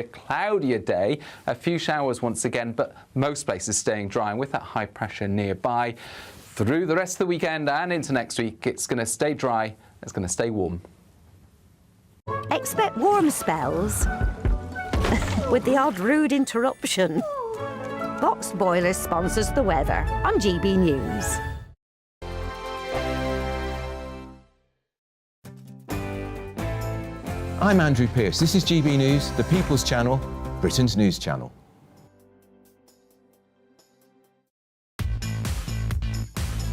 A cloudier day, a few showers once again, but most places staying dry, and with that high pressure nearby through the rest of the weekend and into next week, it's going to stay dry, it's going to stay warm. Expect warm spells with the odd rude interruption. Boxed Boilers sponsors the weather on GB News. I'm Andrew Pearce. This is GB News, the People's Channel, Britain's news channel.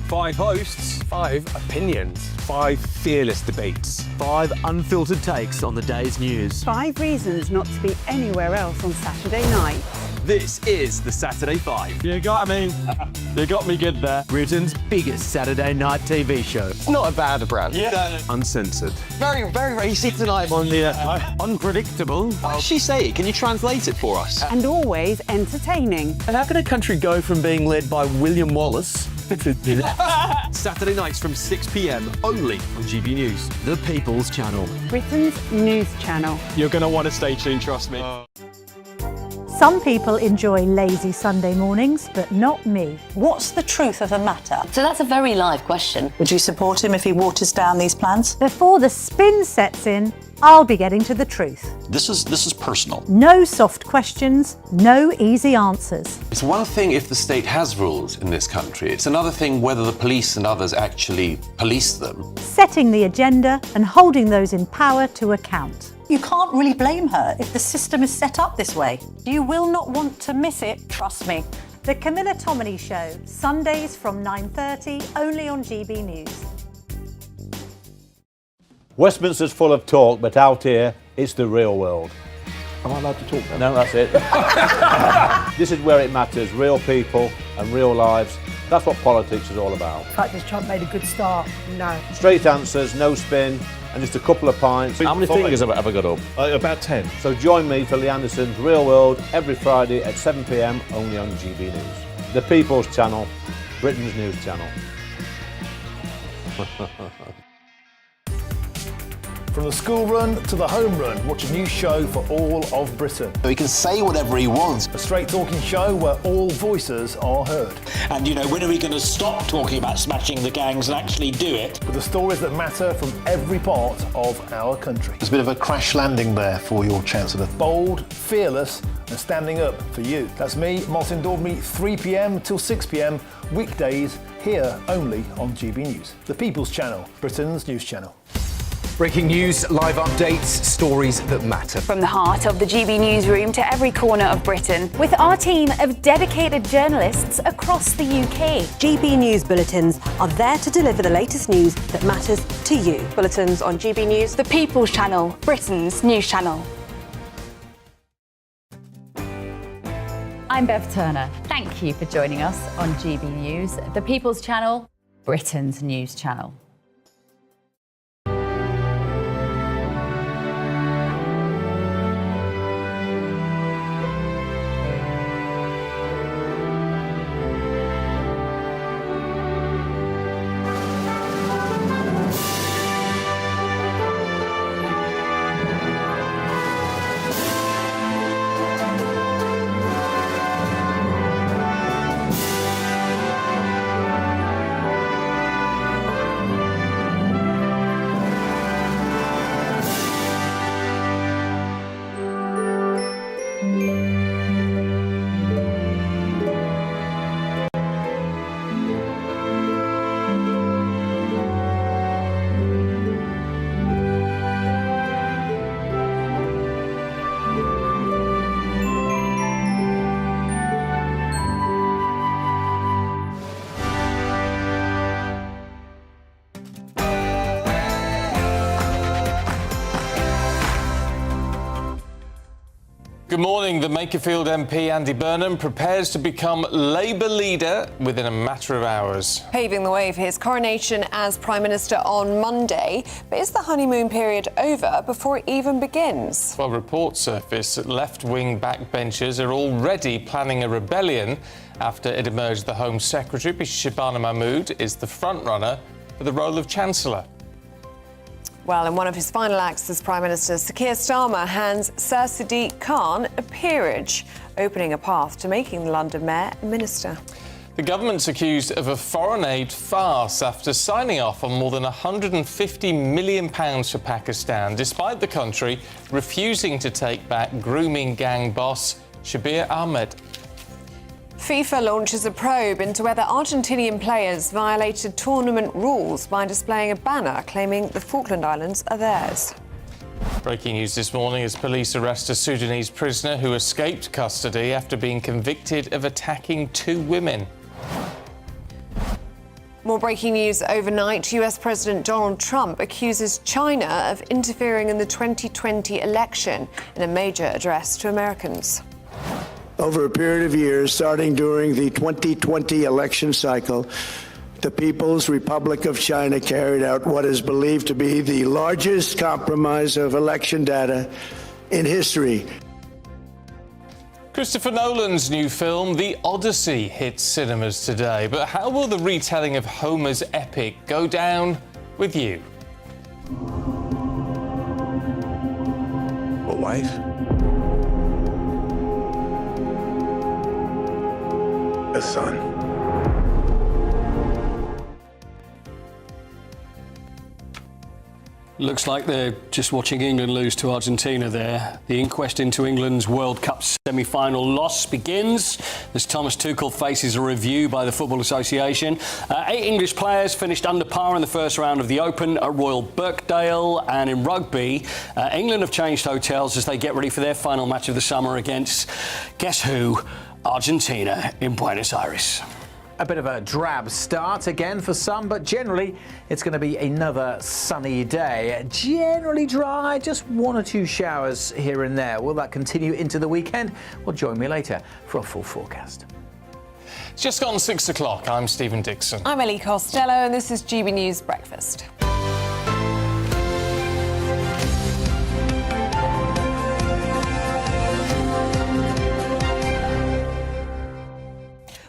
Five hosts, 5 opinions, 5 fearless debates, 5 unfiltered takes on the day's news. 5 reasons not to be anywhere else on Saturday night. This is the Saturday 5. You got me good there. Britain's biggest Saturday night TV show. It's not a bad brand. Yeah. Uncensored. Very, very racy tonight. On the unpredictable. What did she say? Can you translate it for us? And always entertaining. And how can a country go from being led by William Wallace to Saturday nights from 6 p.m. only on GB News. the People's Channel? Britain's news channel. You're going to want to stay tuned, trust me. Some people enjoy lazy Sunday mornings, but not me. What's the truth of the matter? So that's a very live question. Would you support him if he waters down these plans? Before the spin sets in, I'll be getting to the truth. This is personal. No soft questions, no easy answers. It's one thing if the state has rules in this country. It's another thing whether the police and others actually police them. Setting the agenda and holding those in power to account. You can't really blame her if the system is set up this way. You will not want to miss it, trust me. The Camilla Tominey Show, Sundays from 9:30, only on GB News. Westminster's full of talk, but out here, it's the real world. Am I allowed to talk then? No, that's it. This is where it matters, real people and real lives. That's what politics is all about. The fact that Trump made a good start, no. Straight answers, no spin, and just a couple of pints. How many fingers have I ever got up? About 10. So join me for Lee Anderson's Real World every Friday at 7 p.m. only on GB News. The People's Channel, Britain's news channel. From the school run to the home run, watch a new show for all of Britain. So he can say whatever he wants. A straight talking show where all voices are heard. And, when are we going to stop talking about smashing the gangs and actually do it? With the stories that matter from every part of our country. There's a bit of a crash landing there for your Chancellor. Bold, fearless and standing up for you. That's me, Martin Daubney, 3 p.m. till 6 p.m. weekdays here only on GB News. The People's Channel, Britain's news channel. Breaking news, live updates, stories that matter. From the heart of the GB newsroom to every corner of Britain, with our team of dedicated journalists across the UK. GB News bulletins are there to deliver the latest news that matters to you. Bulletins on GB News. The People's Channel, Britain's news channel. I'm Bev Turner. Thank you for joining us on GB News, the People's Channel, Britain's news channel. Good morning. The Makerfield MP Andy Burnham prepares to become Labour leader within a matter of hours. Paving the way for his coronation as Prime Minister on Monday. But is the honeymoon period over before it even begins? Well, reports surface that left-wing backbenchers are already planning a rebellion after it emerged the Home Secretary, Shabana Mahmood, is the front-runner for the role of Chancellor. Well, in one of his final acts as Prime Minister, Sir Keir Starmer hands Sir Sadiq Khan a peerage, opening a path to making the London Mayor a minister. The government's accused of a foreign aid farce after signing off on more than £150 million for Pakistan, despite the country refusing to take back grooming gang boss Shabir Ahmed. FIFA launches a probe into whether Argentinian players violated tournament rules by displaying a banner claiming the Falkland Islands are theirs. Breaking news this morning as police arrest a Sudanese prisoner who escaped custody after being convicted of attacking 2 women. More breaking news overnight. US President Donald Trump accuses China of interfering in the 2020 election in a major address to Americans. Over a period of years, starting during the 2020 election cycle, the People's Republic of China carried out what is believed to be the largest compromise of election data in history. Christopher Nolan's new film, The Odyssey, hits cinemas today. But how will the retelling of Homer's epic go down with you? A wife? A son? Looks like they're just watching England lose to Argentina there. The inquest into England's World Cup semi-final loss begins as Thomas Tuchel faces a review by the Football Association. 8 English players finished under par in the first round of the Open at Royal Birkdale. And in rugby, England have changed hotels as they get ready for their final match of the summer against, guess who? Argentina in Buenos Aires. A bit of a drab start again for some, but generally it's going to be another sunny day. Generally dry, just 1 or 2 showers here and there. Will that continue into the weekend? Well, join me later for a full forecast. It's just gone 6 o'clock. I'm Stephen Dixon. I'm Ellie Costello, and this is GB News Breakfast.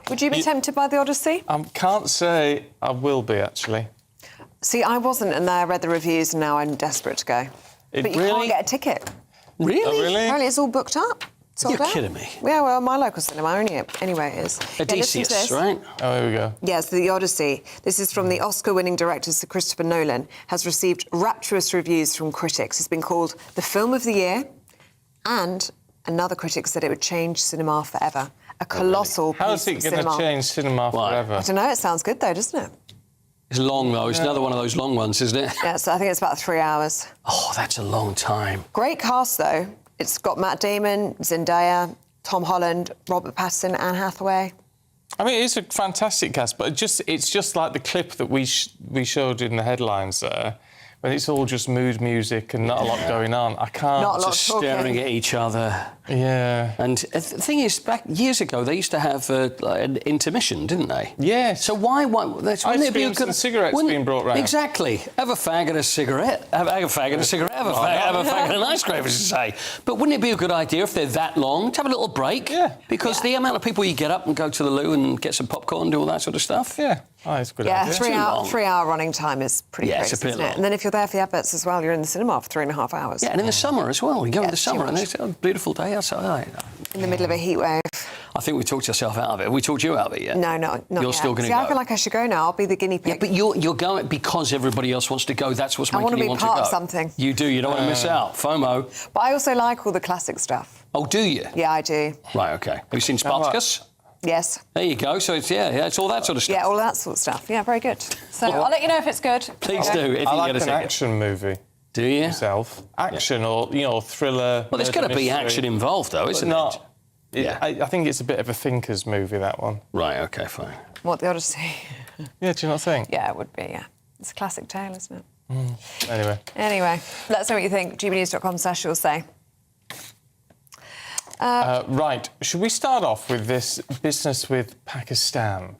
Would you be tempted by the Odyssey? I can't say I will be, actually. See, I wasn't, and then I read the reviews, and now I'm desperate to go. But you can't get a ticket. Really? Oh, really? Apparently it's all booked up. Sold You're out. kidding me. Yeah, well, my local cinema anyway it is. Odysseus, right? Oh, here we go. Yes, The Odyssey. This is from the Oscar-winning director Sir Christopher Nolan. Has received rapturous reviews from critics. It's been called the film of the year, and another critic said it would change cinema forever. A colossal piece of cinema. How's it going to change cinema forever? I don't know. It sounds good, though, doesn't it? It's long, though. It's another one of those long ones, isn't it? Yeah, so I think it's about 3 hours. Oh, that's a long time. Great cast, though. It's got Matt Damon, Zendaya, Tom Holland, Robert Pattinson, Anne Hathaway. I mean, it's a fantastic cast, but it's just like the clip that we showed in the headlines there, when it's all just mood music and not a lot going on. I can't... Not a lot just talking. staring at each other. Yeah. And the thing is, back years ago, they used to have an intermission, didn't they? Yes. So why that's, wouldn't it be a Ice creams good... and cigarettes being brought round. Exactly. Have a fag and a cigarette. Have a fag and a cigarette. Have a fag and an ice cream, as you say. But wouldn't it be a good idea if they're that long to have a little break? Yeah. Because the amount of people you get up and go to the loo and get some popcorn, do all that sort of stuff. Yeah. Oh, it's a good Yeah, idea. 3 hour running time is pretty Yeah, crazy, it's a bit isn't it? long. And then if you're there for the adverts as well, you're in the cinema for 3.5 hours. Yeah, and in the summer as well. You go in the summer and much. it's a beautiful day outside. In the middle of a heat wave. I think we talked yourself out of it. Have we talked you out of it yet? No, not You're yet. still going to See, go. I feel like I should go now. I'll be the guinea pig. Yeah, but you're going because everybody else wants to go. That's what's I making want to you be want part to go. of something. You do. You don't want to miss out. FOMO. But I also like all the classic stuff. Oh, do you? Yeah, I do. Right. Okay. Have you seen Spartacus? Yes. There you go. So it's it's all that sort of stuff. Yeah, all that sort of stuff. Yeah, very good. So I'll let you know if it's good. Please do. If I you like get a an ticket. action movie. Do you? Yourself. Action or, thriller. Well, there's got to be action involved, though, isn't it? Yeah. I think it's a bit of a thinker's movie, that one. Right. Okay. Fine. What, The Odyssey? Yeah, do you not think? Yeah, it would be, yeah. It's a classic tale, isn't it? Anyway, let us know what you think. gbnews.com/, you'll say. Right, should we start off with this business with Pakistan?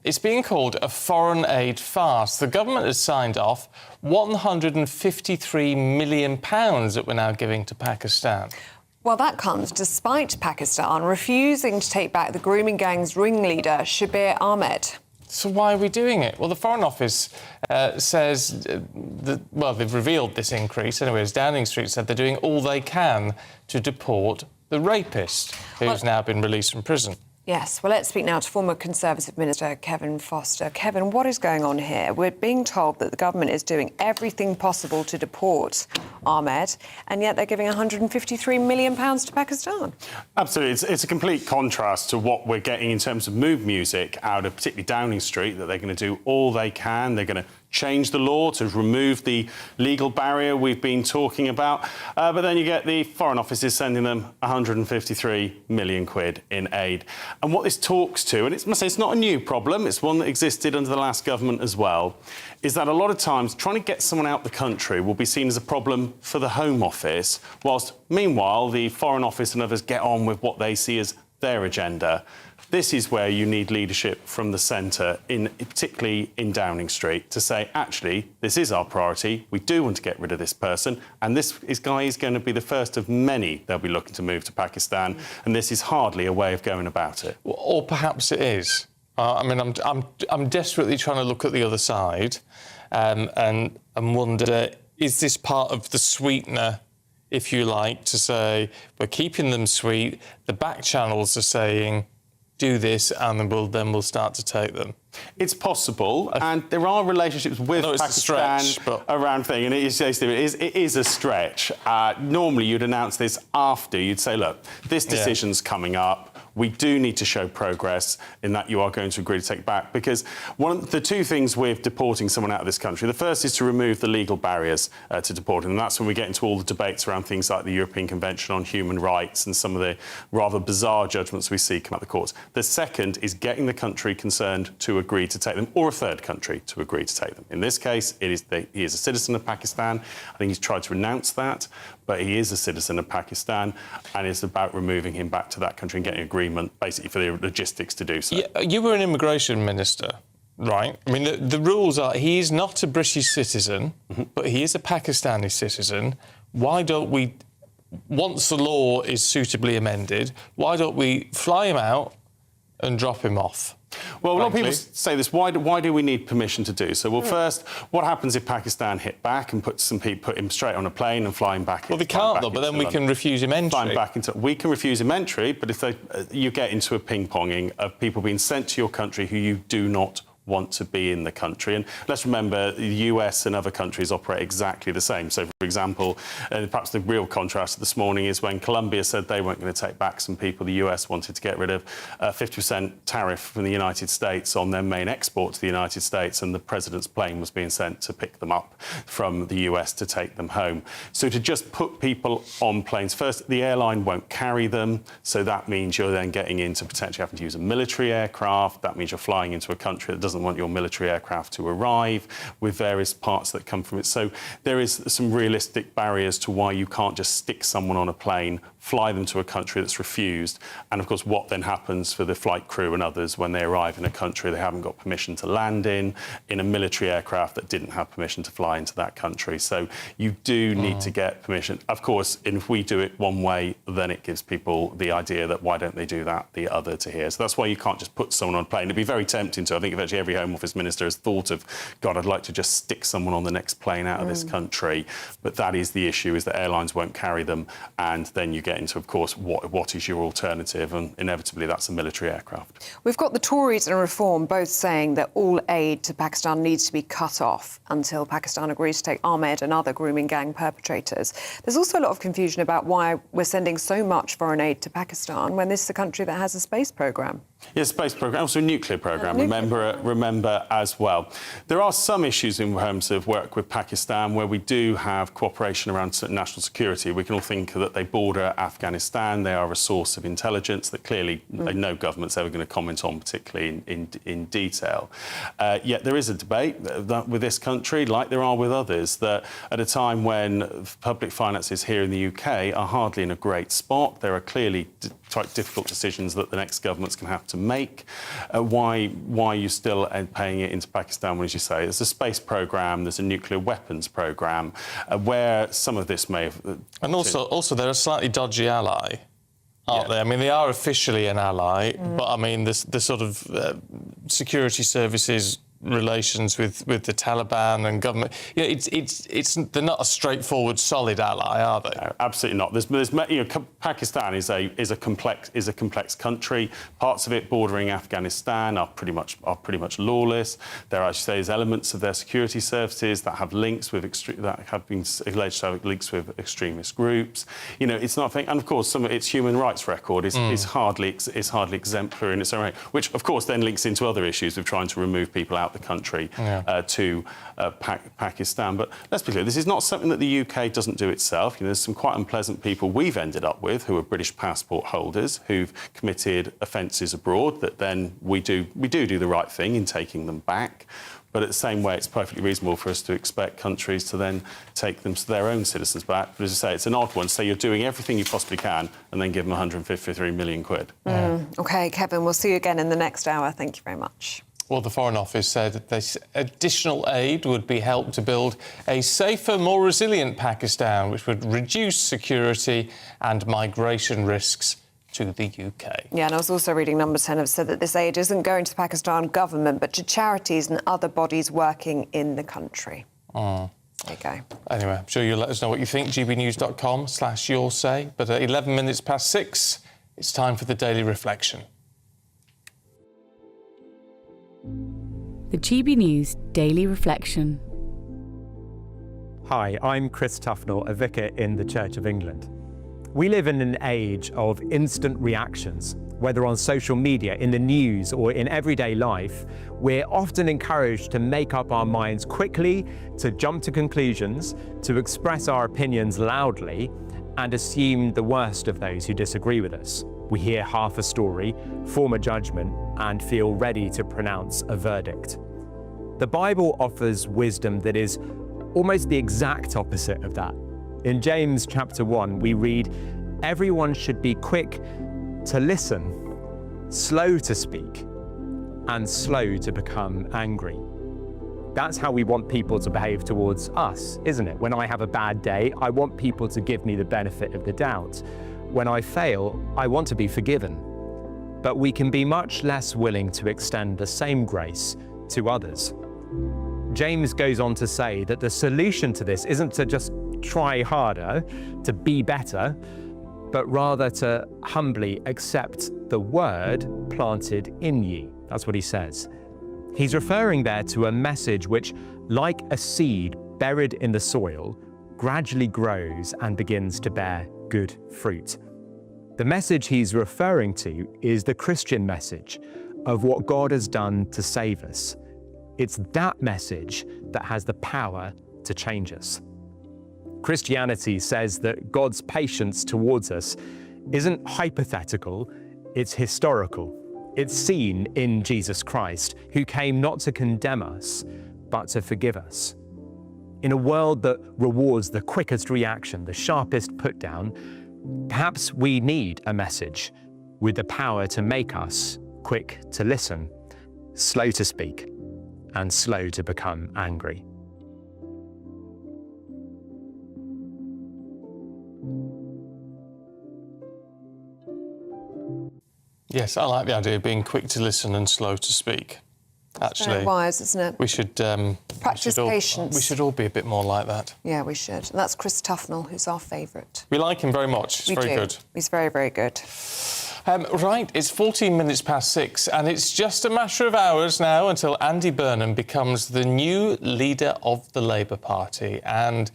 It's being called a foreign aid farce. The government has signed off £153 million that we're now giving to Pakistan. Well, that comes despite Pakistan refusing to take back the grooming gang's ringleader, Shabir Ahmed. So why are we doing it? Well, the Foreign Office says they've revealed this increase. Anyways, Downing Street said they're doing all they can to deport the rapist who's now been released from prison. Yes, well, let's speak now to former Conservative Minister Kevin Foster. Kevin, what is going on here? We're being told that the government is doing everything possible to deport Ahmed, and yet they're giving £153 million to Pakistan. Absolutely. It's a complete contrast to what we're getting in terms of mood music out of particularly Downing Street, that they're going to do all they can. They're going to change the law to remove the legal barrier we've been talking about. But then you get the Foreign Office is sending them 153 million quid in aid. And what this talks to, and it's not a new problem, it's one that existed under the last government as well, is that a lot of times trying to get someone out the country will be seen as a problem for the Home Office, whilst meanwhile the Foreign Office and others get on with what they see as their agenda. This is where you need leadership from the centre, particularly in Downing Street, to say, actually, this is our priority. We do want to get rid of this person. And this guy is going to be the first of many they'll be looking to move to Pakistan. And this is hardly a way of going about it. Or perhaps it is. I'm desperately trying to look at the other side and wonder, is this part of the sweetener, if you like, to say we're keeping them sweet, the back channels are saying do this and then we'll start to take them? It's possible, and there are relationships with Pakistan around thing, and it is a stretch. Normally you'd announce this after, you'd say, look, this decision's coming up. We do need to show progress in that you are going to agree to take back, because one of the two things with deporting someone out of this country, the first is to remove the legal barriers to deporting, and that's when we get into all the debates around things like the European Convention on Human Rights and some of the rather bizarre judgments we see come out of the courts. The second is getting the country concerned to agree to take them, or a third country to agree to take them. In this case, he is a citizen of Pakistan. I think he's tried to renounce that, but he is a citizen of Pakistan, and it's about removing him back to that country and getting agreement, basically, for the logistics to do so. Yeah, you were an immigration minister, right? I mean, the rules are he is not a British citizen, but he is a Pakistani citizen. Why don't we, once the law is suitably amended, why don't we fly him out and drop him off? Well, a lot of people say this. Why do we need permission to do so? Well, first, what happens if Pakistan hit back and put him straight on a plane and fly him back? Well, they can't, though, but then we can refuse him entry. We can refuse him entry, but if you get into a ping-ponging of people being sent to your country who you do not want to be in the country. And let's remember, the US and other countries operate exactly the same. So, for example, perhaps the real contrast this morning is when Colombia said they weren't going to take back some people. The US wanted to get rid of a 50% tariff from the United States on their main export to the United States, and the president's plane was being sent to pick them up from the US to take them home. So to just put people on planes, first, the airline won't carry them, so that means you're then getting into potentially having to use a military aircraft. That means you're flying into a country that doesn't want your military aircraft to arrive, with various parts that come from it. So there is some realistic barriers to why you can't just stick someone on a plane, fly them to a country that's refused, and of course what then happens for the flight crew and others when they arrive in a country they haven't got permission to land in a military aircraft that didn't have permission to fly into that country. So you do need to get permission. Of course, if we do it one way, then it gives people the idea that why don't they do that the other to here. So that's why you can't just put someone on a plane. It'd be very tempting to. I think eventually every Home Office minister has thought of, God, I'd like to just stick someone on the next plane out of this country. But that is the issue, is that airlines won't carry them, and then you get into, of course, what is your alternative, and inevitably that's a military aircraft. We've got the Tories and Reform both saying that all aid to Pakistan needs to be cut off until Pakistan agrees to take Ahmed and other grooming gang perpetrators. There's also a lot of confusion about why we're sending so much foreign aid to Pakistan when this is a country that has a space programme. Yes, space programme, also a nuclear programme, remember as well. There are some issues in terms of work with Pakistan where we do have cooperation around national security. We can all think that they border Afghanistan, they are a source of intelligence that clearly no government's ever going to comment on, particularly in detail. Yet there is a debate with this country, like there are with others, that at a time when public finances here in the UK are hardly in a great spot, there are clearly quite difficult decisions that the next government's going to have to make. Why are you still paying it into Pakistan, as you say? There's a space programme, there's a nuclear weapons programme, where some of this may have... And also they're a slightly dodgy ally. aren't they? I mean, they are officially an ally, but I mean, the sort of security services relations with the Taliban and government, they're not a straightforward, solid ally, are they? No, absolutely not. Pakistan is a complex country. Parts of it bordering Afghanistan are pretty much lawless. There are, there's elements of their security services that have links with that have been alleged to have links with extremist groups. It's not a thing. And of course, some of its human rights record is hardly exemplary in its own right, which of course then links into other issues of trying to remove people out the country to Pakistan. But let's be clear, this is not something that the UK doesn't do itself. There's some quite unpleasant people we've ended up with who are British passport holders who've committed offences abroad that then we do the right thing in taking them back. But at the same way, it's perfectly reasonable for us to expect countries to then take their own citizens back. But as I say, it's an odd one. So you're doing everything you possibly can and then give them 153 million quid. OK, Kevin, we'll see you again in the next hour. Thank you very much. Well, the Foreign Office said that this additional aid would be helped to build a safer, more resilient Pakistan, which would reduce security and migration risks to the UK. Yeah, and I was also reading Number 10 have said that this aid isn't going to the Pakistan government, but to charities and other bodies working in the country. There you go. Anyway, I'm sure you'll let us know what you think, gbnews.com/your say. But at 11 minutes past 6, it's time for the Daily Reflection. The GB News Daily Reflection. Hi, I'm Chris Tufnell, a vicar in the Church of England. We live in an age of instant reactions. Whether on social media, in the news, or in everyday life, we're often encouraged to make up our minds quickly, to jump to conclusions, to express our opinions loudly, and assume the worst of those who disagree with us. We hear half a story, form a judgment, and feel ready to pronounce a verdict. The Bible offers wisdom that is almost the exact opposite of that. In James chapter 1, we read, "Everyone should be quick to listen, slow to speak, and slow to become angry." That's how we want people to behave towards us, isn't it? When I have a bad day, I want people to give me the benefit of the doubt. When I fail, I want to be forgiven. But we can be much less willing to extend the same grace to others. James goes on to say that the solution to this isn't to just try harder, to be better, but rather to humbly accept the word planted in you. That's what he says. He's referring there to a message which, like a seed buried in the soil, gradually grows and begins to bear good fruit. The message he's referring to is the Christian message of what God has done to save us. It's that message that has the power to change us. Christianity says that God's patience towards us isn't hypothetical, it's historical. It's seen in Jesus Christ, who came not to condemn us, but to forgive us. In a world that rewards the quickest reaction, the sharpest put down, perhaps we need a message with the power to make us quick to listen, slow to speak, and slow to become angry. Yes, I like the idea of being quick to listen and slow to speak. Actually, very wise, isn't it? We should practice patience. We should all be a bit more like that. Yeah, we should. And that's Chris Tufnell, who's our favourite. We like him very much. He's very good. He's very, very good. Right, it's 14 minutes past 6, and it's just a matter of hours now until Andy Burnham becomes the new leader of the Labour Party. And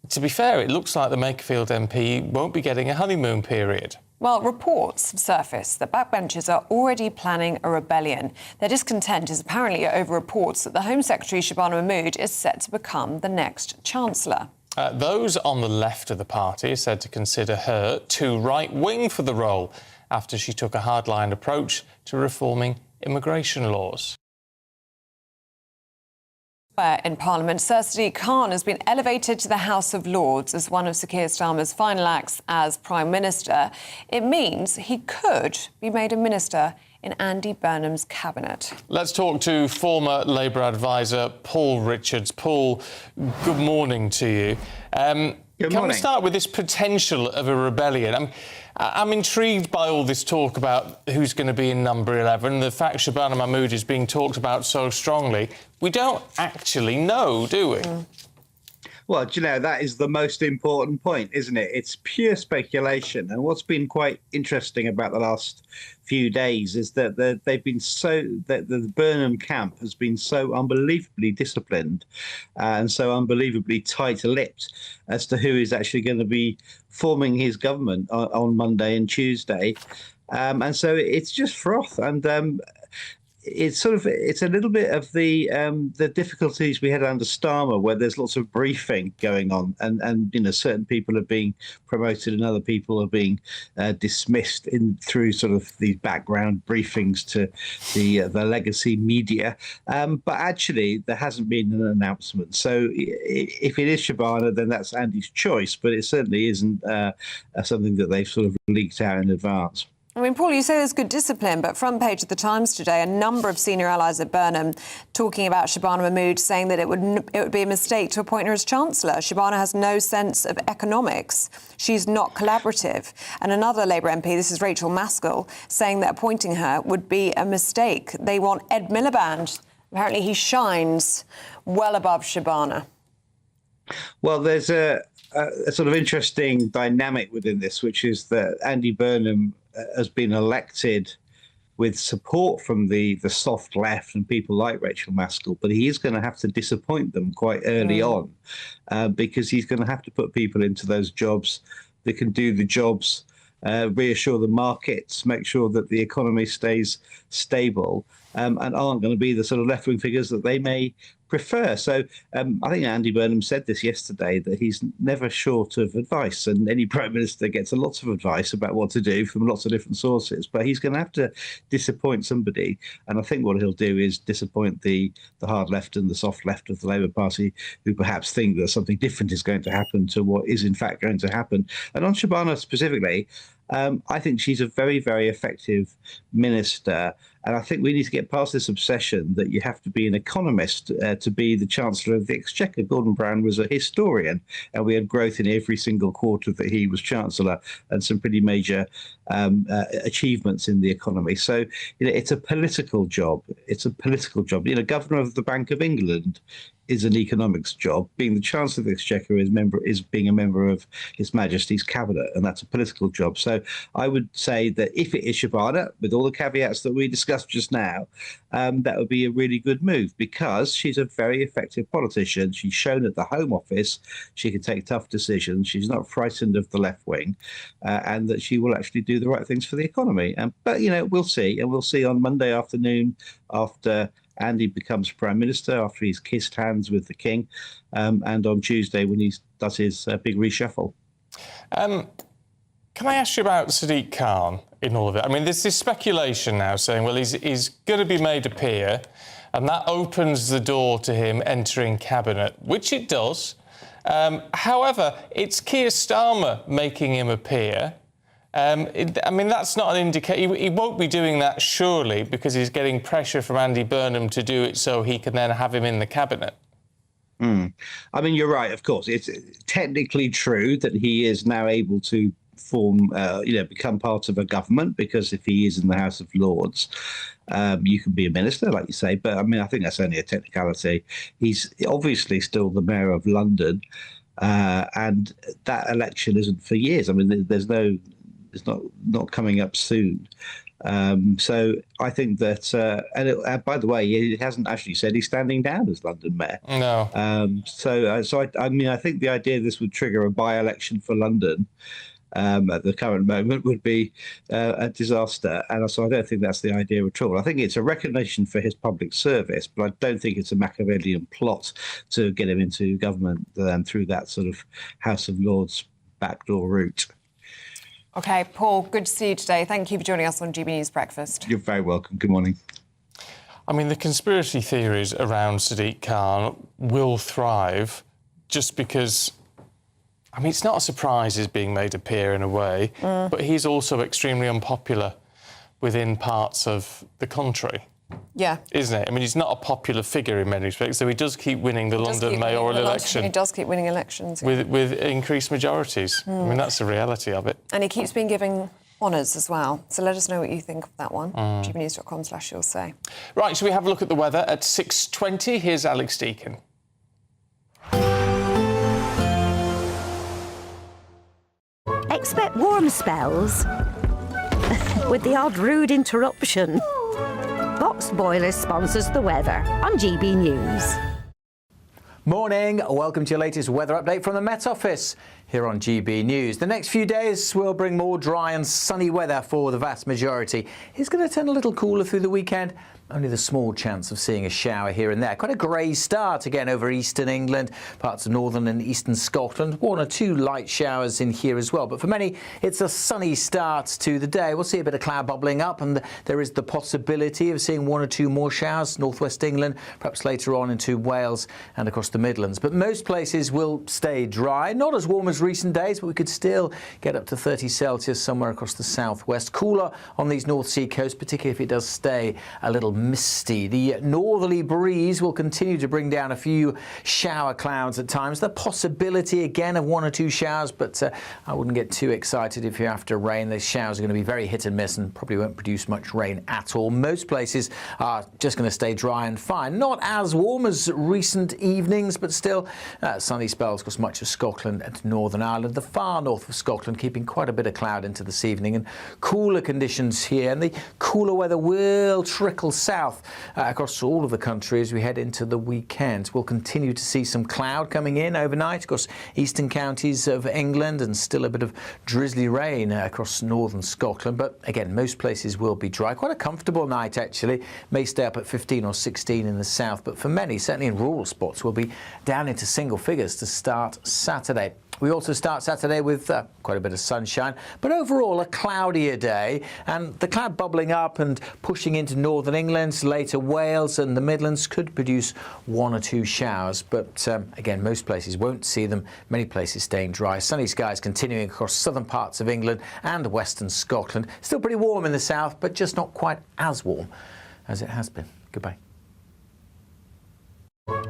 to be fair, it looks like the Makerfield MP won't be getting a honeymoon period. Well, reports have surfaced that backbenchers are already planning a rebellion. Their discontent is apparently over reports that the Home Secretary, Shabana Mahmood, is set to become the next Chancellor. Those on the left of the party are said to consider her too right-wing for the role after she took a hardline approach to reforming immigration laws. In Parliament, Sir Sadiq Khan has been elevated to the House of Lords as one of Sir Keir Starmer's final acts as Prime Minister. It means he could be made a minister in Andy Burnham's cabinet. Let's talk to former Labour advisor Paul Richards. Paul, good morning to you. Can we start with this potential of a rebellion? I'm intrigued by all this talk about who's going to be in number 11. The fact Shabana Mahmood is being talked about so strongly. We don't actually know, do we? Well, do you know, that is the most important point, isn't it? It's pure speculation. And what's been quite interesting about the last few days is that they've been that the Burnham camp has been so unbelievably disciplined and so unbelievably tight-lipped as to who is actually going to be forming his government on Monday and Tuesday. And so it's just froth. And it's a little bit of the difficulties we had under Starmer, where there's lots of briefing going on, and certain people are being promoted and other people are being dismissed through sort of these background briefings to the legacy media. But actually, there hasn't been an announcement. So if it is Shabana, then that's Andy's choice. But it certainly isn't something that they've sort of leaked out in advance. I mean, Paul, you say there's good discipline, but front page of the Times today, a number of senior allies at Burnham talking about Shabana Mahmood, saying that it would be a mistake to appoint her as Chancellor. Shabana has no sense of economics. She's not collaborative. And another Labour MP, this is Rachel Maskell, saying that appointing her would be a mistake. They want Ed Miliband. Apparently he shines well above Shabana. Well, there's a sort of interesting dynamic within this, which is that Andy Burnham has been elected with support from the soft left and people like Rachel Maskell, but he is going to have to disappoint them quite early on because he's going to have to put people into those jobs that can do the jobs, reassure the markets, make sure that the economy stays stable, and aren't going to be the sort of left-wing figures that they may prefer. So I think Andy Burnham said this yesterday, that he's never short of advice, and any Prime Minister gets a lot of advice about what to do from lots of different sources, but he's going to have to disappoint somebody. And I think what he'll do is disappoint the hard left and the soft left of the Labour Party, who perhaps think that something different is going to happen to what is in fact going to happen. And on Shabana specifically, I think she's a very, very effective minister. And I think we need to get past this obsession that you have to be an economist to be the Chancellor of the Exchequer. Gordon Brown was a historian, and we had growth in every single quarter that he was Chancellor, and some pretty major achievements in the economy. So it's a political job. It's a political job. Governor of the Bank of England is an economics job. Being the Chancellor of the Exchequer is being a member of His Majesty's Cabinet, and that's a political job. So I would say that if it is Shabana, with all the caveats that we discussed just now, that would be a really good move, because she's a very effective politician. She's shown at the Home Office she can take tough decisions. She's not frightened of the left wing, and that she will actually do the right things for the economy. But we'll see, and we'll see on Monday afternoon after Andy becomes Prime Minister, after he's kissed hands with the King, and on Tuesday when he does his big reshuffle. Can I ask you about Sadiq Khan in all of it? I mean, there's this speculation now saying, well, he's going to be made a peer, and that opens the door to him entering cabinet, which it does. However, it's Keir Starmer making him a peer. That's not an indicator. He won't be doing that, surely, because he's getting pressure from Andy Burnham to do it so he can then have him in the cabinet. I mean, you're right, of course. It's technically true that he is now able to form, become part of a government, because if he is in the House of Lords, you can be a minister, like you say. But, I think that's only a technicality. He's obviously still the Mayor of London, and that election isn't for years. It's not coming up soon. So I think that, and by the way, he hasn't actually said he's standing down as London Mayor. No. I think the idea this would trigger a by-election for London at the current moment would be a disaster. And so I don't think that's the idea at all. I think it's a recognition for his public service, but I don't think it's a Machiavellian plot to get him into government through that sort of House of Lords backdoor route. OK, Paul, good to see you today. Thank you for joining us on GB News Breakfast. You're very welcome. Good morning. I mean, the conspiracy theories around Sadiq Khan will thrive just because, it's not a surprise he's being made a peer in a way, but he's also extremely unpopular within parts of the country. Yeah. Isn't it? I mean, he's not a popular figure in many respects, so he does keep winning the London mayoral election. He does keep winning elections. With increased majorities. I mean, that's the reality of it. And he keeps being given honours as well. So let us know what you think of that one. gbnews.com/you'll say. Right, shall we have a look at the weather at 6:20? Here's Alex Deakin. Expect warm spells with the odd rude interruption. Box Boilers sponsors the weather on GB News. Morning, welcome to your latest weather update from the Met Office here on GB News. The next few days will bring more dry and sunny weather for the vast majority. It's going to turn a little cooler through the weekend. Only the small chance of seeing a shower here and there. Quite a grey start again over eastern England, parts of northern and eastern Scotland. 1 or 2 light showers in here as well. But for many, it's a sunny start to the day. We'll see a bit of cloud bubbling up, and there is the possibility of seeing 1 or 2 more showers, northwest England, perhaps later on into Wales and across the Midlands. But most places will stay dry. Not as warm as recent days, but we could still get up to 30 Celsius somewhere across the southwest. Cooler on these North Sea coasts, particularly if it does stay a little misty. The northerly breeze will continue to bring down a few shower clouds at times. The possibility again of 1 or 2 showers, but I wouldn't get too excited if you're after rain. These showers are going to be very hit and miss and probably won't produce much rain at all. Most places are just going to stay dry and fine. Not as warm as recent evenings, but still sunny spells across much of Scotland and Northern Ireland. The far north of Scotland keeping quite a bit of cloud into this evening, and cooler conditions here, and the cooler weather will trickle south across all of the country as we head into the weekend. We'll continue to see some cloud coming in overnight across eastern counties of England, and still a bit of drizzly rain across northern Scotland. But again, most places will be dry. Quite a comfortable night actually. May stay up at 15 or 16 in the south, but for many, certainly in rural spots, will be down into single figures to start Saturday. We also start Saturday with quite a bit of sunshine, but overall a cloudier day, and the cloud bubbling up and pushing into northern England, later Wales and the Midlands could produce 1 or 2 showers, but again, most places won't see them, many places staying dry. Sunny skies continuing across southern parts of England and western Scotland. Still pretty warm in the south, but just not quite as warm as it has been. Goodbye.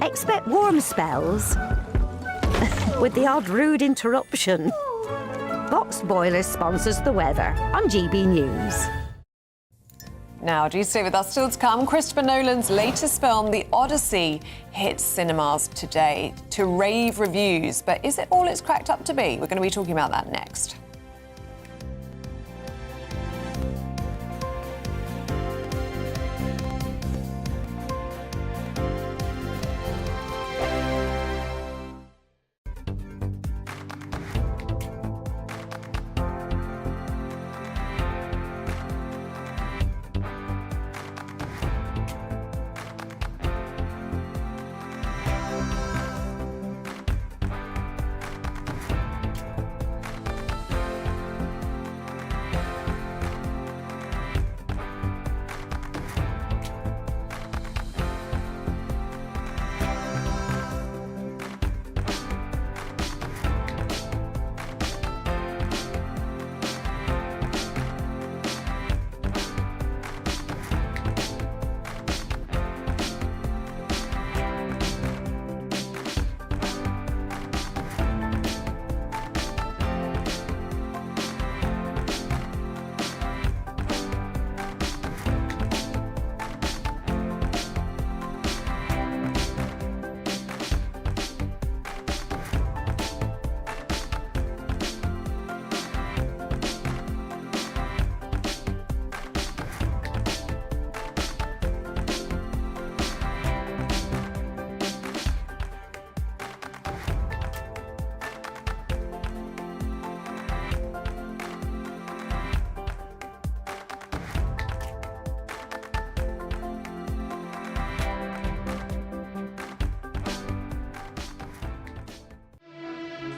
Expect warm spells with the odd rude interruption. Box Boilers sponsors the weather on GB News. Now, do stay with us. Still to come, Christopher Nolan's latest film, The Odyssey, hits cinemas today to rave reviews. But is it all it's cracked up to be? We're going to be talking about that next.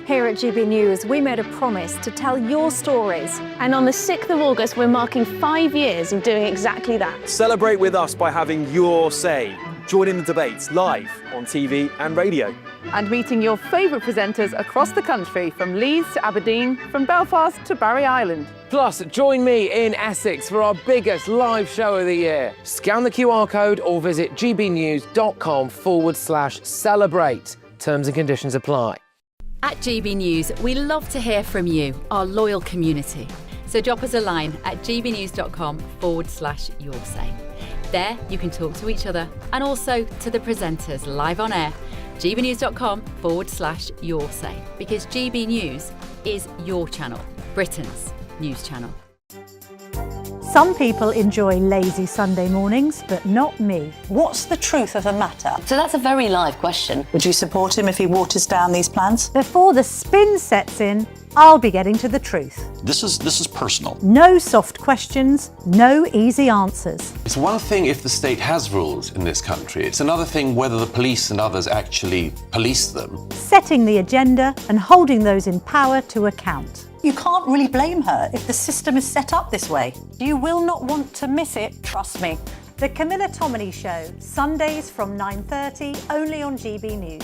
Here at GB News, we made a promise to tell your stories. And on the 6th of August, we're marking 5 years of doing exactly that. Celebrate with us by having your say. joining the debates live on TV and radio. And meeting your favourite presenters across the country, from Leeds to Aberdeen, from Belfast to Barry Island. Plus, join me in Essex for our biggest live show of the year. Scan the QR code or visit gbnews.com/celebrate. Terms and conditions apply. At GB News, we love to hear from you, our loyal community. So drop us a line at gbnews.com/yoursay. There you can talk to each other and also to the presenters live on air. gbnews.com/yoursay, because GB News is your channel, Britain's news channel. Some people enjoy lazy Sunday mornings, but not me. What's the truth of the matter? So that's a very live question. Would you support him if he waters down these plans? Before the spin sets in, I'll be getting to the truth. This is personal. No soft questions, no easy answers. It's one thing if the state has rules in this country. It's another thing whether the police and others actually police them. Setting the agenda and holding those in power to account. You can't really blame her if the system is set up this way. You will not want to miss it, trust me. The Camilla Tominey Show, Sundays from 9:30, only on GB News.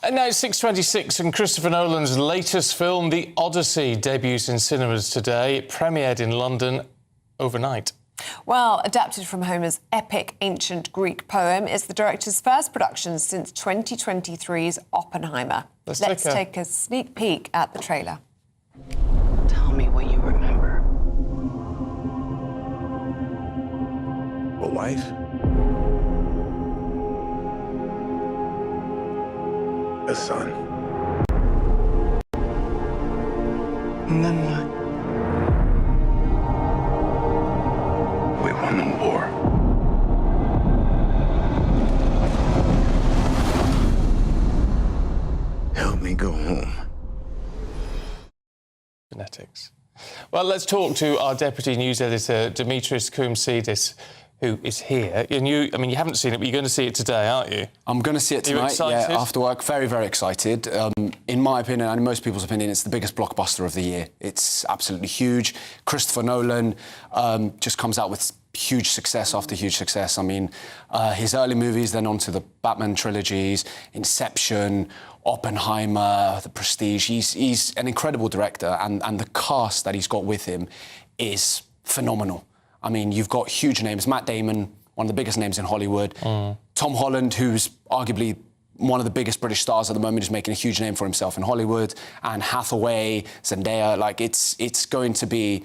And now it's 6:26 and Christopher Nolan's latest film, The Odyssey, debuts in cinemas today. It premiered in London overnight. Well, adapted from Homer's epic ancient Greek poem, it's the director's first production since 2023's Oppenheimer. Let's take a sneak peek at the trailer. Tell me what you remember. A wife? A son? And then what? We won the war. Help me go home. Genetics. Well, let's talk to our deputy news editor, Dimitris Koumsidis, who is here. And you haven't seen it, but you're going to see it today, aren't you? I'm going to see it tonight, yeah, after work. Very, very excited. In my opinion, and in most people's opinion, it's the biggest blockbuster of the year. It's absolutely huge. Christopher Nolan just comes out with huge success after huge success. I mean, his early movies, then on to the Batman trilogies, Inception, Oppenheimer, The Prestige. He's an incredible director, and the cast that he's got with him is phenomenal. I mean, you've got huge names. Matt Damon, one of the biggest names in Hollywood. Tom Holland, who's arguably one of the biggest British stars at the moment, is making a huge name for himself in Hollywood. Anne Hathaway, Zendaya, like it's going to be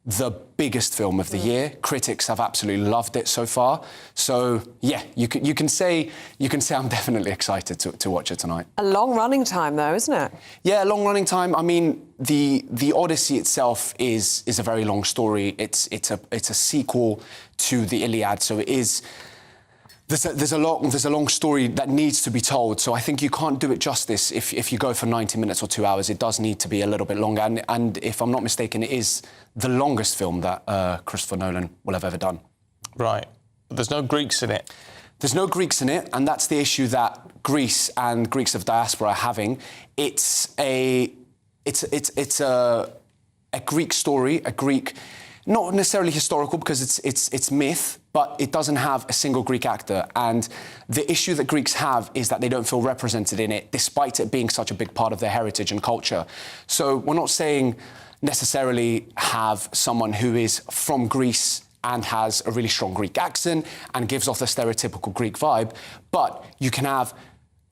the biggest film of the year. Critics have absolutely loved it so far. So yeah, you can say I'm definitely excited to watch it tonight. A long running time though, isn't it? Yeah, long running time. I mean, the Odyssey itself is a very long story. It's a sequel to the Iliad, so it is. There's a long story that needs to be told, so I think you can't do it justice if you go for 90 minutes or 2 hours. It does need to be a little bit longer, and if I'm not mistaken, it is the longest film that Christopher Nolan will have ever done. Right, but there's no Greeks in it. There's no Greeks in it, and that's the issue that Greece and Greeks of diaspora are having. It's a Greek story, a Greek. Not necessarily historical, because it's myth, but it doesn't have a single Greek actor. And the issue that Greeks have is that they don't feel represented in it, despite it being such a big part of their heritage and culture. So we're not saying necessarily have someone who is from Greece and has a really strong Greek accent and gives off the stereotypical Greek vibe, but you can have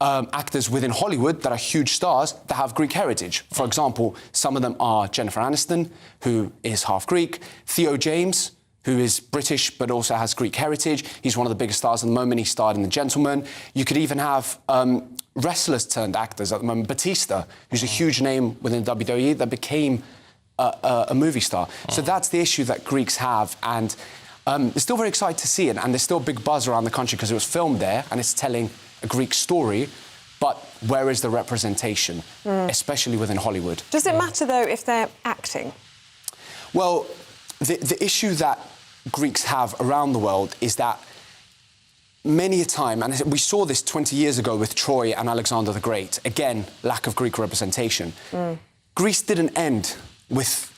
actors within Hollywood that are huge stars that have Greek heritage. For example, some of them are Jennifer Aniston, who is half Greek, Theo James, who is British but also has Greek heritage. He's one of the biggest stars at the moment. He starred in The Gentleman. You could even have wrestlers turned actors at the moment. Batista, who's a huge name within WWE that became a movie star. So that's the issue that Greeks have, and they're still very excited to see it, and there's still a big buzz around the country because it was filmed there and it's telling a Greek story, but where is the representation, especially within Hollywood? Does it matter, though, if they're acting? Well, the issue that Greeks have around the world is that many a time, and we saw this 20 years ago with Troy and Alexander the Great, again, lack of Greek representation. Greece didn't end with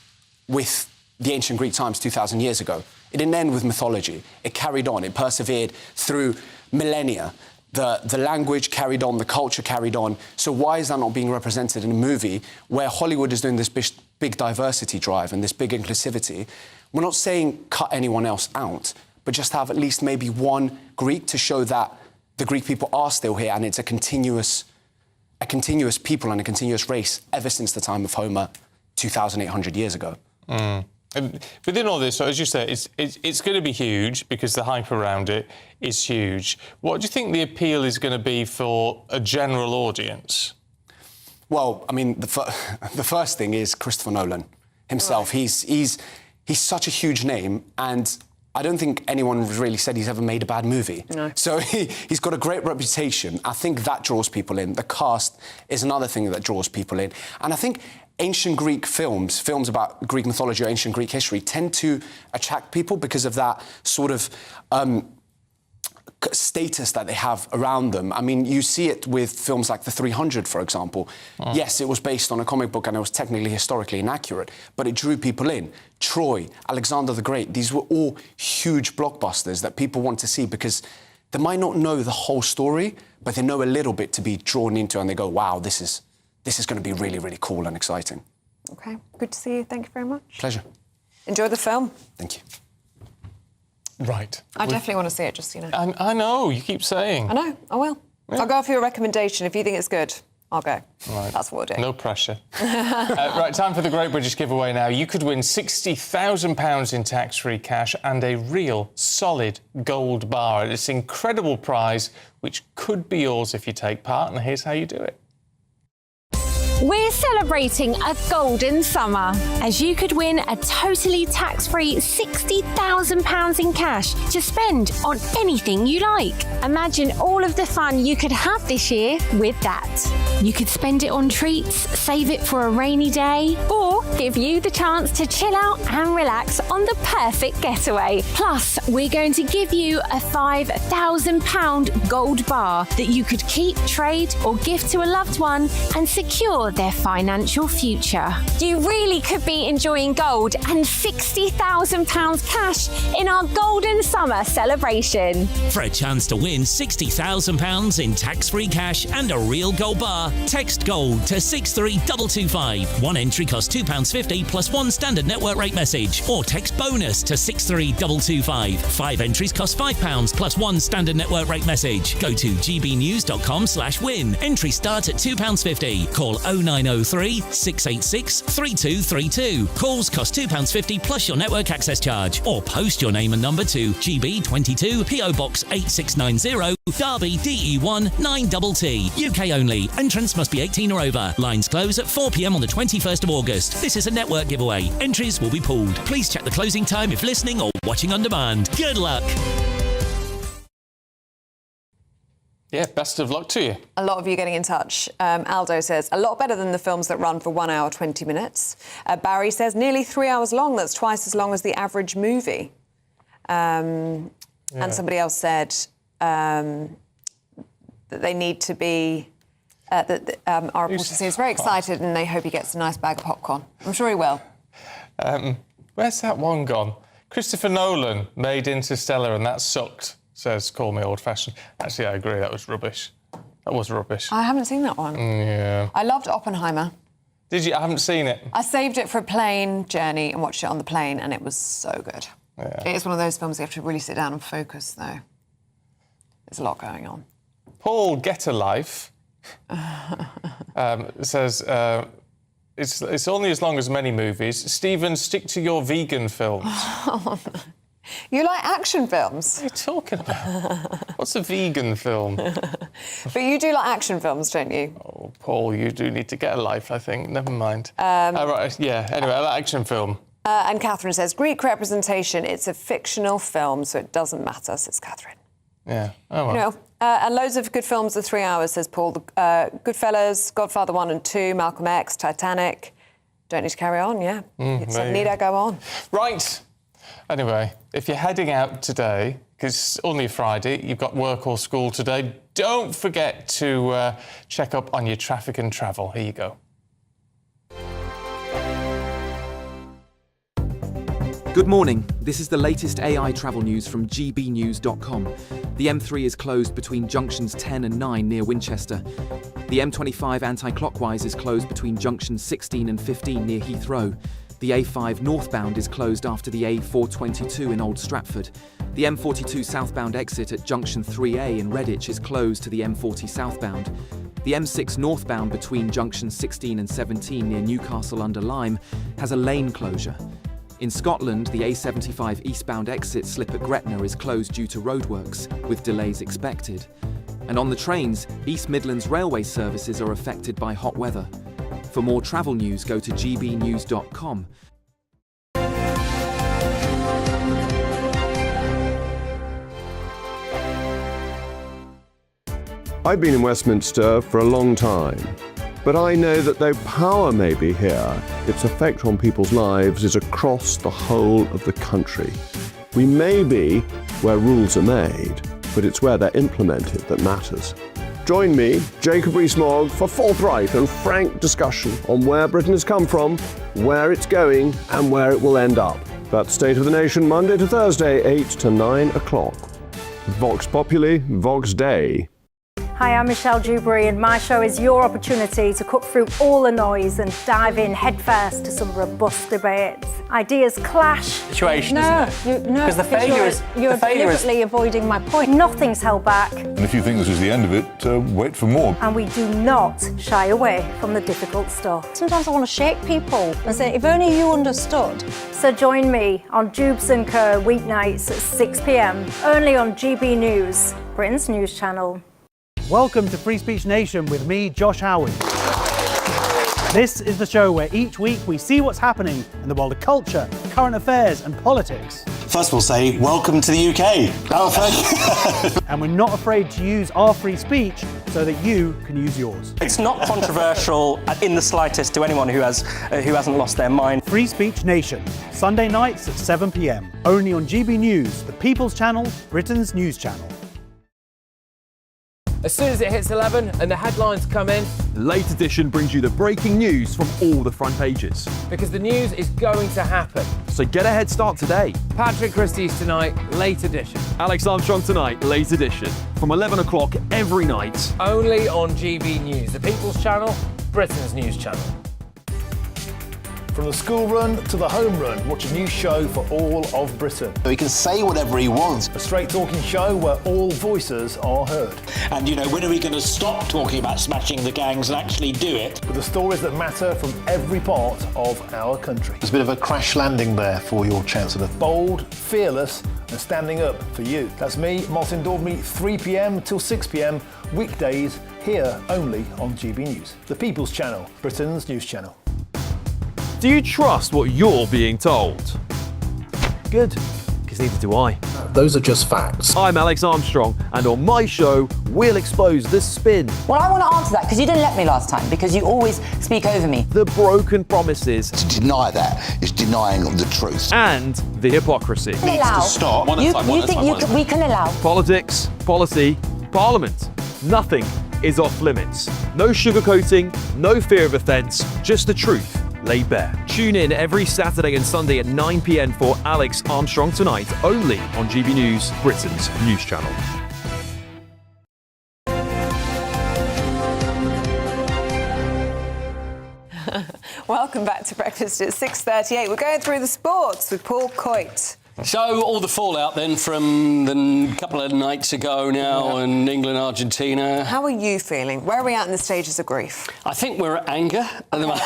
with the ancient Greek times 2,000 years ago. It didn't end with mythology. It carried on. It persevered through millennia. The language carried on, the culture carried on. So why is that not being represented in a movie where Hollywood is doing this big diversity drive and this big inclusivity? We're not saying cut anyone else out, but just have at least maybe one Greek to show that the Greek people are still here and it's a continuous people and a continuous race ever since the time of Homer 2,800 years ago. And within all this, so as you say, it's going to be huge because the hype around it is huge. What do you think the appeal is going to be for a general audience? Well, I mean, the first thing is Christopher Nolan himself. Right. He's such a huge name, and I don't think anyone really said he's ever made a bad movie. No. So he's got a great reputation. I think that draws people in. The cast is another thing that draws people in. And I think ancient Greek films about Greek mythology or ancient Greek history, tend to attract people because of that sort of status that they have around them. I mean, you see it with films like The 300, for example. Oh. Yes, it was based on a comic book and it was technically historically inaccurate, but it drew people in. Troy, Alexander the Great, these were all huge blockbusters that people want to see because they might not know the whole story, but they know a little bit to be drawn into and they go, wow, this is going to be really, really cool and exciting. OK, good to see you. Thank you very much. Pleasure. Enjoy the film. Thank you. Right. I definitely want to see it, just so you know. I know, you keep saying. I know, I will. Yeah. I'll go for your recommendation. If you think it's good, I'll go. Right. That's what we'll do. No pressure. Right, time for the Great British Giveaway now. You could win £60,000 in tax-free cash and a real, solid gold bar. It's an incredible prize, which could be yours if you take part, and here's how you do it. We're celebrating a golden summer, as you could win a totally tax-free £60,000 in cash to spend on anything you like. Imagine all of the fun you could have this year with that. You could spend it on treats, save it for a rainy day, or give you the chance to chill out and relax on the perfect getaway. Plus, we're going to give you a £5,000 gold bar that you could keep, trade, or gift to a loved one and secure their financial future. You really could be enjoying gold and £60,000 cash in our golden summer celebration. For a chance to win £60,000 in tax-free cash and a real gold bar, text GOLD to 63225. One entry costs £2.50 plus one standard network rate message, or text BONUS to 63225. 5 entries cost £5 plus one standard network rate message. Go to gbnews.com/win. Entries start at £2.50. Call 0903 686 3232. Calls cost £2.50 plus your network access charge, or post your name and number to GB22 PO Box 8690 Derby DE1 9TT. UK only. Entrance must be 18 or over. Lines close at 4 p.m. on the 21st of August. This is a network giveaway. Entries will be pooled. Please check the closing time if listening or watching on demand. Good luck. Yeah, best of luck to you. A lot of you getting in touch. Aldo says, a lot better than the films that run for 1 hour, 20 minutes. Barry says, nearly 3 hours long. That's twice as long as the average movie. And somebody else said that they need to be... our reporter seems very excited and they hope he gets a nice bag of popcorn. I'm sure he will. Where's that one gone? Christopher Nolan made Interstellar and that sucked, says Call Me Old-Fashioned. Actually, I agree, that was rubbish. That was rubbish. I haven't seen that one. Yeah. I loved Oppenheimer. Did you? I haven't seen it. I saved it for a plane journey and watched it on the plane, and it was so good. Yeah. It is one of those films you have to really sit down and focus, though. There's a lot going on. Paul Get a Life says... It's only as long as many movies. Stephen, stick to your vegan films. You like action films? What are you talking about? What's a vegan film? But you do like action films, don't you? Oh, Paul, you do need to get a life, I think. Never mind. Right, yeah, anyway, I like action film. And Catherine says, Greek representation, it's a fictional film, so it doesn't matter, says Catherine. Yeah, oh well. You know, and loads of good films are 3 hours, says Paul. Goodfellas, Godfather 1 and 2, Malcolm X, Titanic. Don't need to carry on, yeah. Need I go on? Right. Anyway, if you're heading out today, because it's only a Friday, you've got work or school today, don't forget to check up on your traffic and travel. Here you go. Good morning. This is the latest AI travel news from gbnews.com. The M3 is closed between junctions 10 and 9 near Winchester. The M25 anti-clockwise is closed between junctions 16 and 15 near Heathrow. The A5 northbound is closed after the A422 in Old Stratford. The M42 southbound exit at junction 3A in Redditch is closed to the M40 southbound. The M6 northbound between junctions 16 and 17 near Newcastle under Lyme has a lane closure. In Scotland, the A75 eastbound exit slip at Gretna is closed due to roadworks, with delays expected. And on the trains, East Midlands railway services are affected by hot weather. For more travel news, go to gbnews.com. I've been in Westminster for a long time, but I know that though power may be here, its effect on people's lives is across the whole of the country. We may be where rules are made, but it's where they're implemented that matters. Join me, Jacob Rees-Mogg, for forthright and frank discussion on where Britain has come from, where it's going, and where it will end up. That's State of the Nation, Monday to Thursday, 8 to 9 o'clock. Vox Populi, Vox Dei. Hi, I'm Michelle Dewberry, and my show is your opportunity to cut through all the noise and dive in headfirst to some robust debates. Ideas clash. Situation, isn't it? Because the failure is you're deliberately avoiding my point. Nothing's held back, And if you think this is the end of it, wait for more. and we do not shy away from the difficult stuff. Sometimes I want to shake people and say, if only you understood. So join me on Jubes & Co. weeknights at 6 p.m. only on GB News, Britain's news channel. Welcome to Free Speech Nation with me, Josh Howard. This is the show where each week we see what's happening in the world of culture, current affairs and politics. First we'll say, welcome to the UK. And we're not afraid to use our free speech so that you can use yours. It's not controversial in the slightest to anyone who hasn't lost their mind. Free Speech Nation, Sunday nights at 7 p.m. only on GB News, the People's Channel, Britain's news channel. As soon as it hits 11 and the headlines come in, Late Edition brings you the breaking news from all the front pages. because the news is going to happen. So get a head start today. Patrick Christie's tonight, Late Edition. Alex Armstrong tonight, Late Edition. From 11 o'clock every night. Only on GB News, the People's Channel, Britain's news channel. From the school run to the home run, watch a new show for all of Britain. He can say whatever he wants. A straight talking show where all voices are heard. And, when are we going to stop talking about smashing the gangs and actually do it? With the stories that matter from every part of our country. There's a bit of a crash landing there for your Chancellor. Bold, fearless and standing up for you. That's me, Martin Daubney, 3 p.m. till 6 p.m. weekdays, here only on GB News. The People's Channel, Britain's news channel. Do you trust what you're being told? Good, because neither do I. Those are just facts. I'm Alex Armstrong, and on my show, we'll expose the spin. Well, I want to answer that because you didn't let me last time, because you always speak over me. The broken promises. To deny that is denying the truth. And the hypocrisy. We can allow. You think we can allow? Politics, policy, parliament. Nothing is off limits. No sugarcoating, no fear of offence, just the truth laid bare. Tune in every Saturday and Sunday at 9 p.m. for Alex Armstrong Tonight, only on GB News, Britain's news channel. Welcome back to Breakfast at 6:38. We're going through the sports with Paul Coit. So, all the fallout then from the couple of nights ago now and England-Argentina. How are you feeling? Where are we at in the stages of grief? I think we're at anger at the moment.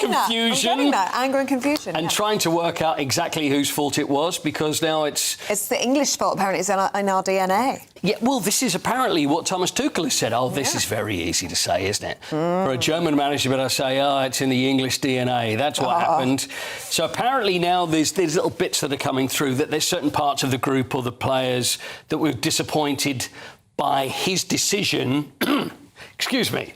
Confusion. I'm getting that. Anger and confusion. And trying to work out exactly whose fault it was, because now it's the English fault, apparently. It's in our DNA. Yeah, well, this is apparently what Thomas Tuchel has said. This is very easy to say, isn't it? For a German manager, but I say, it's in the English DNA. That's what happened. So apparently now there's little bits that are coming through, that there's certain parts of the group or the players that were disappointed by his decision, excuse me,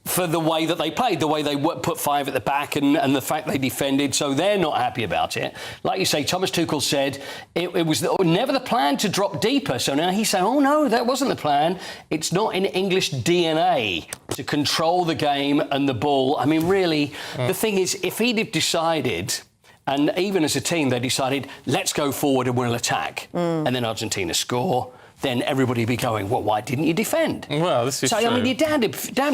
for the way that they played, the way they put five at the back and the fact they defended. So they're not happy about it. Like you say, Thomas Tuchel said it was never the plan to drop deeper. So now he's saying, oh, no, that wasn't the plan. It's not in English DNA to control the game and the ball. I mean, really, the thing is, if he'd have decided And even as a team, they decided, let's go forward and we'll attack. And then Argentina score. Then everybody would be going, well, why didn't you defend? Well, this is true. I mean, you're damned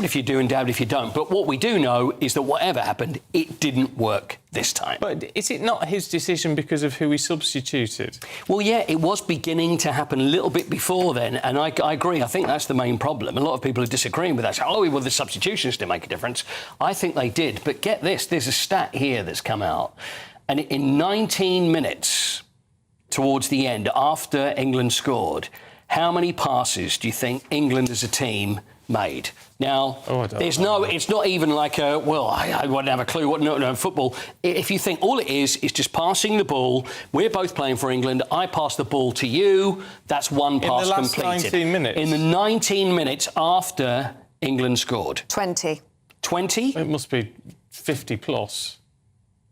if you do and damned if you don't. But what we do know is that whatever happened, it didn't work this time. But is it not his decision because of who he substituted? Well, yeah, it was beginning to happen a little bit before then, and I agree. I think that's the main problem. A lot of people are disagreeing with that. So, oh, well, the substitutions didn't make a difference. I think they did. But get this, there's a stat here that's come out. And in 19 minutes towards the end, after England scored, how many passes do you think England as a team made? Now, it's not even like I wouldn't have a clue what no football. If you think all it is just passing the ball, we're both playing for England, I pass the ball to you, that's one pass completed. In the last 19 minutes? In the 19 minutes after England scored. 20. 20? It must be 50 plus.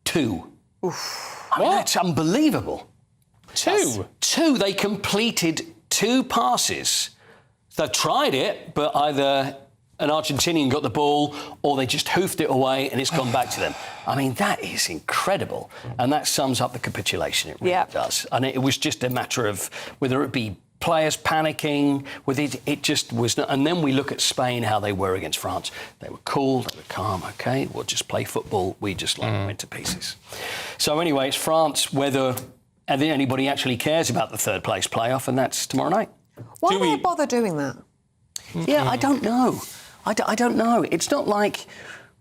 2. Oof. I mean, that's unbelievable. 2? 2. They completed 2 passes. They've tried it, but either an Argentinian got the ball or they just hoofed it away and it's gone back to them. I mean, that is incredible. And that sums up the capitulation. It really does. And it was just a matter of whether it be players panicking, with it just was not. And then we look at Spain, how they were against France. They were cool, they were calm, OK, we'll just play football. We just went to pieces. So anyway, it's France, whether anybody actually cares about the third place playoff, and that's tomorrow night. Why do they bother doing that? Yeah, I don't know. I don't know. It's not like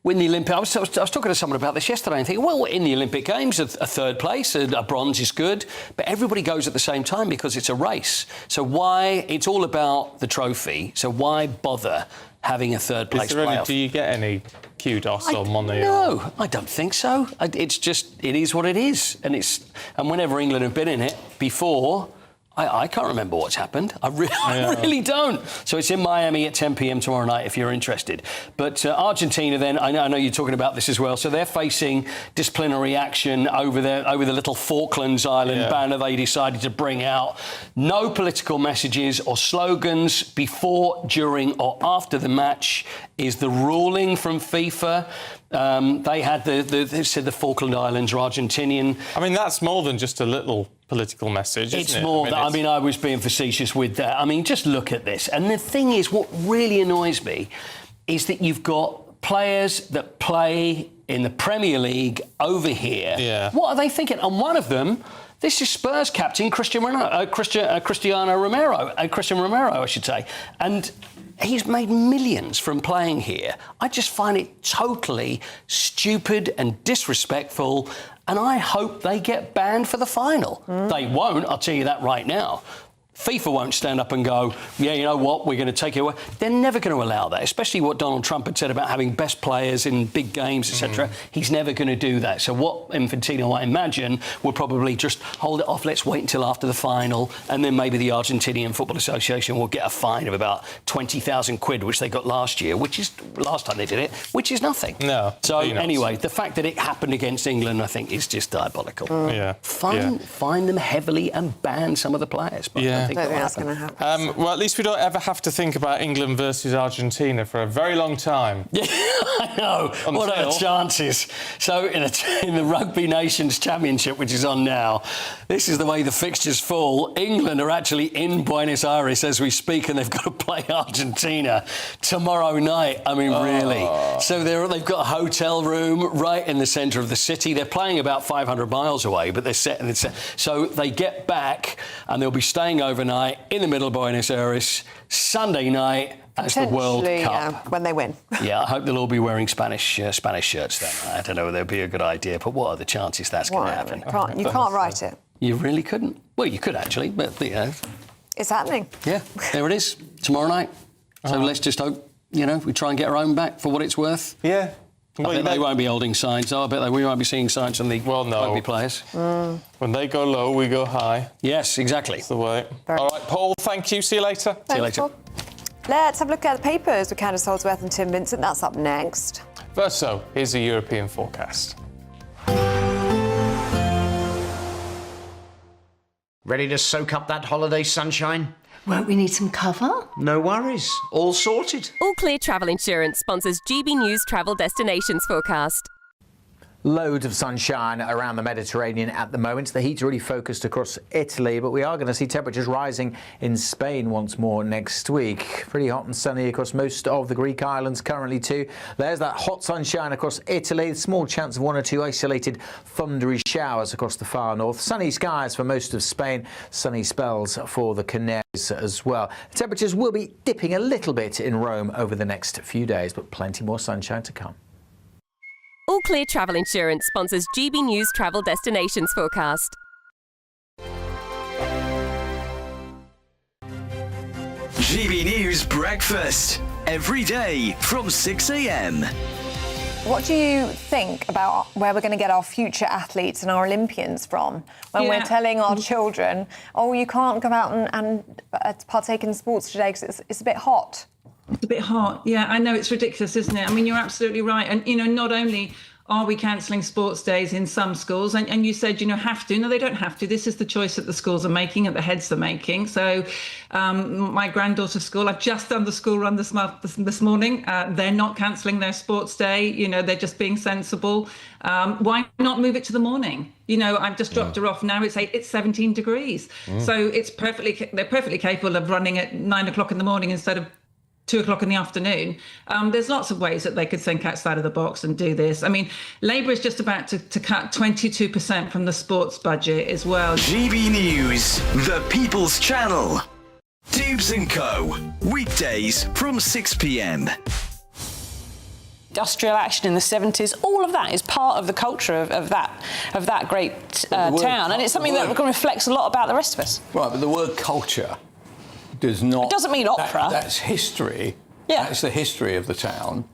when the Olympic... I was talking to someone about this yesterday and thinking, well, in the Olympic Games, a third place, a bronze is good, but everybody goes at the same time because it's a race. So why... It's all about the trophy, so why bother having a third place playoff? Do you get any kudos or money? No, I don't think so. It's just... It is what it is. And whenever England have been in it before... I can't remember what's happened. I really don't. So it's in Miami at 10 p.m. tomorrow night if you're interested. But Argentina then, I know you're talking about this as well, so they're facing disciplinary action over the little Falklands Island banner they decided to bring out. No political messages or slogans before, during or after the match is the ruling from FIFA. They had they said the Falkland Islands are Argentinian. I mean, that's more than just a little political message, isn't it? It's more I mean, I was being facetious with that. I mean, just look at this. And the thing is, what really annoys me is that you've got players that play in the Premier League over here. Yeah. What are they thinking? And one of them, this is Spurs captain Christian Romero, I should say. And he's made millions from playing here. I just find it totally stupid and disrespectful, and I hope they get banned for the final. They won't, I'll tell you that right now. FIFA won't stand up and go, yeah, you know what, we're going to take it away. They're never going to allow that, especially what Donald Trump had said about having best players in big games, etc. He's never going to do that. So what Infantino, I imagine, will probably just hold it off. Let's wait until after the final, and then maybe the Argentinian Football Association will get a fine of about 20,000 quid, which they got last year, which is, last time they did it, which is nothing. No. So anyway, the fact that it happened against England, I think, is just diabolical. Fine them heavily and ban some of the players. But I don't think that's going to happen. Well, at least we don't ever have to think about England versus Argentina for a very long time. Yeah, I know. What are the chances? So in the Rugby Nations Championship, which is on now, this is the way the fixtures fall. England are actually in Buenos Aires as we speak, and they've got to play Argentina tomorrow night. I mean, really. So they've got a hotel room right in the centre of the city. They're playing about 500 miles away, but they're set. So they get back, and they'll be staying overnight in the middle of Buenos Aires Sunday night as the World Cup. When they win. Yeah, I hope they'll all be wearing Spanish shirts then. I don't know whether it'd be a good idea, but what are the chances that's going to happen? You can't write it. You really couldn't. Well, you could actually, but it's happening. Yeah, there it is tomorrow night. So let's just hope we try and get our own back for what it's worth. Yeah. I bet they won't be holding signs. I bet we won't be seeing signs from the rugby players. When they go low, we go high. Yes, exactly. That's the way. All right, Paul, thank you. See you later. See you later. Paul. Let's have a look at the papers with Candace Holdsworth and Tim Vincent. That's up next. First, here's the European forecast. Ready to soak up that holiday sunshine? Won't we need some cover? No worries. All sorted. All Clear Travel Insurance sponsors GB News Travel Destinations Forecast. Loads of sunshine around the Mediterranean at the moment. The heat's really focused across Italy, but we are going to see temperatures rising in Spain once more next week. Pretty hot and sunny across most of the Greek islands currently too. There's that hot sunshine across Italy. Small chance of 1 or 2 isolated thundery showers across the far north. Sunny skies for most of Spain. Sunny spells for the Canaries as well. Temperatures will be dipping a little bit in Rome over the next few days, but plenty more sunshine to come. All Clear Travel Insurance sponsors GB News Travel Destinations Forecast. GB News Breakfast. Every day from 6 a.m. What do you think about where we're going to get our future athletes and our Olympians from when we're telling our children, oh, you can't go out and partake in sports today because it's a bit hot? It's a bit hot. Yeah, I know, it's ridiculous, isn't it? I mean, you're absolutely right. And, you know, not only are we cancelling sports days in some schools, and you said, you know, have to. No, they don't have to. This is the choice that the schools are making, that the heads are making. So my granddaughter's school, I've just done the school run this morning. They're not cancelling their sports day. You know, they're just being sensible. Why not move it to the morning? You know, I've just dropped her off now. It's 17 degrees. So they're perfectly capable of running at 9 o'clock in the morning instead of 2 o'clock in the afternoon. There's lots of ways that they could think outside of the box and do this. I mean, Labour is just about to cut 22% from the sports budget as well. GB News, the People's Channel. Dubes & Co. Weekdays from 6 p.m. Industrial action in the 70s, all of that is part of the culture of that great town, and it's something that reflects a lot about the rest of us. Right, but the word culture does not... It doesn't mean opera. That's history. Yeah. That's the history of the town.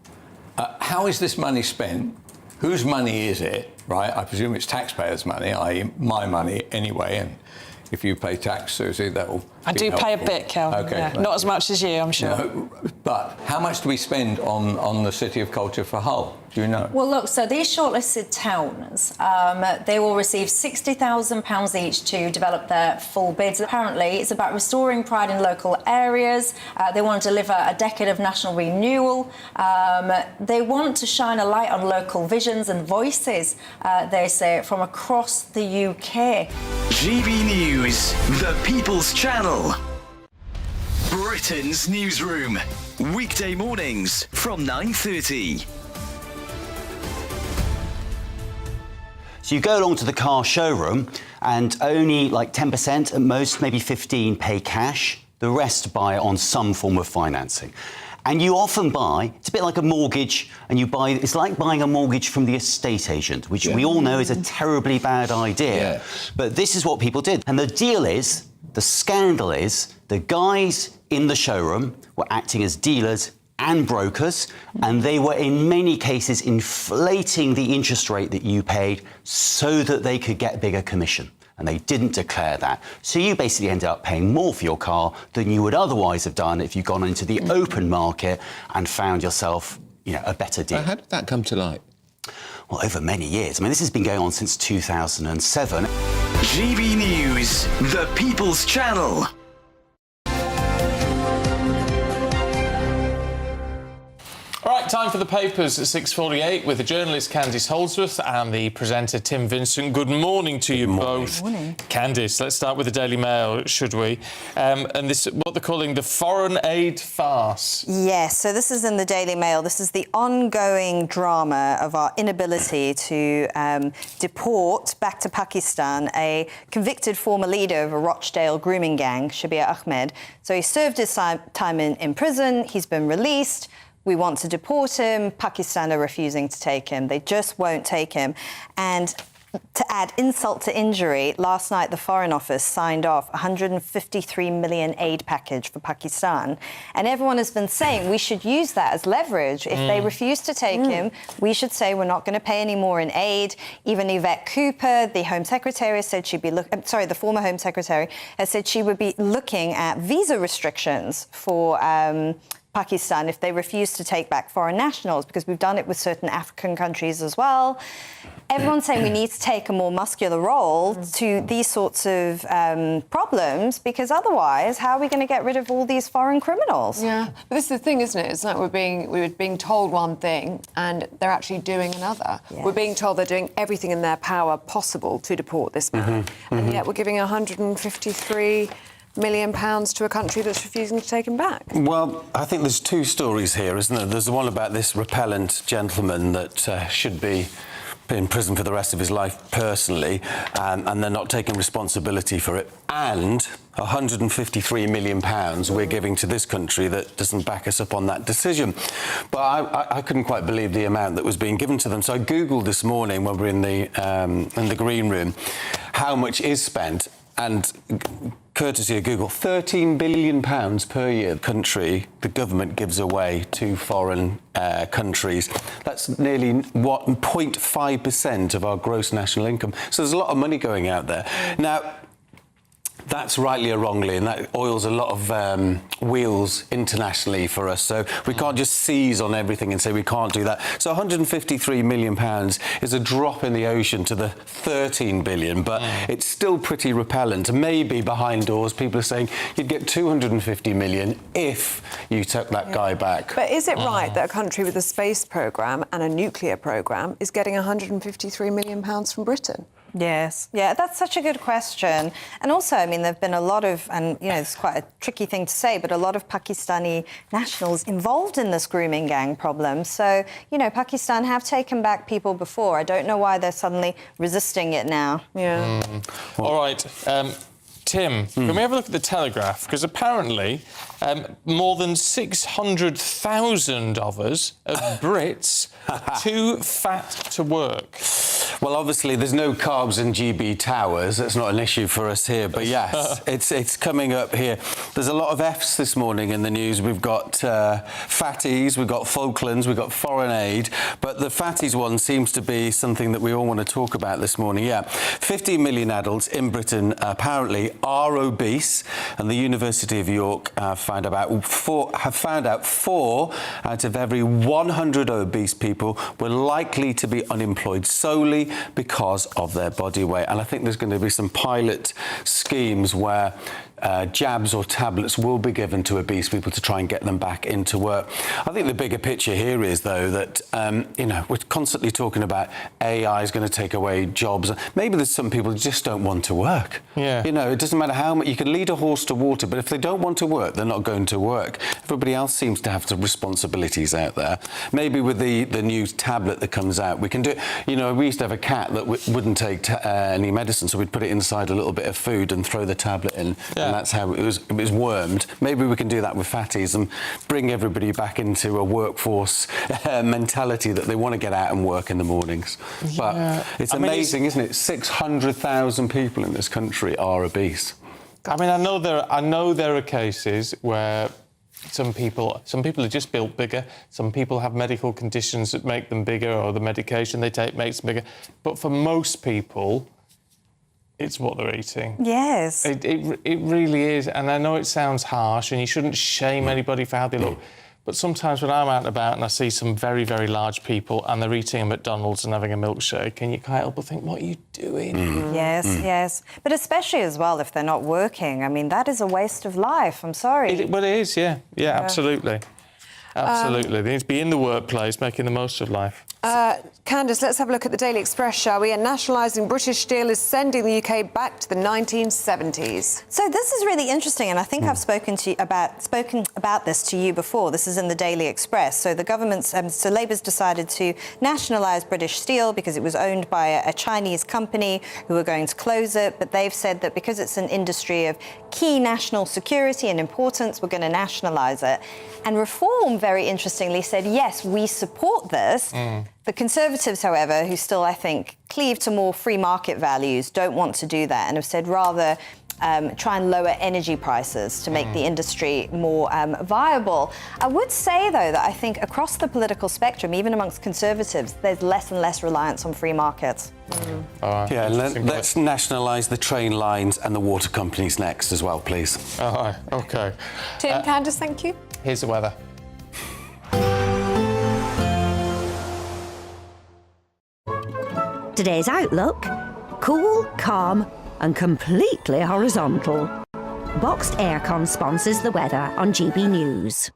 How is this money spent? Whose money is it, right? I presume it's taxpayers' money, i.e. my money anyway, and if you pay tax, Susie, that will I do pay a bit, Kelvin. Okay. Yeah. Not as much as you, I'm sure. No, but how much do we spend on the City of Culture for Hull? Do you know? Well, look, so these shortlisted towns, they will receive £60,000 each to develop their full bids. Apparently, it's about restoring pride in local areas. They want to deliver a decade of national renewal. They want to shine a light on local visions and voices, they say, from across the UK. GB News, the People's Channel. Britain's newsroom. Weekday mornings from 9:30. So you go along to the car showroom and only like 10%, at most maybe 15%, pay cash. The rest buy on some form of financing. And you often buy, it's a bit like a mortgage, and it's like buying a mortgage from the estate agent, which we all know is a terribly bad idea. Yeah. But this is what people did. And the deal is, the scandal is, the guys in the showroom were acting as dealers and brokers, and they were in many cases inflating the interest rate that you paid so that they could get bigger commission. And they didn't declare that. So you basically ended up paying more for your car than you would otherwise have done if you'd gone into the open market and found yourself, you know, a better deal. How did that come to light? Well, over many years. I mean, this has been going on since 2007. GB News, the People's Channel. All right, time for the papers at 6:48 with the journalist Candice Holdsworth and the presenter Tim Vincent. Good morning to you both. Good morning. Candice, let's start with the Daily Mail, should we? And this, what they're calling the foreign aid farce. Yes, so this is in the Daily Mail. This is the ongoing drama of our inability to deport back to Pakistan a convicted former leader of a Rochdale grooming gang, Shabir Ahmed. So he served his time in prison. He's been released. We want to deport him. Pakistan are refusing to take him. They just won't take him. And to add insult to injury, last night the Foreign Office signed off a $153 million aid package for Pakistan. And everyone has been saying we should use that as leverage. If they refuse to take him, we should say we're not going to pay any more in aid. Even Yvette Cooper, the Home Secretary, said she'd be the former Home Secretary, has said she would be looking at visa restrictions for Pakistan if they refuse to take back foreign nationals, because we've done it with certain African countries as well. Everyone's saying we need to take a more muscular role to these sorts of problems, because otherwise, how are we going to get rid of all these foreign criminals? Yeah, but this is the thing, isn't it? It's like we were being told one thing and they're actually doing another. Yes. We're being told they're doing everything in their power possible to deport this man, and yet we're giving £153 million to a country that's refusing to take him back. Well, I think there's two stories here, isn't there? There's the one about this repellent gentleman that should be in prison for the rest of his life personally, and they're not taking responsibility for it. And £153 million we're giving to this country that doesn't back us up on that decision. But I couldn't quite believe the amount that was being given to them. So I Googled this morning when we were in the green room how much is spent, and courtesy of Google, £13 billion per year the government gives away to foreign countries. That's nearly 0.5% of our gross national income. So there's a lot of money going out there. Now, that's rightly or wrongly, and that oils a lot of wheels internationally for us. So we can't just seize on everything and say we can't do that. So £153 million is a drop in the ocean to the 13 billion, but it's still pretty repellent. Maybe behind doors, people are saying you'd get 250 million if you took that guy back. But is it right that a country with a space programme and a nuclear programme is getting £153 million from Britain? Yes. Yeah, that's such a good question. And also, I mean, there have been a lot of, and, you know, it's quite a tricky thing to say, but a lot of Pakistani nationals involved in this grooming gang problem. So, you know, Pakistan have taken back people before. I don't know why they're suddenly resisting it now. Yeah. All right. Tim, can we have a look at the Telegraph? Because apparently more than 600,000 of us are Brits too fat to work. Well, obviously, there's no carbs in GB Towers. That's not an issue for us here. But yes, it's coming up here. There's a lot of Fs this morning in the news. We've got fatties, we've got Falklands, we've got foreign aid. But the fatties one seems to be something that we all want to talk about this morning. Yeah, 15 million adults in Britain apparently are obese, and the University of York have found out 4 out of every 100 obese people were likely to be unemployed solely because of their body weight. And I think there's going to be some pilot schemes where jabs or tablets will be given to obese people to try and get them back into work. I think the bigger picture here is, though, that, you know, we're constantly talking about AI is going to take away jobs. Maybe there's some people who just don't want to work. Yeah. You know, it doesn't matter how much you can lead a horse to water, but if they don't want to work, they're not going to work. Everybody else seems to have the responsibilities out there. Maybe with the new tablet that comes out, we can do it. You know, we used to have a cat that wouldn't take any medicine, so we'd put it inside a little bit of food and throw the tablet in. Yeah. And that's how it was wormed. Maybe we can do that with fatties and bring everybody back into a workforce mentality that they want to get out and work in the mornings. But it's amazing, isn't it? 600,000 people in this country are obese. I mean, I know there are cases where some people are just built bigger. Some people have medical conditions that make them bigger, or the medication they take makes them bigger. But for most people, it's what they're eating. Yes. It really is. And I know it sounds harsh, and you shouldn't shame anybody for how they look. But sometimes when I'm out and about and I see some very, very large people and they're eating a McDonald's and having a milkshake, and you can't help but think, what are you doing? Yes, yes. But especially as well if they're not working. I mean, that is a waste of life. I'm sorry. Well, it is, yeah. Yeah, absolutely. Absolutely. They need to be in the workplace, making the most of life. Candice, let's have a look at the Daily Express, shall we? And nationalising British Steel is sending the UK back to the 1970s. So this is really interesting, and I think I've spoken about this to you before. This is in the Daily Express. So the government's, so Labour's decided to nationalise British Steel because it was owned by a Chinese company who were going to close it. But they've said that because it's an industry of key national security and importance, we're going to nationalise it. And Reform, very interestingly, said, yes, we support this. The Conservatives, however, who still, I think, cleave to more free market values, don't want to do that and have said rather try and lower energy prices to make the industry more viable. I would say, though, that I think across the political spectrum, even amongst Conservatives, there's less and less reliance on free markets. Yeah, let's nationalise the train lines and the water companies next as well, please. OK. Tim, Candice, thank you. Here's the weather. Today's outlook: cool, calm and completely horizontal. Boxed Aircon sponsors the weather on GB News.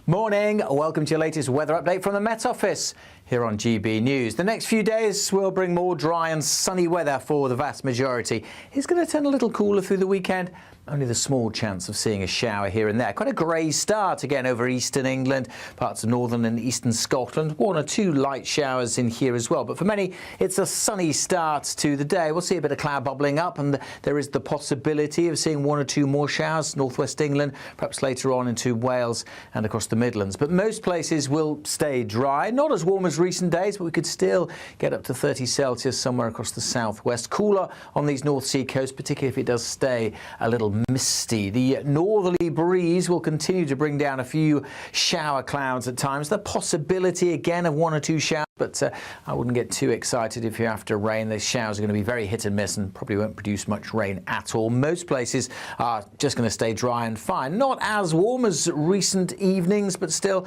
Morning, welcome to your latest weather update from the Met Office here on GB News. The next few days will bring more dry and sunny weather for the vast majority. It's going to turn a little cooler through the weekend. Only the small chance of seeing a shower here and there. Quite a grey start again over eastern England, parts of northern and eastern Scotland. 1 or 2 light showers in here as well. But for many, it's a sunny start to the day. We'll see a bit of cloud bubbling up, and there is the possibility of seeing 1 or 2 more showers, northwest England, perhaps later on into Wales and across the Midlands. But most places will stay dry. Not as warm as recent days, but we could still get up to 30 Celsius somewhere across the southwest. Cooler on these North Sea coasts, particularly if it does stay a little misty. The northerly breeze will continue to bring down a few shower clouds at times. The possibility again of 1 or 2 showers, but I wouldn't get too excited if you're after rain. Those showers are going to be very hit and miss and probably won't produce much rain at all. Most places are just going to stay dry and fine. Not as warm as recent evenings, but still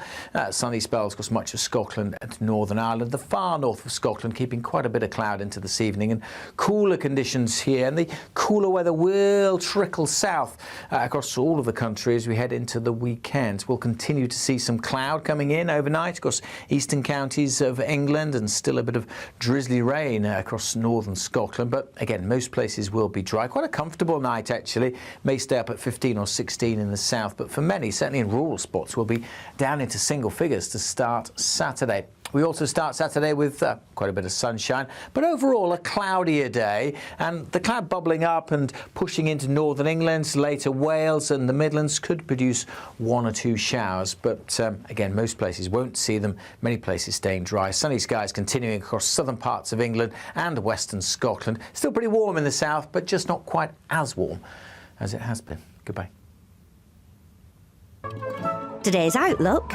sunny spells across much of Scotland and Northern Ireland. The far north of Scotland keeping quite a bit of cloud into this evening, and cooler conditions here, and the cooler weather will trickle south across all of the country as we head into the weekend. We'll continue to see some cloud coming in overnight across eastern counties of England, and still a bit of drizzly rain across northern Scotland. But again, most places will be dry. Quite a comfortable night actually. May stay up at 15 or 16 in the south, but for many, certainly in rural spots, we'll be down into single figures to start Saturday. We also start Saturday with quite a bit of sunshine, but overall a cloudier day, and the cloud bubbling up and pushing into northern England, later Wales and the Midlands could produce 1 or 2 showers, but again, most places won't see them, many places staying dry. Sunny skies continuing across southern parts of England and western Scotland. Still pretty warm in the south, but just not quite as warm as it has been. Goodbye. Today's outlook: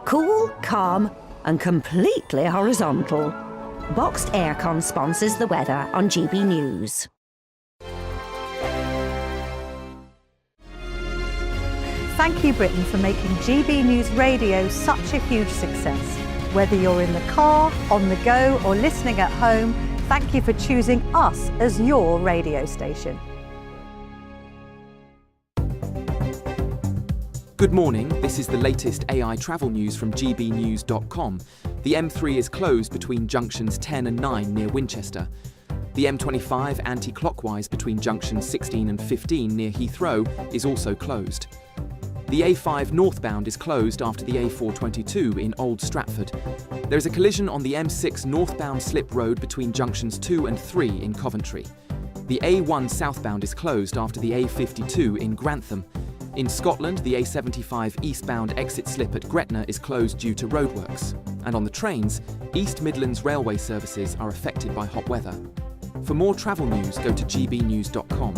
cool, calm and completely horizontal. Boxed Aircon sponsors the weather on GB News. Thank you, Britain, for making GB News Radio such a huge success. Whether you're in the car, on the go or listening at home, thank you for choosing us as your radio station. Good morning, this is the latest AI travel news from gbnews.com. The M3 is closed between junctions 10 and 9 near Winchester. The M25 anti-clockwise between junctions 16 and 15 near Heathrow is also closed. The A5 northbound is closed after the A422 in Old Stratford. There is a collision on the M6 northbound slip road between junctions 2 and 3 in Coventry. The A1 southbound is closed after the A52 in Grantham. In Scotland, the A75 eastbound exit slip at Gretna is closed due to roadworks. And on the trains, East Midlands railway services are affected by hot weather. For more travel news, go to gbnews.com.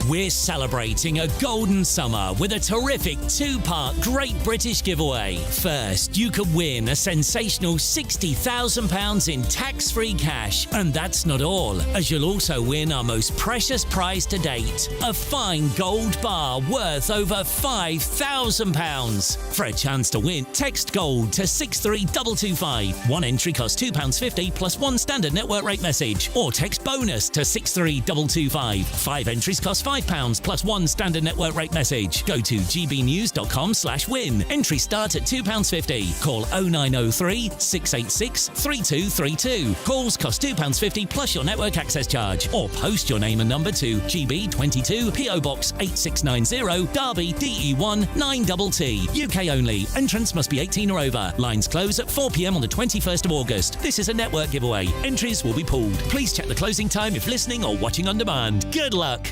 We're celebrating a golden summer with a terrific 2-part Great British giveaway. First, you could win a sensational £60,000 in tax-free cash. And that's not all, as you'll also win our most precious prize to date, a fine gold bar worth over £5,000. For a chance to win, text GOLD to 63225. One entry costs £2.50 plus 1 standard network rate message. Or text BONUS to 63225. 5 entries cost £5 plus 1 standard network rate message. Go to gbnews.com/win. Entry start at £2.50. Call 0903 686 3232. Calls cost £2.50 plus your network access charge. Or post your name and number to GB22 PO Box 8690 Derby DE1 9TT. UK only. Entrance must be 18 or over. Lines close at 4 p.m. on the 21st of August. This is a network giveaway. Entries will be pulled. Please check the closing time if listening or watching on demand. Good luck.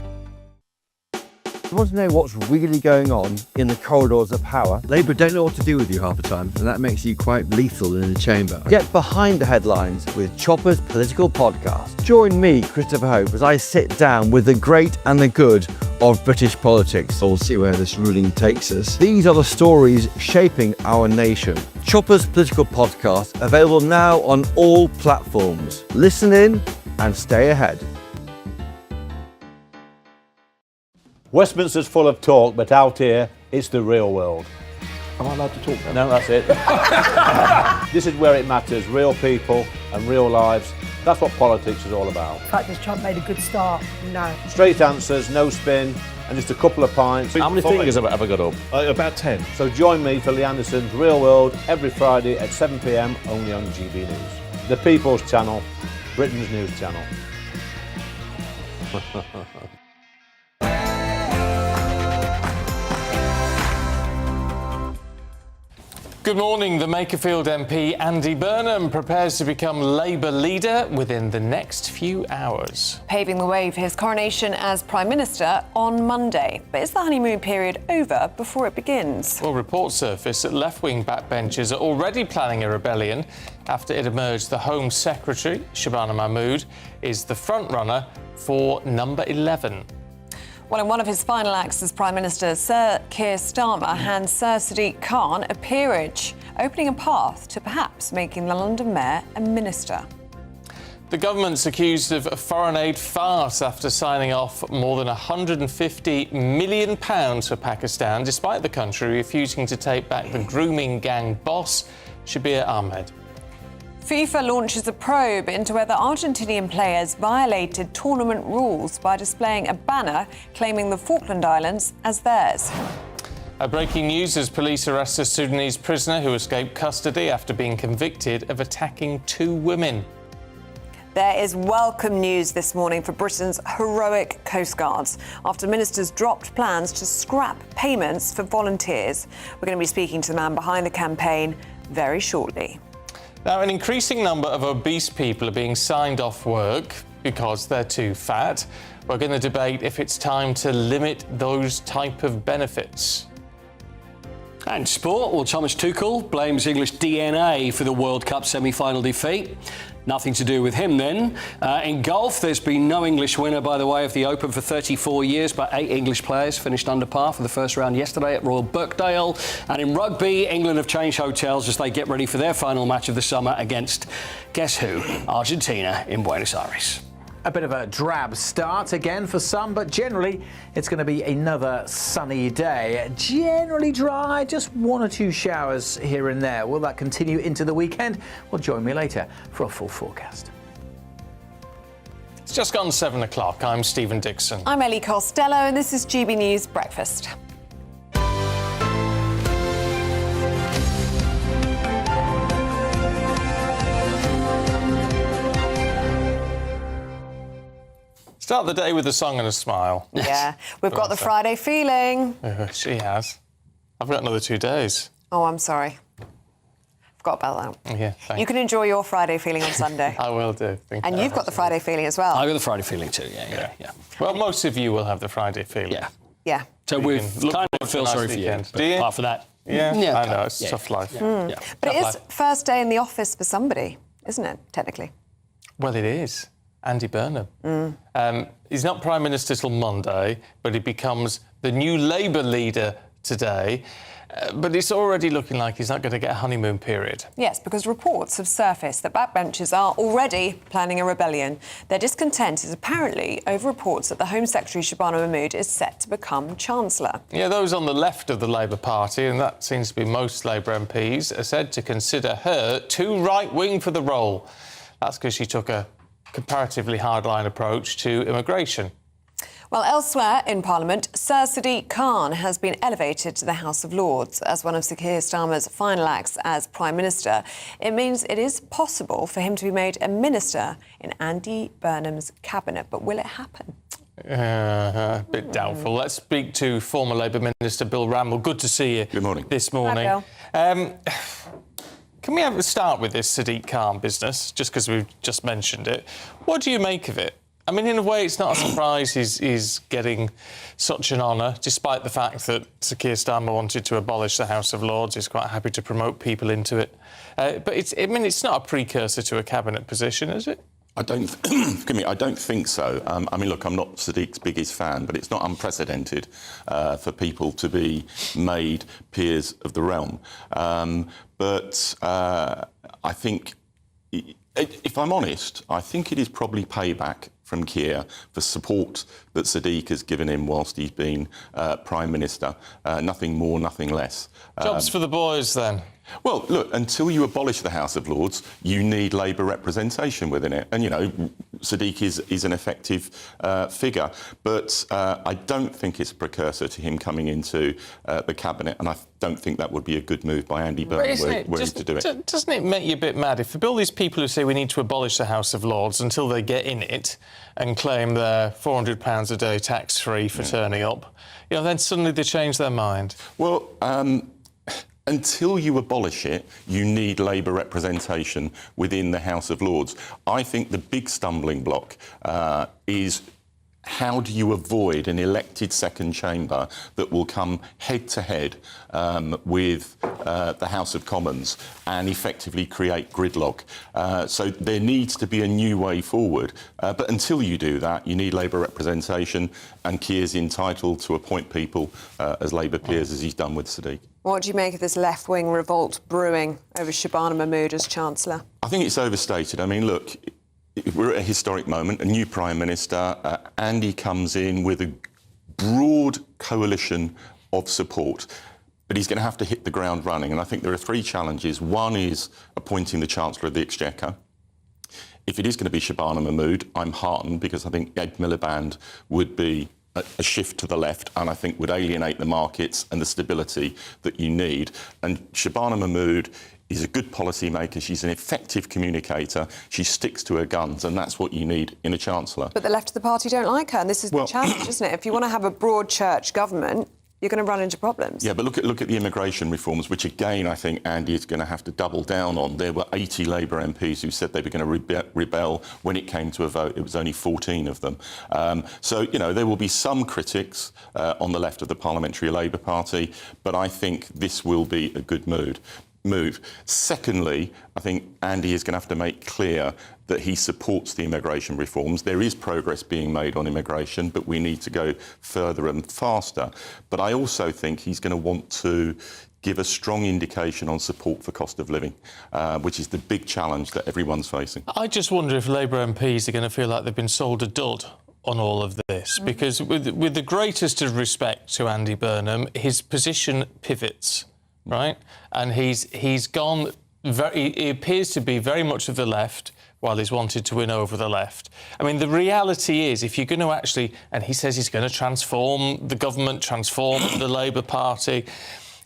You want to know what's really going on in the corridors of power? Labour don't know what to do with you half the time, and that makes you quite lethal in the chamber. Get behind the headlines with Chopper's political podcast. Join me, Christopher Hope, as I sit down with the great and the good of British politics. We'll see where this ruling takes us. These are the stories shaping our nation. Chopper's political podcast, available now on all platforms. Listen in and stay ahead. Westminster's full of talk, but out here, it's the real world. Am I allowed to talk now? No, that's it. This is where it matters. Real people, and real lives. That's what politics is all about. In fact, has Trump made a good start? No. Straight answers, no spin, and just a couple of pints. How many fingers have I got up? About 10. So join me for Lee Anderson's Real World every Friday at 7 p.m. only on GB News. The People's Channel, Britain's news channel. Good morning. The Makerfield MP Andy Burnham prepares to become Labour leader within the next few hours. Paving the way for his coronation as Prime Minister on Monday. But is the honeymoon period over before it begins? Well, reports surface that left-wing backbenchers are already planning a rebellion after it emerged the Home Secretary, Shabana Mahmood, is the front-runner for number 11. Well, in one of his final acts as Prime Minister, Sir Keir Starmer hands Sir Sadiq Khan a peerage, opening a path to perhaps making the London Mayor a minister. The government's accused of a foreign aid farce after signing off more than £150 million for Pakistan, despite the country refusing to take back the grooming gang boss, Shabir Ahmed. FIFA launches a probe into whether Argentinian players violated tournament rules by displaying a banner claiming the Falkland Islands as theirs. Breaking news as police arrest a Sudanese prisoner who escaped custody after being convicted of attacking 2 women. There is welcome news this morning for Britain's heroic coastguards after ministers dropped plans to scrap payments for volunteers. We're going to be speaking to the man behind the campaign very shortly. Now, an increasing number of obese people are being signed off work because they're too fat. We're going to debate if it's time to limit those type of benefits. And sport, well, Thomas Tuchel blames English DNA for the World Cup semi-final defeat. Nothing to do with him then. In golf, there's been no English winner, by the way, of the Open for 34 years, but 8 English players finished under par for the first round yesterday at Royal Birkdale. And in rugby, England have changed hotels as they get ready for their final match of the summer against, guess who? Argentina in Buenos Aires. A bit of a drab start again for some, but generally it's going to be another sunny day. Generally dry, just 1 or 2 showers here and there. Will that continue into the weekend? Well, join me later for a full forecast. It's just gone 7 o'clock. I'm Stephen Dixon. I'm Ellie Costello, and this is GB News Breakfast. Start the day with a song and a smile. Yeah, we've got the Friday feeling. She has. I've got another 2 days. Oh, I'm sorry. Forgot about that. Yeah, thanks. You can enjoy your Friday feeling on Sunday. I will do. And you've got the Friday feeling as well. I've got the Friday feeling too, yeah. Well, most of you will have the Friday feeling. Yeah. Yeah. So we kind of feel sorry for you. Do you? Apart from that. Yeah, I know, it's a tough life. But it is first day in the office for somebody, isn't it, technically? Well, it is. Andy Burnham. He's not Prime Minister till Monday, but he becomes the new Labour leader today. But it's already looking like he's not going to get a honeymoon period. Yes, because reports have surfaced that backbenchers are already planning a rebellion. Their discontent is apparently over reports that the Home Secretary, Shabana Mahmood, is set to become Chancellor. Yeah, those on the left of the Labour Party, and that seems to be most Labour MPs, are said to consider her too right-wing for the role. That's because she took a comparatively hardline approach to immigration. Well, elsewhere in Parliament, Sir Sadiq Khan has been elevated to the House of Lords as one of Sir Keir Starmer's final acts as Prime Minister. It means it is possible for him to be made a minister in Andy Burnham's cabinet. But will it happen? A bit doubtful. Let's speak to former Labour Minister Bill Ramble. Good to see you. Good morning. This morning. Hi, Bill. Can we have a start with this Sadiq Khan business, just because we've just mentioned it? What do you make of it? I mean, in a way, it's not a surprise he's getting such an honour, despite the fact that Sir Keir Starmer wanted to abolish the House of Lords. He's quite happy to promote people into it. But it's not a precursor to a cabinet position, is it? I don't think so. I mean, look, I'm not Sadiq's biggest fan, but it's not unprecedented for people to be made peers of the realm. But I think, if I'm honest, I think it is probably payback from Keir for support that Sadiq has given him whilst he's been Prime Minister. Nothing more, nothing less. Jobs for the boys, then. Well, look, until you abolish the House of Lords, you need Labour representation within it. And, you know, Sadiq is an effective figure. But I don't think it's a precursor to him coming into the Cabinet, and I don't think that would be a good move by Andy Burnham were he to do it. Doesn't it make you a bit mad? If all these people who say we need to abolish the House of Lords until they get in it and claim they're £400 a day tax-free for turning up, you know, then suddenly they change their mind. Well, until you abolish it, you need Labour representation within the House of Lords. I think the big stumbling block is how do you avoid an elected second chamber that will come head-to-head with the House of Commons and effectively create gridlock? So there needs to be a new way forward. But until you do that, you need Labour representation, and Keir's entitled to appoint people as Labour peers, as he's done with Sadiq. What do you make of this left-wing revolt brewing over Shabana Mahmood as Chancellor? I think it's overstated. I mean, look, we're at a historic moment, a new Prime Minister. Andy comes in with a broad coalition of support, but he's going to have to hit the ground running. And I think there are three challenges. One is appointing the Chancellor of the Exchequer. If it is going to be Shabana Mahmood, I'm heartened because I think Ed Miliband would be a shift to the left, and I think would alienate the markets and the stability that you need. And Shabana Mahmood is a good policy maker. She's an effective communicator. She sticks to her guns, and that's what you need in a Chancellor. But the left of the party don't like her, and this is the challenge, isn't it? If you want to have a broad church government, you're going to run into problems. Yeah, but look at the immigration reforms, which again I think Andy is going to have to double down on. There were 80 Labour MPs who said they were going to rebel when it came to a vote. It was only 14 of them. So, you know, there will be some critics on the left of the Parliamentary Labour Party, but I think this will be a good move. Secondly, I think Andy is going to have to make clear that he supports the immigration reforms. There is progress being made on immigration, but we need to go further and faster. But I also think he's going to want to give a strong indication on support for cost of living, which is the big challenge that everyone's facing. I just wonder if Labour MPs are going to feel like they've been sold a dud on all of this, because with the greatest of respect to Andy Burnham, his position pivots. Right, and he's gone. He appears to be very much of the left, while he's wanted to win over the left. I mean, the reality is, if you're going to actually, and he says he's going to transform the government, transform the Labour Party.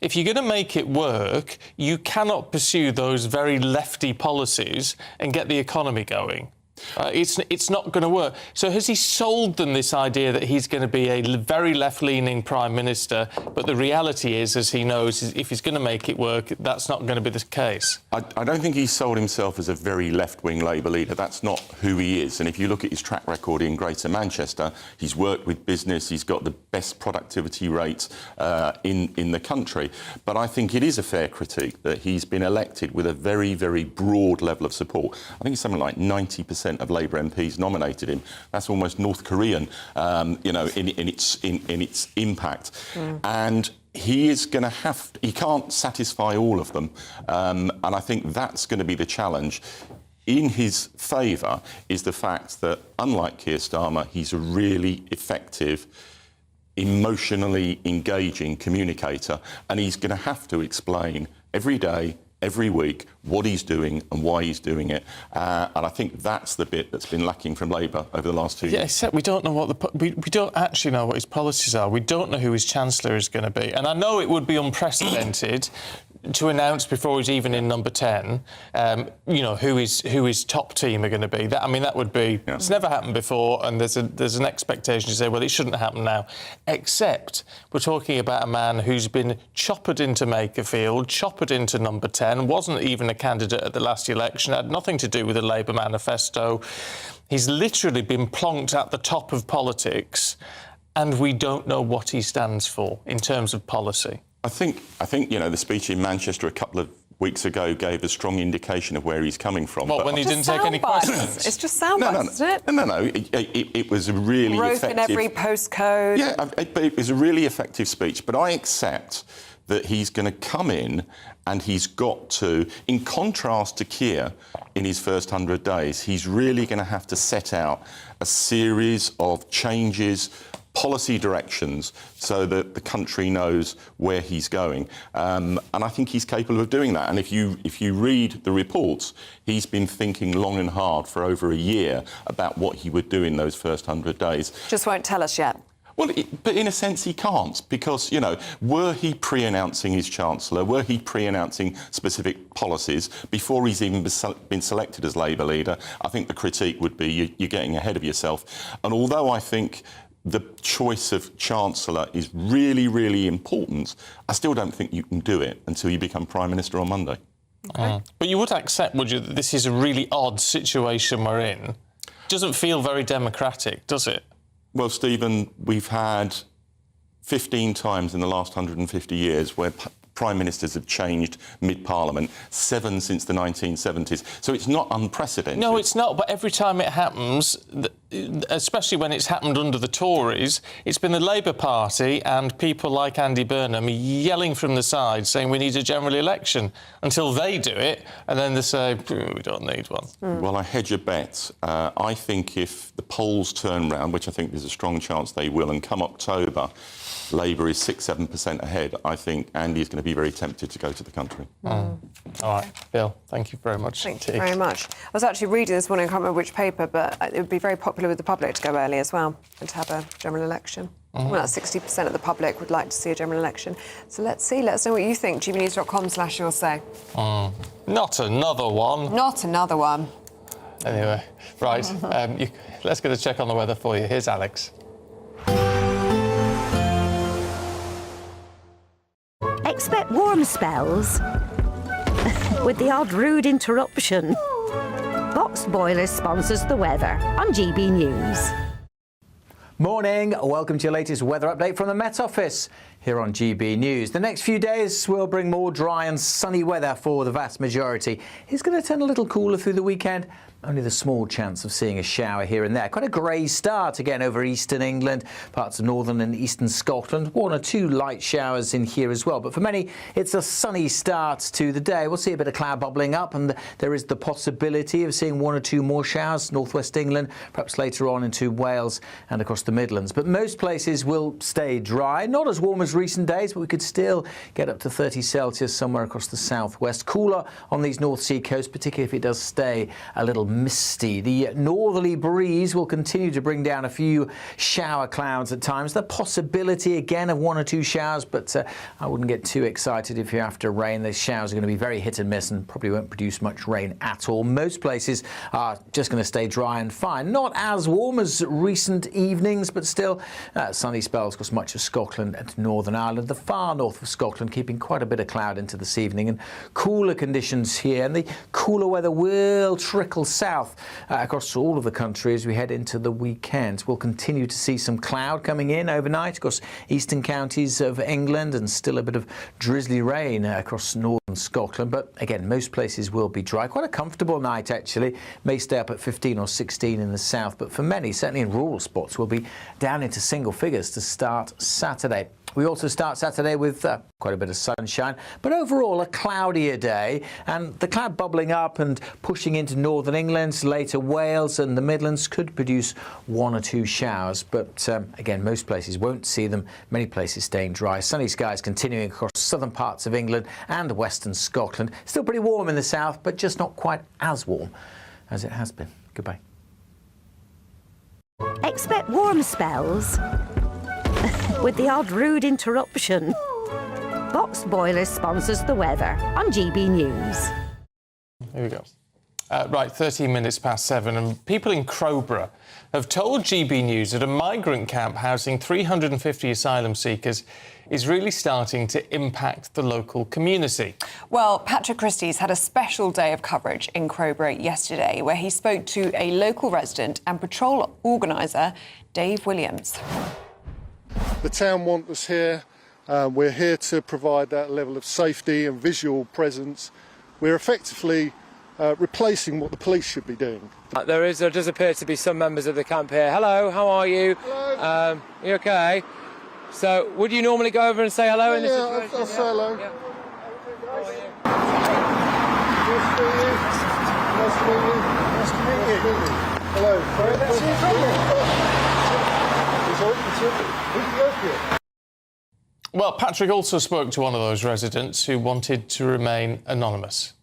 If you're going to make it work, you cannot pursue those very lefty policies and get the economy going. It's not going to work. So has he sold them this idea that he's going to be a very left-leaning Prime Minister, but the reality is, as he knows, if he's going to make it work, that's not going to be the case? I don't think he's sold himself as a very left-wing Labour leader. That's not who he is. And if you look at his track record in Greater Manchester, he's worked with business, he's got the best productivity rates in the country. But I think it is a fair critique that he's been elected with a very, very broad level of support. I think it's something like 90% of Labour MPs nominated him. That's almost North Korean, you know, in its impact. And he is going to he can't satisfy all of them. And I think that's going to be the challenge. In his favour is the fact that, unlike Keir Starmer, he's a really effective, emotionally engaging communicator, and he's going to have to explain every day, every week, what he's doing and why he's doing it. And I think that's the bit that's been lacking from Labour over the last 2 years. Yeah, except we don't know we don't actually know what his policies are. We don't know who his Chancellor is going to be. And I know it would be unprecedented to announce before he's even in number 10, you know, who his top team are going to be. That, I mean, that would be... Yeah. It's never happened before, and there's an expectation to say, well, it shouldn't happen now. Except we're talking about a man who's been choppered into Makerfield, choppered into number 10, wasn't even a candidate at the last election, had nothing to do with the Labour manifesto. He's literally been plonked at the top of politics, and we don't know what he stands for in terms of policy. I think you know, the speech in Manchester a couple of weeks ago gave a strong indication of where he's coming from. What, when he didn't take any questions? It's just sound bites, isn't it? No. It was a really Growth effective... in every postcode. Yeah, but it was a really effective speech. But I accept that he's going to come in and he's got to, in contrast to Keir in his first 100 days, he's really going to have to set out a series of changes, policy directions, so that the country knows where he's going. And I think he's capable of doing that. And if you read the reports, he's been thinking long and hard for over a year about what he would do in those first 100 days. Just won't tell us yet. Well, but in a sense he can't, because, you know, were he pre-announcing his Chancellor, were he pre-announcing specific policies before he's even been selected as Labour leader, I think the critique would be you're getting ahead of yourself. And although I think the choice of Chancellor is really, really important, I still don't think you can do it until you become Prime Minister on Monday. Okay. But you would accept, would you, that this is a really odd situation we're in? Doesn't feel very democratic, does it? Well, Stephen, we've had 15 times in the last 150 years where Prime Ministers have changed mid-Parliament, 7 since the 1970s. So it's not unprecedented. No, it's not, but every time it happens, especially when it's happened under the Tories, it's been the Labour Party and people like Andy Burnham yelling from the side saying we need a general election until they do it, and then they say we don't need one. Well, I hedge a bet. I think if the polls turn round, which I think there's a strong chance they will, and come October, Labour is 6-7% ahead, I think Andy is going to be very tempted to go to the country. All right, Bill, thank you very much. Thank you very much. I was actually reading this morning, I can't remember which paper, but it would be very popular with the public to go early as well and to have a general election. Well, 60% of the public would like to see a general election. So let's see. Let us know what you think. gbnews.com/your say. Not another one. Not another one. Anyway, right, let's get a check on the weather for you. Here's Alex. Expect warm spells with the odd rude interruption. Boxed Boilers sponsors the weather on GB News. Morning, welcome to your latest weather update from the Met Office here on GB News. The next few days will bring more dry and sunny weather for the vast majority. It's going to turn a little cooler through the weekend. Only the small chance of seeing a shower here and there. Quite a grey start again over eastern England, parts of northern and eastern Scotland. 1 or 2 light showers in here as well. But for many, it's a sunny start to the day. We'll see a bit of cloud bubbling up, and there is the possibility of seeing 1 or 2 more showers, northwest England, perhaps later on into Wales and across the Midlands. But most places will stay dry. Not as warm as recent days, but we could still get up to 30 Celsius somewhere across the southwest. Cooler on these North Sea coasts, particularly if it does stay a little misty. The northerly breeze will continue to bring down a few shower clouds at times. The possibility again of 1 or 2 showers, but I wouldn't get too excited if you're after rain. These showers are going to be very hit and miss and probably won't produce much rain at all. Most places are just going to stay dry and fine. Not as warm as recent evenings, but still sunny spells across much of Scotland and Northern Ireland. The far north of Scotland keeping quite a bit of cloud into this evening, and cooler conditions here, and the cooler weather will trickle south across all of the country as we head into the weekend. We'll continue to see some cloud coming in overnight across eastern counties of England, and still a bit of drizzly rain across northern Scotland. But again, most places will be dry. Quite a comfortable night actually. May stay up at 15 or 16 in the south, but for many, certainly in rural spots, will be down into single figures to start Saturday. We also start Saturday with quite a bit of sunshine, but overall a cloudier day, and the cloud bubbling up and pushing into northern England, later Wales and the Midlands could produce 1 or 2 showers, but again, most places won't see them, many places staying dry. Sunny skies continuing across southern parts of England and western Scotland. Still pretty warm in the south, but just not quite as warm as it has been. Goodbye. Expect warm spells with the odd rude interruption. Boxed Boilers sponsors the weather on GB News. Here we go. Right, 13 minutes past 7, and people in Crowborough have told GB News that a migrant camp housing 350 asylum seekers is really starting to impact the local community. Well, Patrick Christie's had a special day of coverage in Crowborough yesterday, where he spoke to a local resident and patrol organiser, Dave Williams. The town want us here. We're here to provide that level of safety and visual presence. We're effectively replacing what the police should be doing. There does appear to be some members of the camp here. Hello, how are you? Hello. You okay? So, would you normally go over and say hello in this situation? I'll say hello. Yeah. Nice to meet you. Nice to meet you. Hello. Sorry, that's Ethiopia. Well, Patrick also spoke to one of those residents who wanted to remain anonymous.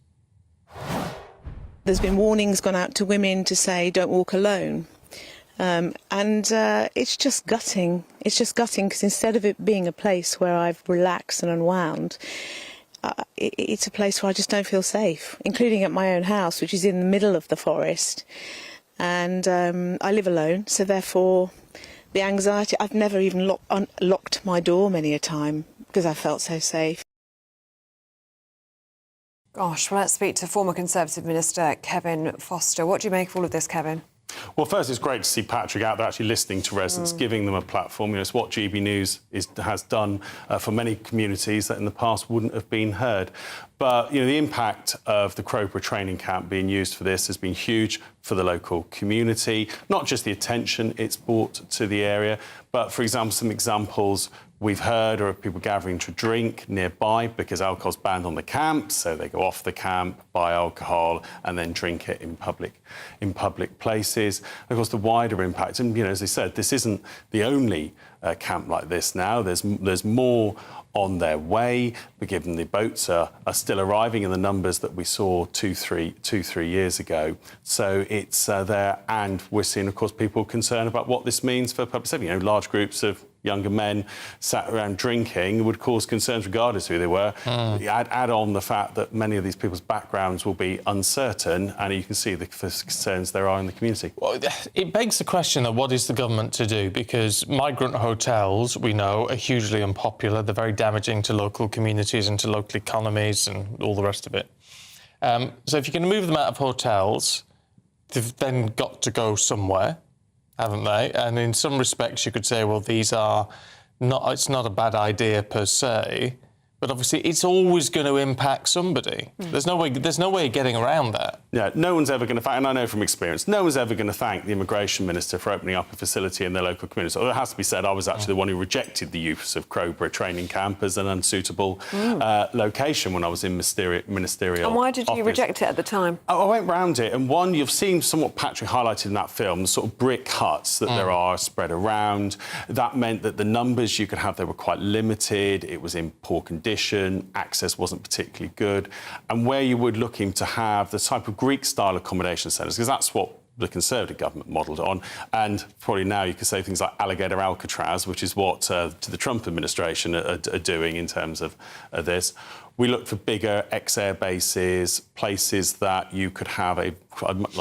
There's been warnings gone out to women to say don't walk alone. It's just gutting. It's just gutting because instead of it being a place where I've relaxed and unwound, it's a place where I just don't feel safe, including at my own house, which is in the middle of the forest. And I live alone, so therefore the anxiety, I've never even locked my door many a time because I felt so safe. Gosh, well, let's speak to former Conservative Minister Kevin Foster. What do you make of all of this, Kevin? Well, first, it's great to see Patrick out there actually listening to residents, giving them a platform. You know, it's what GB News has done for many communities that in the past wouldn't have been heard. But, you know, the impact of the Crowborough training camp being used for this has been huge for the local community, not just the attention it's brought to the area, but, for example, some examples we've heard are of people gathering to drink nearby because alcohol's banned on the camp, so they go off the camp, buy alcohol and then drink it in public places. Of course, the wider impact, and, you know, as I said, this isn't the only camp like this now. There's more on their way, but given the boats are still arriving in the numbers that we saw two, three years ago. So it's there, and we're seeing, of course, people concerned about what this means for public safety. You know, large groups of younger men sat around drinking would cause concerns regardless who they were. Add on the fact that many of these people's backgrounds will be uncertain, and you can see the concerns there are in the community. Well, it begs the question of what is the government to do, because migrant hotels, we know, are hugely unpopular. They're very damaging to local communities and to local economies and all the rest of it. So if you're going to move them out of hotels, they've then got to go somewhere, haven't they? And in some respects, you could say, well, it's not a bad idea per se, but obviously it's always going to impact somebody. There's no way of getting around that. Yeah, no one's ever going to thank, and I know from experience, no one's ever going to thank the immigration minister for opening up a facility in their local community. Although it has to be said, I was actually the one who rejected the use of Crowborough training camp as an unsuitable location when I was in ministerial. And why did you reject it at the time? I went round it, and one, you've seen somewhat Patrick highlighted in that film, the sort of brick huts that there are spread around. That meant that the numbers you could have there were quite limited. It was in poor condition. Access wasn't particularly good. And where you would looking to have the type of Greek-style accommodation centres, because that's what the Conservative government modelled on, and probably now you could say things like Alligator Alcatraz, which is what the Trump administration are doing in terms of this. We looked for bigger ex-air bases, places that you could have a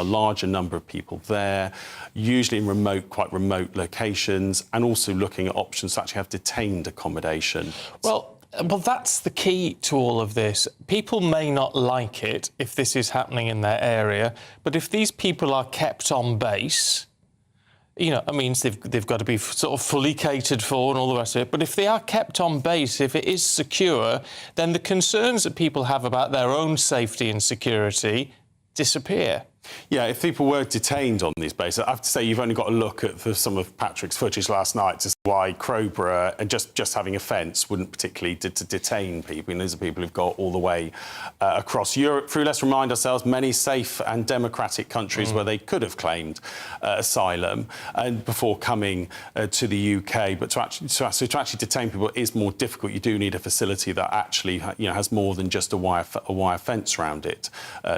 larger number of people there, usually in quite remote locations, and also looking at options to actually have detained accommodation. Well, that's the key to all of this. People may not like it if this is happening in their area, but if these people are kept on base, you know, it means they've got to be sort of fully catered for and all the rest of it. But if they are kept on base, if it is secure, then the concerns that people have about their own safety and security disappear. Yeah, if people were detained on these bases, I have to say you've only got to look at some of Patrick's footage last night to see why Crowborough and just having a fence wouldn't particularly detain people. And these are people who've got all the way across Europe through, let's remind ourselves, many safe and democratic countries where they could have claimed asylum and before coming to the UK. But to actually detain people is more difficult. You do need a facility that actually has more than just a wire fence around it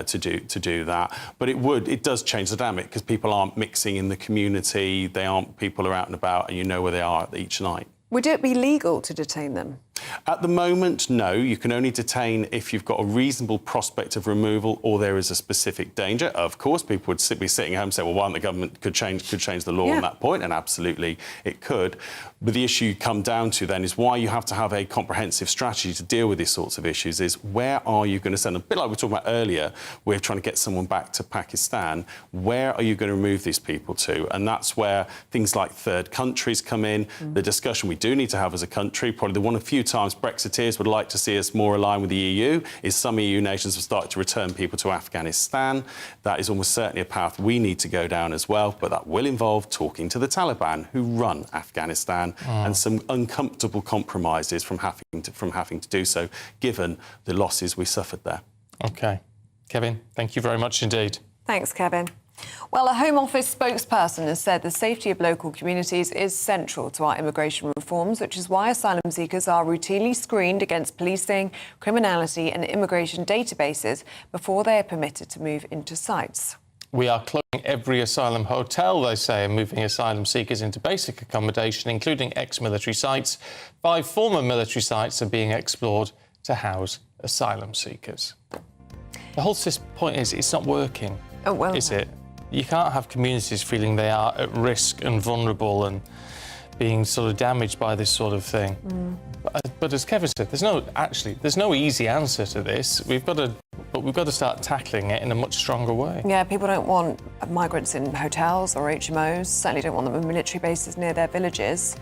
to do that. But it does change the dynamic because people aren't mixing in the community. People are out and about, and you know where they are each night. Would it be legal to detain them? At the moment, no. You can only detain if you've got a reasonable prospect of removal or there is a specific danger. Of course, people would be sitting at home and say, well, why don't the government could change the law on that point? And absolutely it could. But the issue you come down to then is why you have to have a comprehensive strategy to deal with these sorts of issues is where are you going to send them? A bit like we were talking about earlier, we're trying to get someone back to Pakistan. Where are you going to remove these people to? And that's where things like third countries come in. The discussion we do need to have as a country, probably the one of few times sometimes Brexiteers would like to see us more aligned with the EU, is some EU nations have started to return people to Afghanistan. That is almost certainly a path we need to go down as well, but that will involve talking to the Taliban, who run Afghanistan, and some uncomfortable compromises from having to do so, given the losses we suffered there. OK. Kevin, thank you very much indeed. Thanks, Kevin. Well, a Home Office spokesperson has said the safety of local communities is central to our immigration reforms, which is why asylum seekers are routinely screened against policing, criminality and immigration databases before they are permitted to move into sites. We are closing every asylum hotel, they say, and moving asylum seekers into basic accommodation, including ex-military sites. 5 former military sites are being explored to house asylum seekers. The whole point is it's not working, is it? You can't have communities feeling they are at risk and vulnerable and being sort of damaged by this sort of thing. But as Kevin said, there's no easy answer to this. We've got to start tackling it in a much stronger way. Yeah, people don't want migrants in hotels or HMOs, certainly don't want them in military bases near their villages.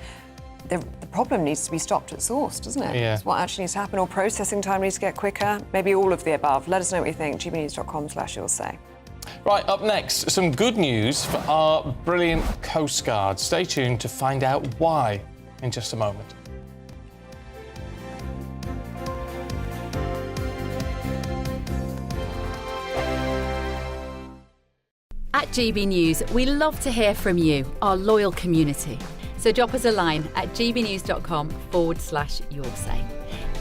The problem needs to be stopped at source, doesn't it? Yeah. It's what actually needs to happen, or processing time needs to get quicker. Maybe all of the above. Let us know what you think. gbnews.com/you'll-say. Right, up next, some good news for our brilliant Coast Guard. Stay tuned to find out why in just a moment. At GB News, we love to hear from you, our loyal community. So drop us a line at gbnews.com/you'll-say.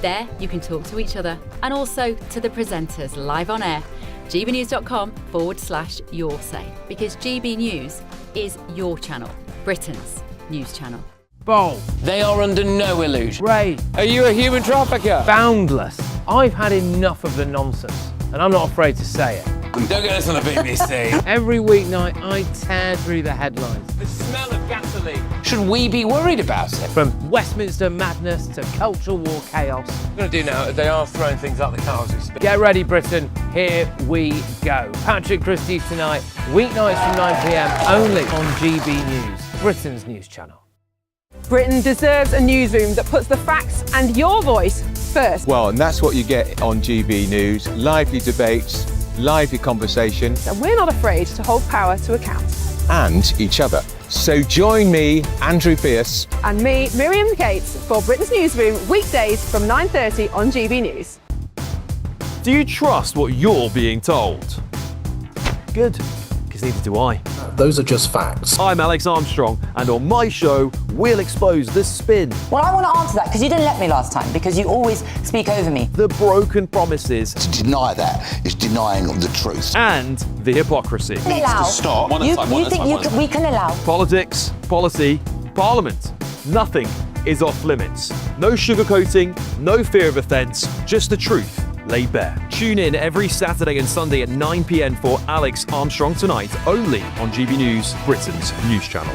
There you can talk to each other and also to the presenters live on air. gbnews.com/you'll-say, because GB News is your channel, Britain's news channel. Bold. They are under no illusion. Ray. Are you a human trafficker? Boundless. I've had enough of the nonsense, and I'm not afraid to say it. Don't get this on the BBC. Every weeknight, I tear through the headlines. The smell of gasoline. Should we be worried about it? From Westminster madness to cultural war chaos. What I'm going to do now, they are throwing things up the car as we speak. Get ready, Britain. Here we go. Patrick Christie's tonight, weeknights from 9 p.m, only on GB News, Britain's news channel. Britain deserves a newsroom that puts the facts and your voice first. Well, and that's what you get on GB News. Lively debates, lively conversation. And we're not afraid to hold power to account. And each other. So join me, Andrew Pierce. And me, Miriam Cates, for Britain's Newsroom, weekdays from 9:30 on GB News. Do you trust what you're being told? Good, because neither do I. Those are just facts. I'm Alex Armstrong, and on my show, we'll expose the spin. Well, I want to answer that because you didn't let me last time, because you always speak over me. The broken promises. To deny that is denying the truth. And the hypocrisy. Needs to stop. You think we can allow? Politics, policy, parliament. Nothing is off limits. No sugarcoating, no fear of offence, just the truth laid bare. Tune in every Saturday and Sunday at 9 p.m. for Alex Armstrong Tonight, only on GB News, Britain's news channel.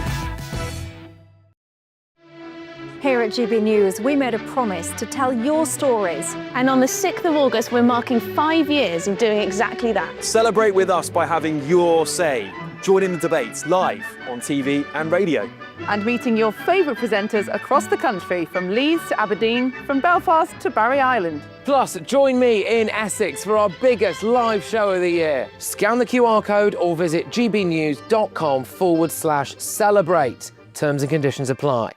Here at GB News, we made a promise to tell your stories. And on the 6th of August, we're marking 5 years of doing exactly that. Celebrate with us by having your say. Join in the debates live on TV and radio. And meeting your favourite presenters across the country, from Leeds to Aberdeen, from Belfast to Barry Island. Plus, join me in Essex for our biggest live show of the year. Scan the QR code or visit gbnews.com/celebrate. Terms and conditions apply.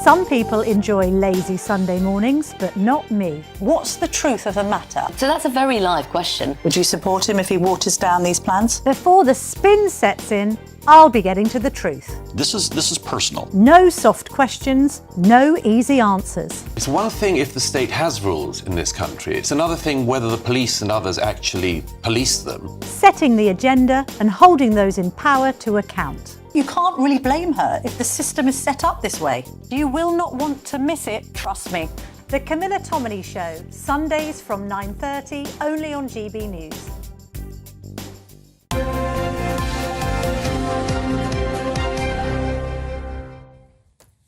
Some people enjoy lazy Sunday mornings, but not me. What's the truth of the matter? So that's a very live question. Would you support him if he waters down these plans? Before the spin sets in, I'll be getting to the truth. This is personal. No soft questions, no easy answers. It's one thing if the state has rules in this country. It's another thing whether the police and others actually police them. Setting the agenda and holding those in power to account. You can't really blame her if the system is set up this way. You will not want to miss it, trust me. The Camilla Tominey Show, Sundays from 9:30, only on GB News.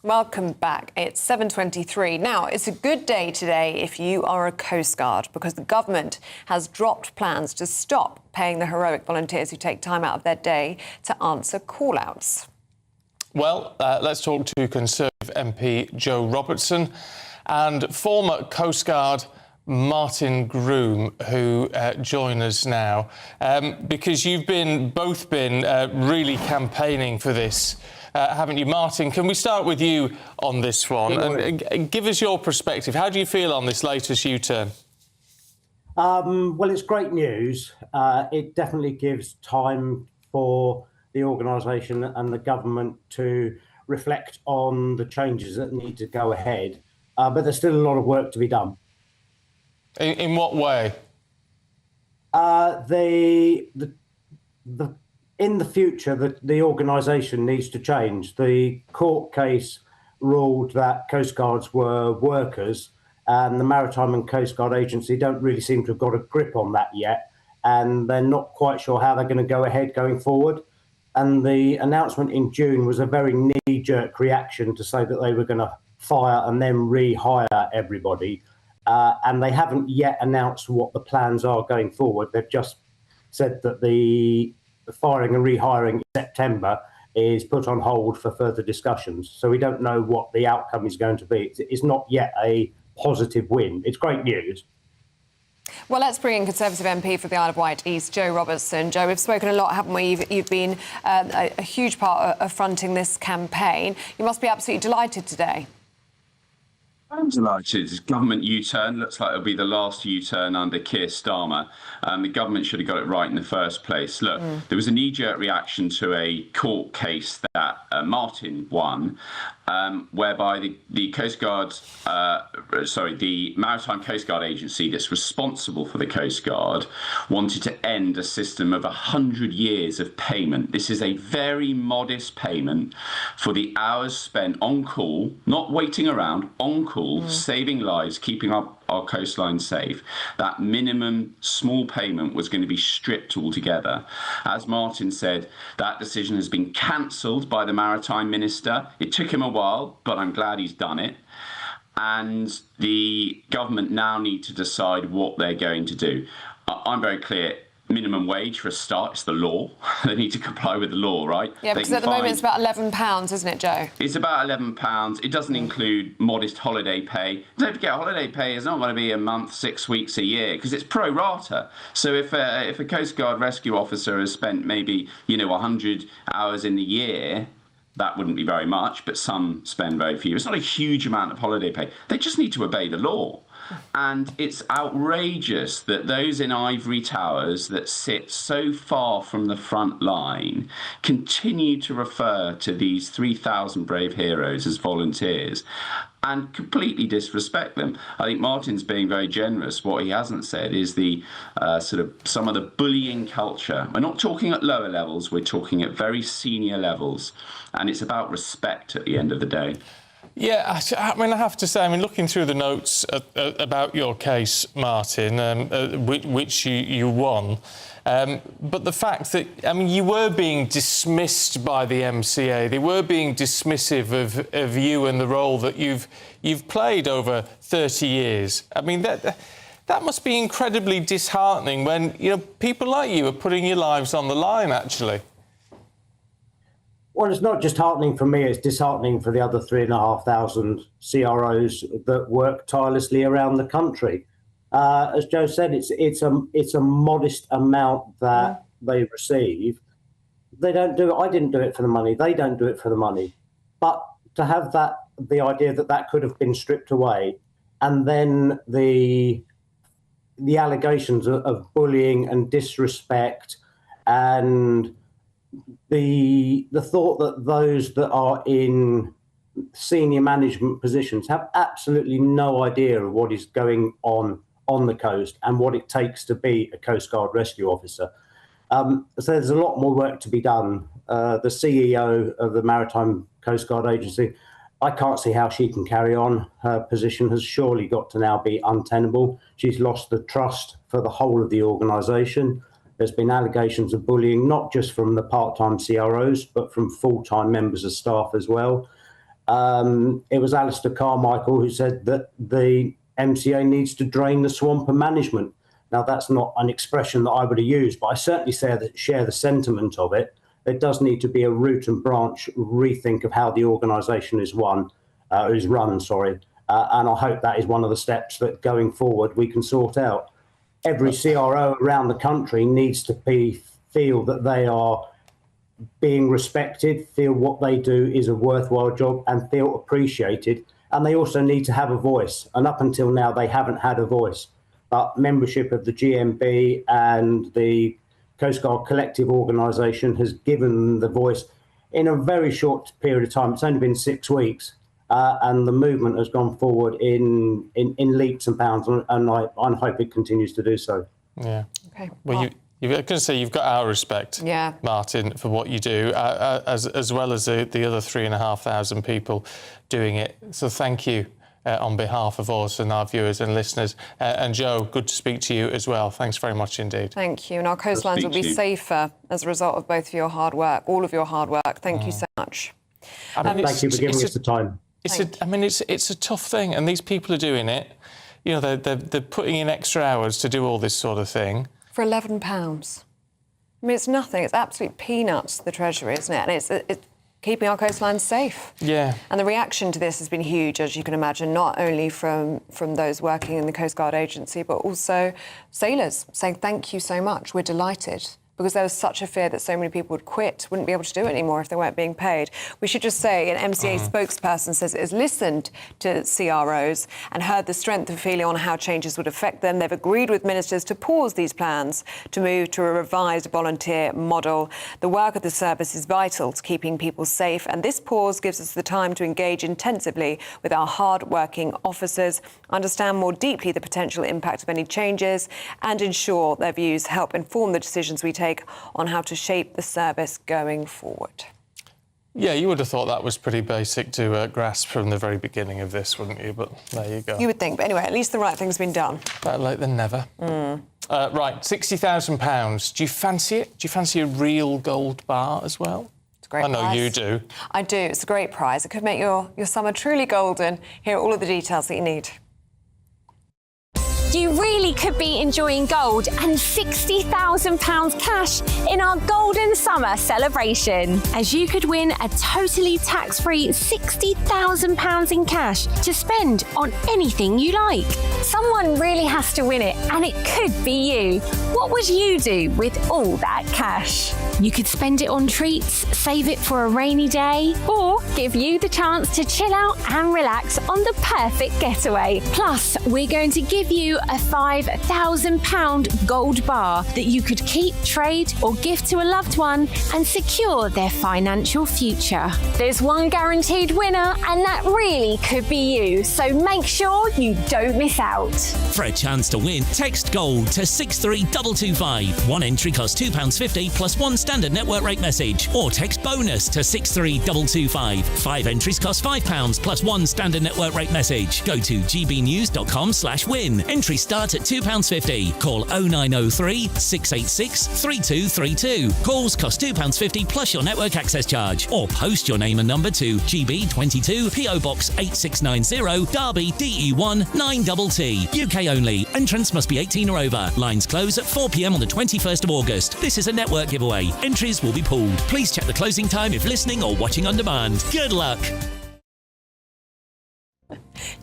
Welcome back. It's 7:23. Now, it's a good day today if you are a Coast Guard, because the government has dropped plans to stop paying the heroic volunteers who take time out of their day to answer call-outs. Well, let's talk to Conservative MP Joe Robertson. and former Coast Guard Martin Groom, who join us now, because you've both been really campaigning for this, haven't you? Martin, can we start with you on this one? And give us your perspective. How do you feel on this latest U-turn? Well, it's great news. It definitely gives time for the organisation and the government to reflect on the changes that need to go ahead. But there's still a lot of work to be done. In what way? In the future, the organisation needs to change. The court case ruled that Coast Guards were workers, and the Maritime and Coast Guard Agency don't really seem to have got a grip on that yet, and they're not quite sure how they're going to go ahead going forward. And the announcement in June was a very knee-jerk reaction to say that they were going to fire and then rehire everybody. And they haven't yet announced what the plans are going forward. They've just said that the firing and rehiring in September is put on hold for further discussions. So we don't know what the outcome is going to be. It's not yet a positive win. It's great news. Well, let's bring in Conservative MP for the Isle of Wight East, Joe Robertson. Joe, we've spoken a lot, haven't we? You've been a huge part of fronting this campaign. You must be absolutely delighted today. I'm delighted. Government U-turn looks like it'll be the last U-turn under Keir Starmer. The government should have got it right in the first place. Look, there was a knee-jerk reaction to a court case that Martin won, whereby the Coast Guard, the Maritime Coast Guard Agency that's responsible for the Coast Guard wanted to end a system of 100 years of payment. This is a very modest payment for the hours spent on call, not waiting around, on call, saving lives, keeping our coastline safe. That minimum small payment was going to be stripped altogether. As Martin said, that decision has been cancelled by the Maritime Minister. It took him a while, but I'm glad he's done it. And the government now need to decide what they're going to do. I'm very clear. Minimum wage for a start, it's the law. They need to comply with the law, right? Yeah, because at the moment it's about £11, isn't it, Joe? It's about £11. It doesn't include modest holiday pay. Don't forget, holiday pay is not going to be a month, 6 weeks, a year, because it's pro rata. So if a Coast Guard rescue officer has spent maybe 100 hours in the year, that wouldn't be very much, but some spend very few. It's not a huge amount of holiday pay. They just need to obey the law. And it's outrageous that those in ivory towers that sit so far from the front line continue to refer to these 3,000 brave heroes as volunteers and completely disrespect them. I think Martin's being very generous. What he hasn't said is the some of the bullying culture. We're not talking at lower levels, we're talking at very senior levels. And it's about respect at the end of the day. Yeah, I mean, I have to say, looking through the notes about your case, Martin, which you won, but the fact that, you were being dismissed by the MCA. They were being dismissive of you and the role that you've played over 30 years. That must be incredibly disheartening when, people like you are putting your lives on the line, actually. Well, it's not just heartening for me, it's disheartening for the other 3,500 CROs that work tirelessly around the country. As Joe said, it's a modest amount that they receive. They don't do it. I didn't do it for the money. They don't do it for the money. But to have the idea that could have been stripped away, and then the allegations of bullying and disrespect, and the thought that those that are in senior management positions have absolutely no idea of what is going on the coast and what it takes to be a Coast Guard rescue officer. So there's a lot more work to be done. The CEO of the Maritime Coast Guard Agency, I can't see how she can carry on. Her position has surely got to now be untenable. She's lost the trust for the whole of the organisation. There's been allegations of bullying, not just from the part-time CROs, but from full-time members of staff as well. It was Alistair Carmichael who said that the MCA needs to drain the swamp of management. Now, that's not an expression that I would have used, but I certainly share the sentiment of it. There does need to be a root and branch rethink of how the organisation is run, And I hope that is one of the steps that going forward we can sort out. Every CRO around the country needs to feel that they are being respected, feel what they do is a worthwhile job and feel appreciated. And they also need to have a voice. And up until now, they haven't had a voice. But membership of the GMB and the Coast Guard Collective Organisation has given them the voice in a very short period of time. It's only been 6 weeks. And the movement has gone forward in leaps and bounds, and I hope it continues to do so. Yeah. Okay. Well, I was going to say you've got our respect, yeah, Martin, for what you do, as well as the other 3,500 people doing it. So thank you on behalf of us and our viewers and listeners. And Joe, good to speak to you as well. Thanks very much indeed. Thank you. And our coastlines will be safer as a result of both of your hard work, all of your hard work. Thank you so much. Thank you for giving us the time. It's a tough thing, and these people are doing it. You know, they're putting in extra hours to do all this sort of thing. For £11. I mean, it's nothing. It's absolute peanuts to the Treasury, isn't it? And it's keeping our coastlines safe. Yeah. And the reaction to this has been huge, as you can imagine, not only from those working in the Coast Guard Agency, but also sailors saying thank you so much. We're delighted. Because there was such a fear that so many people would quit, wouldn't be able to do it anymore if they weren't being paid. We should just say an MCA spokesperson says it has listened to CROs and heard the strength of feeling on how changes would affect them. They've agreed with ministers to pause these plans to move to a revised volunteer model. The work of the service is vital to keeping people safe, and this pause gives us the time to engage intensively with our hard-working officers, understand more deeply the potential impact of any changes, and ensure their views help inform the decisions we take on how to shape the service going forward. Yeah, you would have thought that was pretty basic to grasp from the very beginning of this, wouldn't you? But there you go. You would think, but anyway, at least the right thing's been done. Better late than never. Right, £60,000. Do you fancy it? Do you fancy a real gold bar as well? It's a great prize. I know you do. I do. It's a great prize. It could make your summer truly golden. Here are all of the details that you need. You really could be enjoying gold and £60,000 cash in our Golden Summer celebration, as you could win a totally tax-free £60,000 in cash to spend on anything you like. Someone really has to win it, and it could be you. What would you do with all that cash? You could spend it on treats, save it for a rainy day, or give you the chance to chill out and relax on the perfect getaway. Plus, we're going to give you a £5,000 gold bar that you could keep, trade, or gift to a loved one and secure their financial future. There's one guaranteed winner, and that really could be you, so make sure you don't miss out. For a chance to win, text GOLD to 63225. One entry costs £2.50 plus one standard network rate message, or text BONUS to 63225. 5 entries cost £5 plus one standard network rate message. Go to gbnews.com/win. Entry starts at £2.50. Call 0903 686 3232. Calls cost £2.50 plus your network access charge, or post your name and number to GB22 PO Box 8690 Derby DE1 9TT. UK only. Entrance must be 18 or over. Lines close at 4 p.m. on the 21st of August. This is a network giveaway. Entries will be pooled. Please check the closing time if listening or watching on demand. Good luck.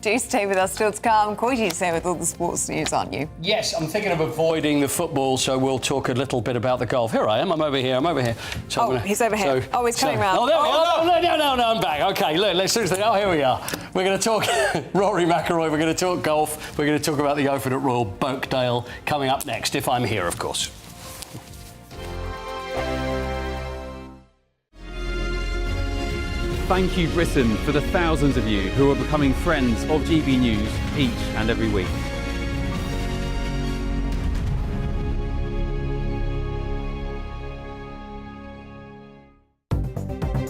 Do stay with us still to come. Quite you to stay with all the sports news, aren't you? Yes, I'm thinking of avoiding the football, so we'll talk a little bit about the golf. Here I am. I'm over here. So he's over here. He's coming round. Oh, there we are. No, I'm back. OK, look, let's seriously. Oh, here we are. We're going to talk Rory McIlroy. We're going to talk golf. We're going to talk about the Open at Royal Birkdale coming up next, if I'm here, of course. Thank you, Britain, for the thousands of you who are becoming friends of GB News each and every week.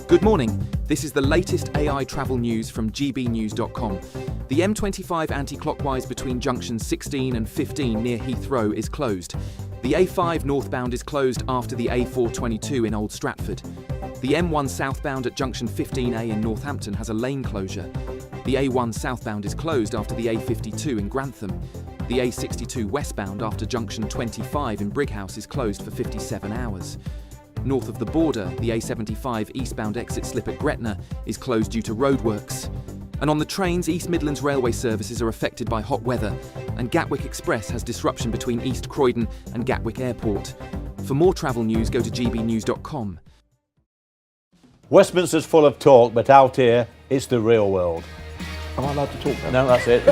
Good morning. This is the latest AI travel news from gbnews.com. The M25 anti-clockwise between junctions 16 and 15 near Heathrow is closed. The A5 northbound is closed after the A422 in Old Stratford. The M1 southbound at junction 15A in Northampton has a lane closure. The A1 southbound is closed after the A52 in Grantham. The A62 westbound after junction 25 in Brighouse is closed for 57 hours. North of the border, the A75 eastbound exit slip at Gretna is closed due to roadworks. And on the trains, East Midlands Railway services are affected by hot weather, and Gatwick Express has disruption between East Croydon and Gatwick Airport. For more travel news, go to gbnews.com. Westminster's full of talk, but out here, it's the real world. Am I allowed to talk now? No, that's it.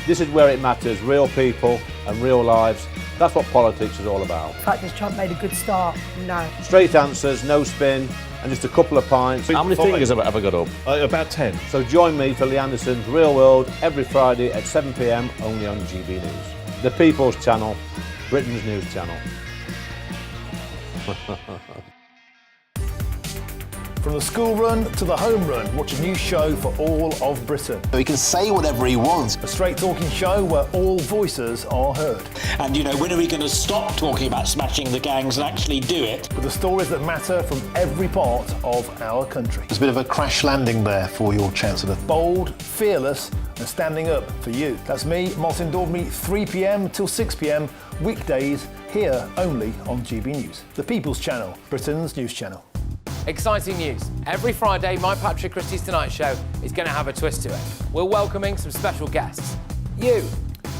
This is where it matters, real people and real lives. That's what politics is all about. In fact, this Trump made a good start. No. Straight answers, no spin, and just a couple of pints. How many fingers have I got up? About 10. So join me for Lee Anderson's Real World every Friday at 7 p.m. only on GB News. The People's Channel, Britain's news channel. From the school run to the home run, watch a new show for all of Britain. He can say whatever he wants. A straight talking show where all voices are heard. And, you know, when are we going to stop talking about smashing the gangs and actually do it? With the stories that matter from every part of our country. There's a bit of a crash landing there for your Chancellor. Bold, fearless and standing up for you. That's me, Martin Daubney, 3 p.m. till 6 p.m, weekdays, here only on GB News. The People's Channel, Britain's news channel. Exciting news. Every Friday, my Patrick Christie's Tonight Show is going to have a twist to it. We're welcoming some special guests. You.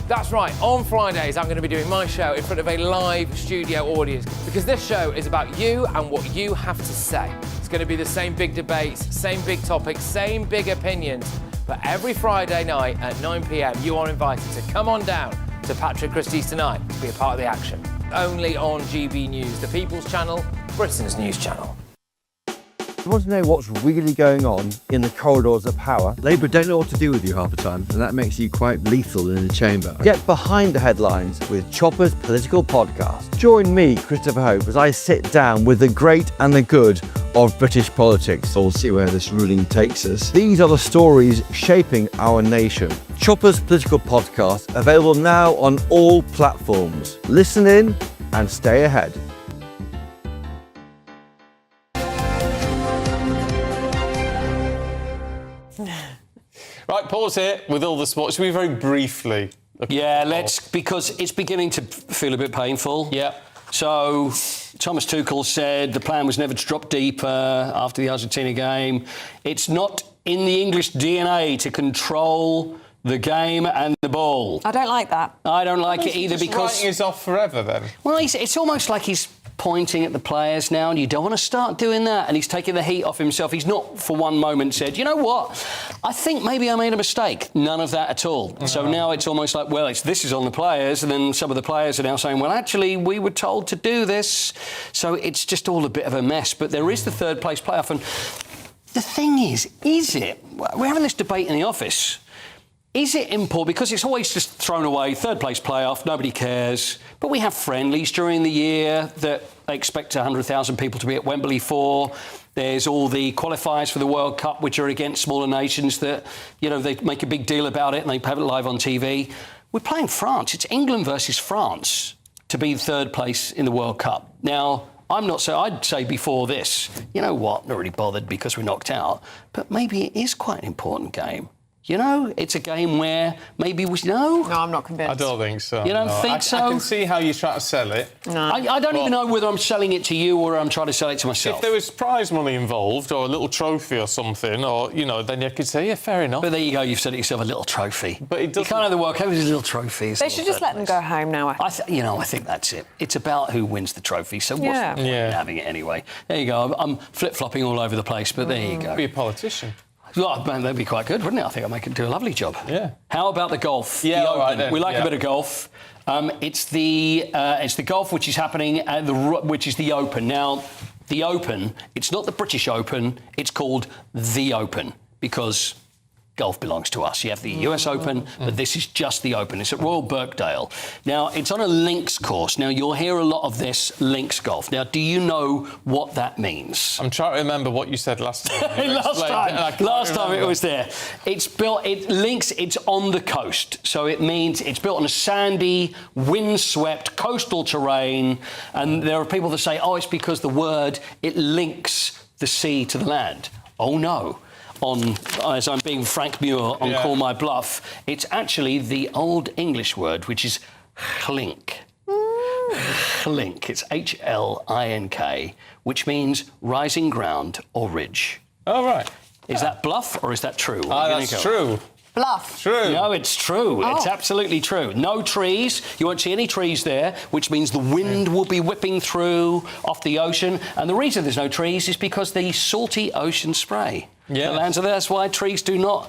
That's right, on Fridays I'm going to be doing my show in front of a live studio audience because this show is about you and what you have to say. It's going to be the same big debates, same big topics, same big opinions. But every Friday night at 9 p.m, you are invited to come on down to Patrick Christie's Tonight to be a part of the action. Only on GB News, the People's Channel, Britain's news channel. You want to know what's really going on in the corridors of power? Labour don't know what to do with you half the time, and that makes you quite lethal in the chamber. Get behind the headlines with Chopper's Political Podcast. Join me, Christopher Hope, as I sit down with the great and the good of British politics. We'll see where this ruling takes us. These are the stories shaping our nation. Chopper's Political Podcast, available now on all platforms. Listen in and stay ahead. Right, pause here with all the sports. Should we very briefly? Yeah, let's, because it's beginning to feel a bit painful. Yeah. So, Thomas Tuchel said the plan was never to drop deeper after the Argentina game. It's not in the English DNA to control the game and the ball. I don't like that. I don't like it either because... writing us off forever, then? Well, it's almost like he's pointing at the players now, and you don't want to start doing that, and he's taking the heat off himself. He's not for one moment said, you know what, I think maybe I made a mistake. None of that at all. No. So now it's almost like, well, this is on the players, and then some of the players are now saying, well, actually, we were told to do this. So it's just all a bit of a mess. But there is the third place playoff, and the thing is it? We're having this debate in the office. Is it important? Because it's always just thrown away, third place playoff, nobody cares. But we have friendlies during the year that they expect 100,000 people to be at Wembley for. There's all the qualifiers for the World Cup, which are against smaller nations that, you know, they make a big deal about it and they have it live on TV. We're playing France. It's England versus France to be third place in the World Cup. Now, I'd say before this, you know what, not really bothered because we're knocked out, but maybe it is quite an important game. You know, it's a game where maybe we... No, I'm not convinced. I don't think so. You don't think so? I can see how you try to sell it. No. I don't even know whether I'm selling it to you or I'm trying to sell it to myself. If there was prize money involved or a little trophy or something, or, you know, then you could say, yeah, fair enough. But there you go, you've said it yourself, a little trophy. But it doesn't... You can't have the World Cup with a little trophy. They should just let them go home now. I think that's it. It's about who wins the trophy, so what's the point in having it anyway? There you go, I'm flip-flopping all over the place, but there you go. Be a politician. Well, man, that'd be quite good, wouldn't it? I think I'd make it do a lovely job. Yeah. How about the golf? Yeah, the all Open. right then. We like a bit of golf. It's the golf which is happening at which is the Open. Now, the Open, it's not the British Open, it's called the Open because golf belongs to us. You have the US Open, but this is just the Open. It's at Royal Birkdale. Now, it's on a links course. Now, you'll hear a lot of this links golf. Now, do you know what that means? I'm trying to remember what you said last time. Last time it was there. It's built, it's on the coast. So it means it's built on a sandy, windswept coastal terrain. And there are people that say, oh, it's because it links the sea to the land. Oh, no. As I'm being Frank Muir on Call My Bluff, it's actually the Old English word, which is chlink. Chlink. It's H-L-I-N-K, which means rising ground or ridge. Oh, right. Is that bluff or is that true? That's true. Bluff. True. No, it's true. It's absolutely true. No trees. You won't see any trees there, which means the wind will be whipping through off the ocean. And the reason there's no trees is because the salty ocean spray. Yeah. The lands are there. That's why trees do not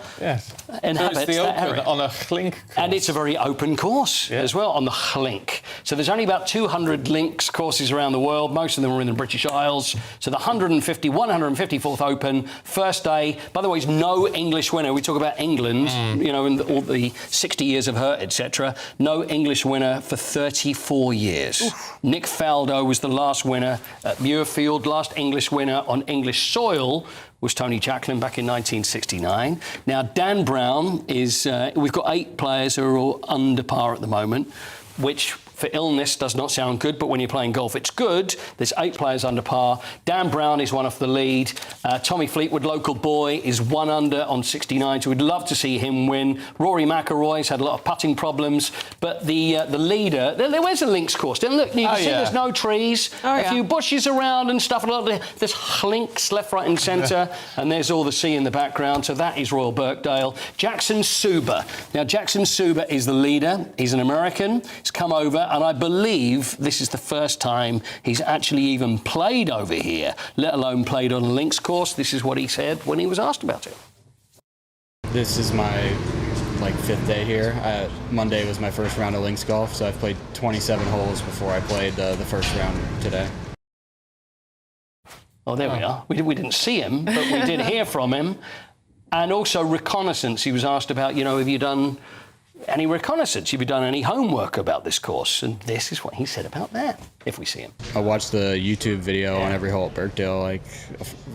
inhabit so it's the that open area. on a Chlink course. And it's a very open course as well on the Chlink. So there's only about 200 links courses around the world. Most of them are in the British Isles. So the 154th Open, first day. By the way, there's no English winner. We talk about England, you know, and all the 60 years of hurt, etc. No English winner for 34 years. Oof. Nick Faldo was the last winner at Muirfield. Last English winner on English soil was Tony Jacklin back in 1969. Now, Dan Brown is... we've got 8 players who are all under par at the moment, which for illness does not sound good, but when you're playing golf, it's good. There's 8 players under par. Dan Brown is one off the lead. Tommy Fleetwood, local boy, is 1 under on 69, so we'd love to see him win. Rory McIlroy's had a lot of putting problems, but the leader... Where's the links course? Look, you can see there's no trees, a few bushes around and stuff. There's links left, right and centre, and there's all the sea in the background, so that is Royal Birkdale. Jackson Suber. Now, Jackson Suber is the leader. He's an American. He's come over, and I believe this is the first time he's actually even played over here, let alone played on a links course. This is what he said when he was asked about it. This is my 5th day here. Monday was my first round of links golf, so I've played 27 holes before I played the first round today. Oh, there we are. We didn't see him, but we did hear from him. And also reconnaissance. He was asked about, you know, have you done any reconnaissance? Have you done any homework about this course? And this is what he said about that, if we see him. I watched the YouTube video on every hole at Birkdale, like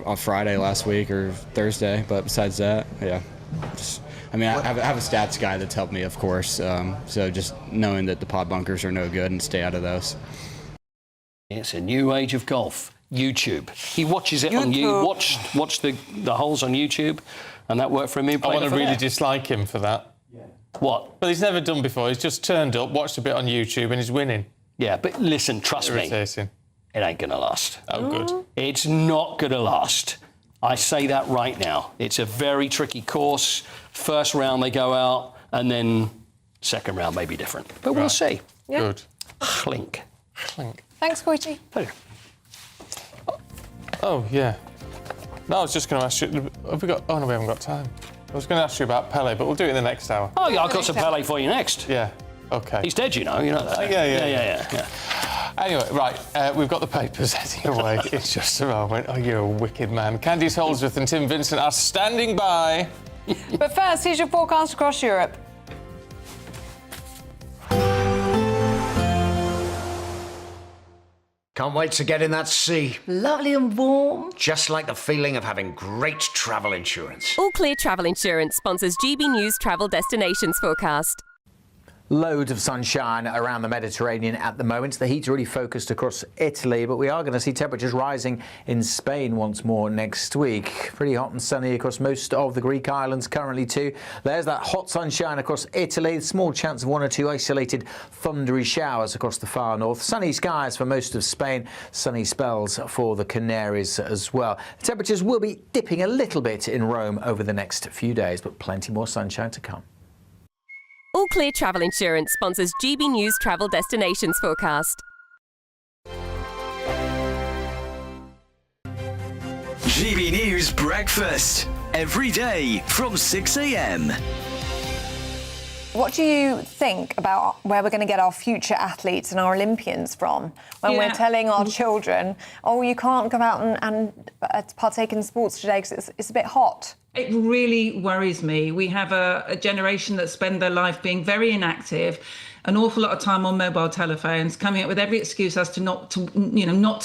on Friday last week or Thursday, but besides that, I have a stats guy that's helped me, of course, so just knowing that the pod bunkers are no good and stay out of those. It's a new age of golf. YouTube. He watches it on YouTube. Watch the holes on YouTube, and that worked for him. I want to really dislike him for that. What? But he's never done before. He's just turned up, watched a bit on YouTube, and he's winning. Yeah, but listen, trust me, it ain't going to last. Oh, good. It's not going to last. I say that right now. It's a very tricky course. First round, they go out, and then second round may be different. But we'll see. Yeah. Good. Chlink. Thanks, Coity. Pleasure. Oh, yeah. No, I was just going to ask you... Have we got... Oh, no, we haven't got time. I was going to ask you about Pele, but we'll do it in the next hour. Oh, yeah, I've got some Pele for you next. Yeah, OK. He's dead, you know that. Yeah. Anyway, right, we've got the papers heading away in just a moment. Oh, you're a wicked man. Candice Holdsworth and Tim Vincent are standing by. But first, here's your forecast across Europe. Can't wait to get in that sea. Lovely and warm. Just like the feeling of having great travel insurance. All Clear Travel Insurance sponsors GB News Travel Destinations Forecast. Loads of sunshine around the Mediterranean at the moment. The heat's really focused across Italy, but we are going to see temperatures rising in Spain once more next week. Pretty hot and sunny across most of the Greek islands currently too. There's that hot sunshine across Italy. Small chance of 1 or 2 isolated thundery showers across the far north. Sunny skies for most of Spain. Sunny spells for the Canaries as well. The temperatures will be dipping a little bit in Rome over the next few days, but plenty more sunshine to come. All Clear Travel Insurance sponsors GB News Travel Destinations Forecast. GB News Breakfast. Every day from 6 a.m. What do you think about where we're going to get our future athletes and our Olympians from when we're telling our children, oh, you can't go out and partake in sports today because it's a bit hot? It really worries me. We have a generation that spend their life being very inactive, an awful lot of time on mobile telephones, coming up with every excuse as to not to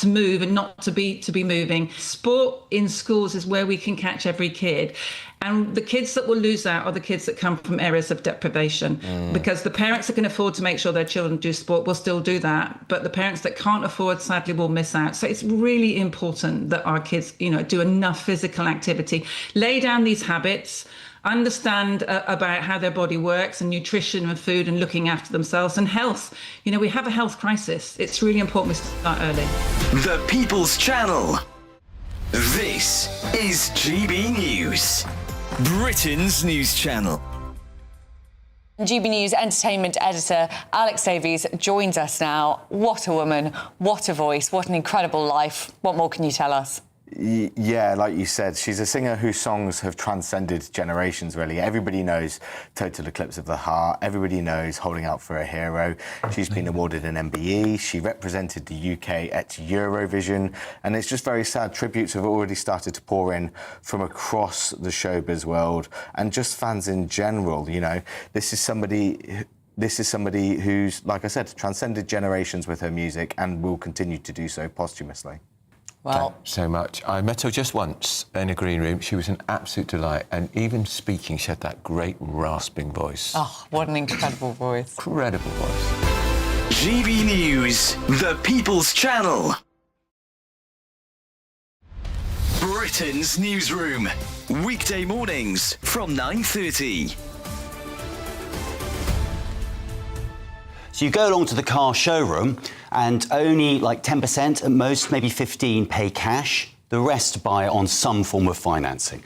move and not to be moving. Sport in schools is where we can catch every kid. And the kids that will lose out are the kids that come from areas of deprivation, because the parents that can afford to make sure their children do sport will still do that. But the parents that can't afford, sadly, will miss out. So it's really important that our kids, do enough physical activity, lay down these habits, understand about how their body works and nutrition and food and looking after themselves and health. We have a health crisis. It's really important we start early. The People's Channel. This is GB News, Britain's news channel. GB News entertainment editor Alex Davies joins us now. What a woman, what a voice, what an incredible life. What more can you tell us? Yeah, like you said, she's a singer whose songs have transcended generations, really. Everybody knows Total Eclipse of the Heart. Everybody knows Holding Out for a Hero. She's been awarded an MBE. She represented the UK at Eurovision. And it's just very sad. Tributes have already started to pour in from across the showbiz world and just fans in general, you know. This is somebody who's, like I said, transcended generations with her music and will continue to do so posthumously. Well, thanks so much. I met her just once in a green room. She was an absolute delight, and even speaking, she had that great rasping voice. Oh, what an incredible voice. Incredible voice. GB News, the People's Channel. Britain's newsroom, weekday mornings from 9:30. So you go along to the car showroom and only like 10%, at most maybe 15%, pay cash. The rest buy on some form of financing.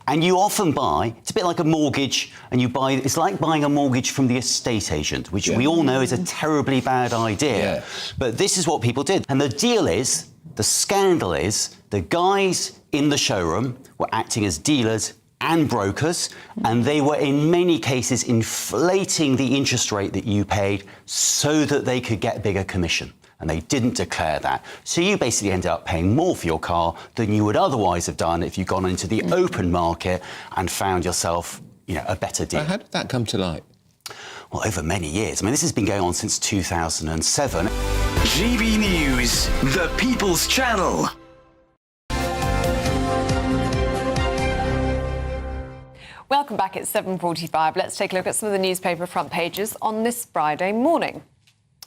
And you often buy, it's a bit like a mortgage, and you buy, it's like buying a mortgage from the estate agent, which we all know is a terribly bad idea. Yeah. But this is what people did. And the deal is, the scandal is, the guys in the showroom were acting as dealers and brokers, and they were in many cases inflating the interest rate that you paid so that they could get a bigger commission. And they didn't declare that. So you basically ended up paying more for your car than you would otherwise have done if you'd gone into the open market and found yourself, you know, a better deal. How did that come to light? Well, over many years. I mean, this has been going on since 2007. GB News, the People's Channel. Welcome back. It's 7:45. Let's take a look at some of the newspaper front pages on this Friday morning.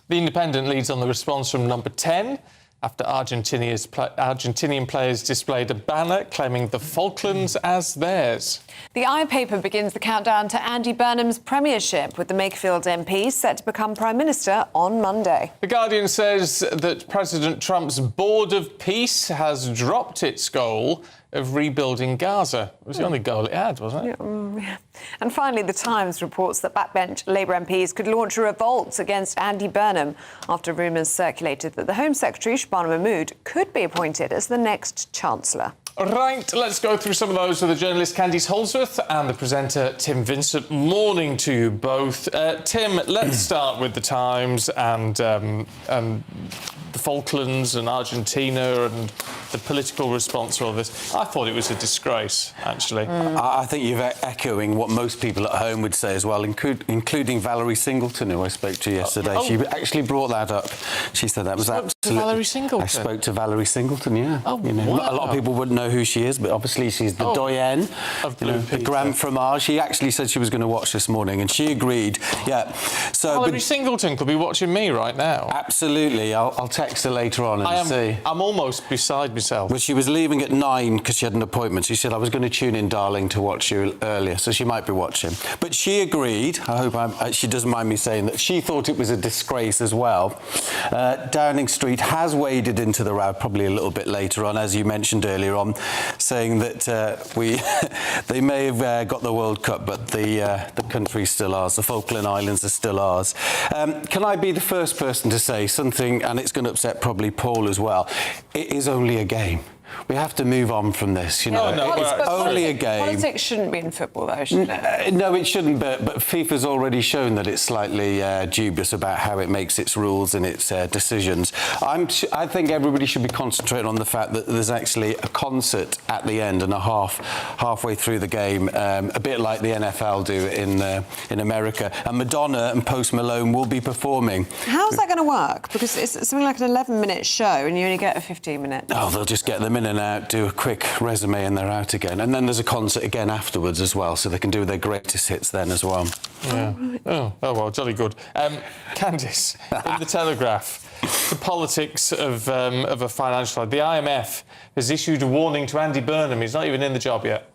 The Independent leads on the response from number 10 after Argentinian players displayed a banner claiming the Falklands as theirs. The Eye paper begins the countdown to Andy Burnham's premiership, with the Makerfield MP set to become Prime Minister on Monday. The Guardian says that President Trump's Board of Peace has dropped its goal of rebuilding Gaza. It was the only goal it had, wasn't it? Yeah. And finally, The Times reports that backbench Labour MPs could launch a revolt against Andy Burnham after rumours circulated that the Home Secretary, Shabana Mahmood, could be appointed as the next Chancellor. Right, let's go through some of those with the journalist Candice Holdsworth and the presenter Tim Vincent. Morning to you both. Tim, let's start with the Times and the Falklands and Argentina and the political response to all this. I thought it was a disgrace, actually. I think you're echoing what most people at home would say as well, including Valerie Singleton, who I spoke to yesterday. She actually brought that up. She said that was absolutely... Valerie Singleton? I spoke to Valerie Singleton, yeah. Oh, you know, wow. A lot of people wouldn't know who she is, but obviously she's the doyenne of the Grand Fromage. She actually said she was going to watch this morning, and she agreed. Yeah. So Valerie Singleton could be watching me right now. Absolutely. I'll text her later on and see. I'm almost beside myself. But she was leaving at 9 because she had an appointment. She said, I was going to tune in, darling, to watch you earlier, so she might be watching. But she agreed. I hope she doesn't mind me saying that. She thought it was a disgrace as well. Downing Street has waded into the row probably a little bit later on, as you mentioned earlier on, saying that they may have got the World Cup, but the country's still ours. The Falkland Islands are still ours. Can I be the first person to say something, and it's going to upset probably Paul as well? It is only a game. We have to move on from this, you know. It's only a game. Politics shouldn't be in football, though, should it? No, it shouldn't, but FIFA's already shown that it's slightly dubious about how it makes its rules and its decisions. I think everybody should be concentrating on the fact that there's actually a concert at the end and halfway through the game, a bit like the NFL do in America. And Madonna and Post Malone will be performing. How's that going to work? Because it's something like an 11-minute show and you only get a 15-minute. Oh, they'll just get them in and out, do a quick resume and they're out again. And then there's a concert again afterwards as well, so they can do their greatest hits then as well. Yeah. Oh well, jolly good. Candice, in The Telegraph, the politics of a financial... The IMF has issued a warning to Andy Burnham. He's not even in the job yet.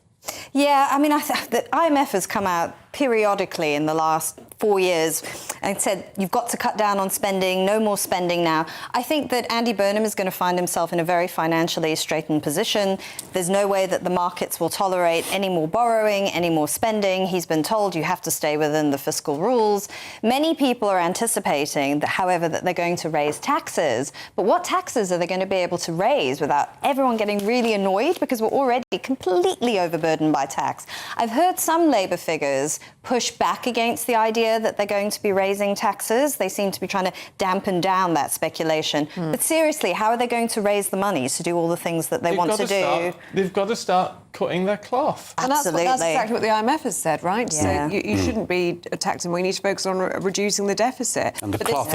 Yeah, I mean, the IMF has come out periodically in the last 4 years and said, you've got to cut down on spending, no more spending now. I think that Andy Burnham is going to find himself in a very financially straitened position. There's no way that the markets will tolerate any more borrowing, any more spending. He's been told you have to stay within the fiscal rules. Many people are anticipating that, however, that they're going to raise taxes. But what taxes are they going to be able to raise without everyone getting really annoyed? Because we're already completely overburdened by tax. I've heard some Labour figures push back against the idea that they're going to be raising taxes. They seem to be trying to dampen down that speculation. But seriously, how are they going to raise the money to do all the things that they want to do? They've got to start cutting their cloth. And that's exactly what the IMF has said, right? Yeah. So you shouldn't be taxing. We need to focus on reducing the deficit. And the cloth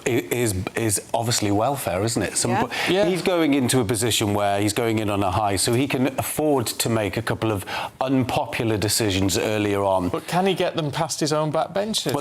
is obviously welfare, isn't it? He's going into a position where he's going in on a high, so he can afford to make a couple of unpopular decisions earlier on. But can he get them past his own backbenchers?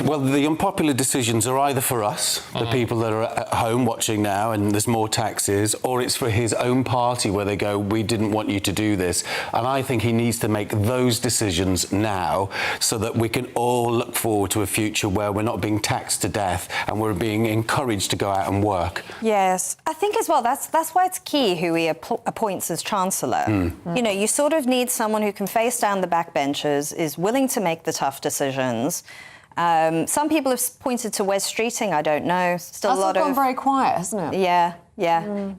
Well, the unpopular decisions are either for us, the people that are at home watching now, and there's more taxes, or it's for his own party where they go, we didn't want you to do this. And I think he needs to make those decisions now so that we can all look forward to a future where we're not being taxed to death and we're being encouraged to go out and work. Yes, I think as well that's why it's key who he appoints as Chancellor. You know, you sort of need someone who can face down the backbenchers, is willing to make the tough decisions. Some people have pointed to Wes Streeting, I don't know. Still That's a lot of... gone very quiet, hasn't it? Yeah.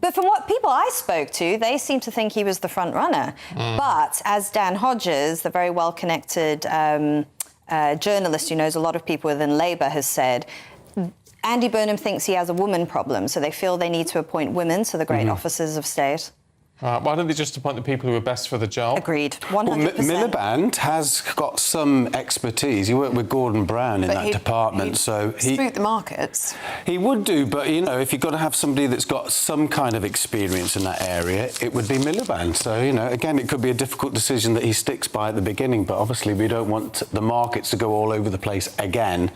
But from what people I spoke to, they seem to think he was the front runner. But as Dan Hodges, the very well-connected journalist who knows a lot of people within Labour, has said, Andy Burnham thinks he has a woman problem, so they feel they need to appoint women to the great offices of state. Why don't they just appoint the people who are best for the job? Agreed, 100%. Well, Miliband has got some expertise. He worked with Gordon Brown in that department, so he spook the markets. He would do, but you know, if you've got to have somebody that's got some kind of experience in that area, it would be Miliband. So you know, again, it could be a difficult decision that he sticks by at the beginning, but obviously we don't want the markets to go all over the place again.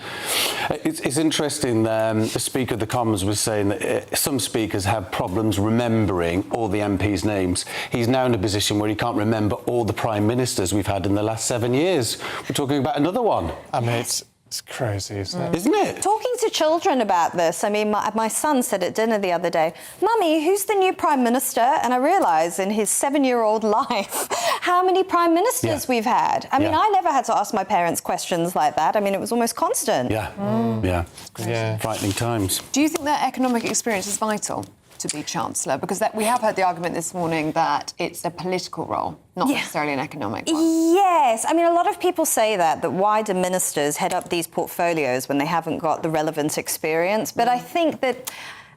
It's interesting. The Speaker of the Commons was saying that some speakers have problems remembering all the MPs' names. He's now in a position where he can't remember all the prime ministers we've had in the last 7 years. We're talking about another one. I mean, it's crazy, isn't it? Isn't it? Talking to children about this, I mean, my son said at dinner the other day, Mummy, who's the new Prime Minister? And I realised in his 7-year-old life how many Prime Ministers we've had. I mean, I never had to ask my parents questions like that. I mean, it was almost constant. Yeah. Frightening times. Do you think that economic experience is vital to be Chancellor? Because we have heard the argument this morning that it's a political role, not necessarily an economic one. Yes. I mean, a lot of people say that why do ministers head up these portfolios when they haven't got the relevant experience? But I think that...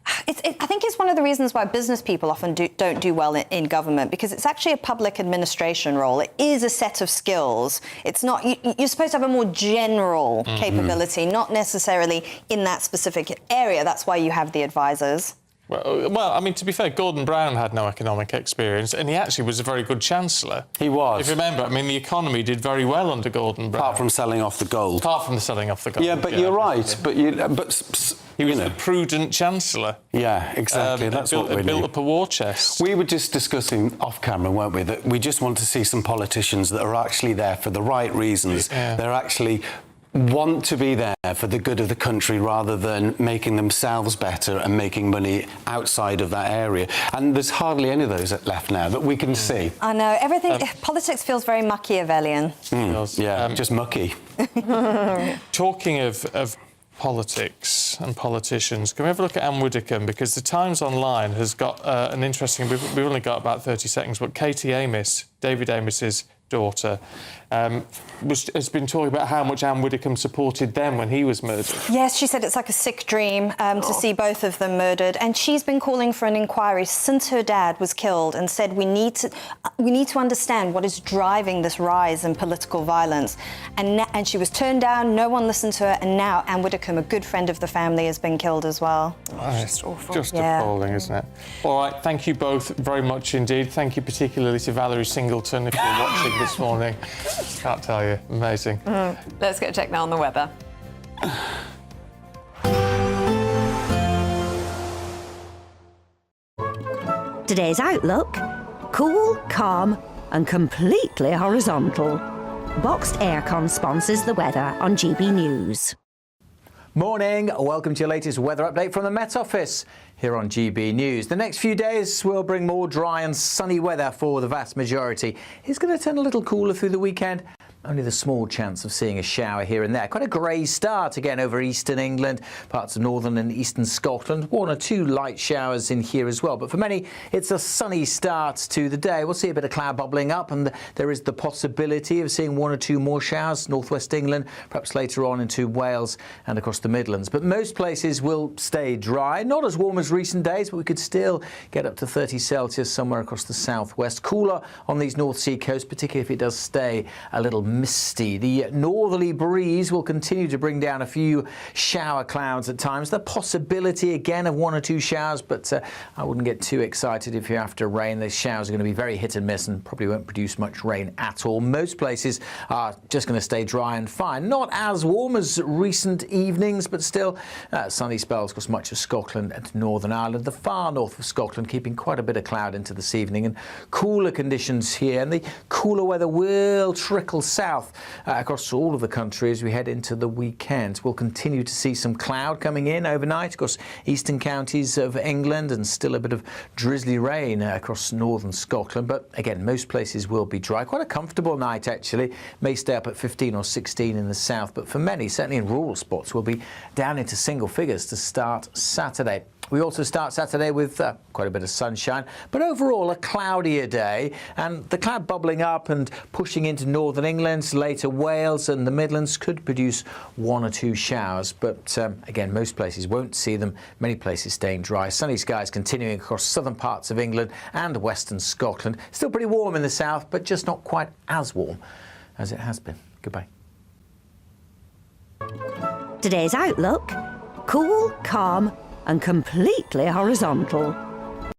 I think it's one of the reasons why business people often don't do well in government, because it's actually a public administration role. It is a set of skills. It's not... You're supposed to have a more general capability, not necessarily in that specific area. That's why you have the advisors. Well, I mean, to be fair, Gordon Brown had no economic experience, and he actually was a very good Chancellor. He was. If you remember, I mean, the economy did very well under Gordon Brown. Apart from selling off the gold. Apart from the selling off the gold. Yeah, but you're right. But he was a prudent Chancellor. Yeah, exactly. That's what we built up a war chest. We were just discussing off camera, weren't we, that we just want to see some politicians that are actually there for the right reasons. They're actually want to be there for the good of the country rather than making themselves better and making money outside of that area. And there's hardly any of those left now that we can see. I know. Everything... politics feels very Machiavellian. Just mucky. Talking of politics and politicians, can we have a look at Anne Widdecombe? Because the Times Online has got an interesting... We've only got about 30 seconds, but Katie Amis, David Amis's daughter, has been talking about how much Anne Widdecombe supported them when he was murdered. Yes, she said it's like a sick dream to see both of them murdered, and she's been calling for an inquiry since her dad was killed and said we need to understand what is driving this rise in political violence. And she was turned down, no one listened to her, and now Anne Widdecombe, a good friend of the family, has been killed as well. Just awful. Just appalling, isn't it? All right, thank you both very much indeed. Thank you particularly to Valerie Singleton, if you're watching this morning. Can't tell you. Amazing. Let's get a check now on the weather. Today's outlook: cool, calm and completely horizontal. Boxed Aircon sponsors the weather on GB News. Morning, welcome to your latest weather update from the Met Office here on GB News. The next few days will bring more dry and sunny weather for the vast majority. It's going to turn a little cooler through the weekend. Only the small chance of seeing a shower here and there. Quite a grey start again over eastern England, parts of northern and eastern Scotland. 1 or 2 light showers in here as well. But for many, it's a sunny start to the day. We'll see a bit of cloud bubbling up, and there is the possibility of seeing 1 or 2 more showers, northwest England, perhaps later on into Wales and across the Midlands. But most places will stay dry. Not as warm as recent days, but we could still get up to 30 Celsius somewhere across the southwest. Cooler on these North Sea coasts, particularly if it does stay a little misty. The northerly breeze will continue to bring down a few shower clouds at times. The possibility again of 1 or 2 showers, but I wouldn't get too excited if you're after rain. These showers are going to be very hit and miss and probably won't produce much rain at all. Most places are just going to stay dry and fine. Not as warm as recent evenings, but still sunny spells across much of Scotland and Northern Ireland. The far north of Scotland keeping quite a bit of cloud into this evening, and cooler conditions here, and the cooler weather will trickle south across all of the country as we head into the weekend. We'll continue to see some cloud coming in overnight across eastern counties of England, and still a bit of drizzly rain across northern Scotland. But again, most places will be dry. Quite a comfortable night actually. May stay up at 15 or 16 in the south, but for many, certainly in rural spots, we'll be down into single figures to start Saturday. We also start Saturday with quite a bit of sunshine, but overall a cloudier day, and the cloud bubbling up and pushing into northern England, later Wales and the Midlands could produce 1 or 2 showers, but again, most places won't see them, many places staying dry. Sunny skies continuing across southern parts of England and western Scotland. Still pretty warm in the south, but just not quite as warm as it has been. Goodbye. Today's outlook: cool, calm and completely horizontal.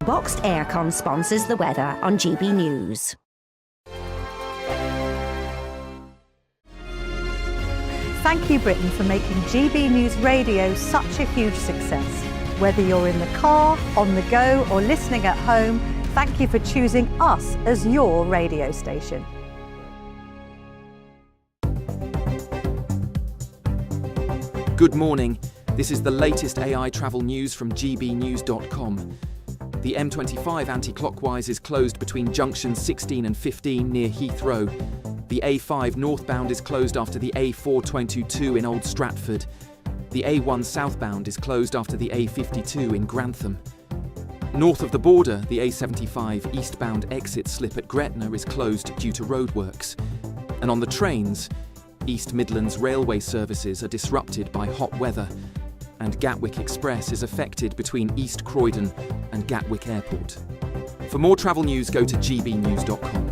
Boxed Aircon sponsors the weather on GB News. Thank you, Britain, for making GB News Radio such a huge success. Whether you're in the car, on the go or listening at home, thank you for choosing us as your radio station. Good morning. This is the latest AI travel news from gbnews.com. The M25 anti-clockwise is closed between junctions 16 and 15 near Heathrow. The A5 northbound is closed after the A422 in Old Stratford. The A1 southbound is closed after the A52 in Grantham. North of the border, the A75 eastbound exit slip at Gretna is closed due to roadworks. And on the trains, East Midlands railway services are disrupted by hot weather, and Gatwick Express is affected between East Croydon and Gatwick Airport. For more travel news, go to gbnews.com.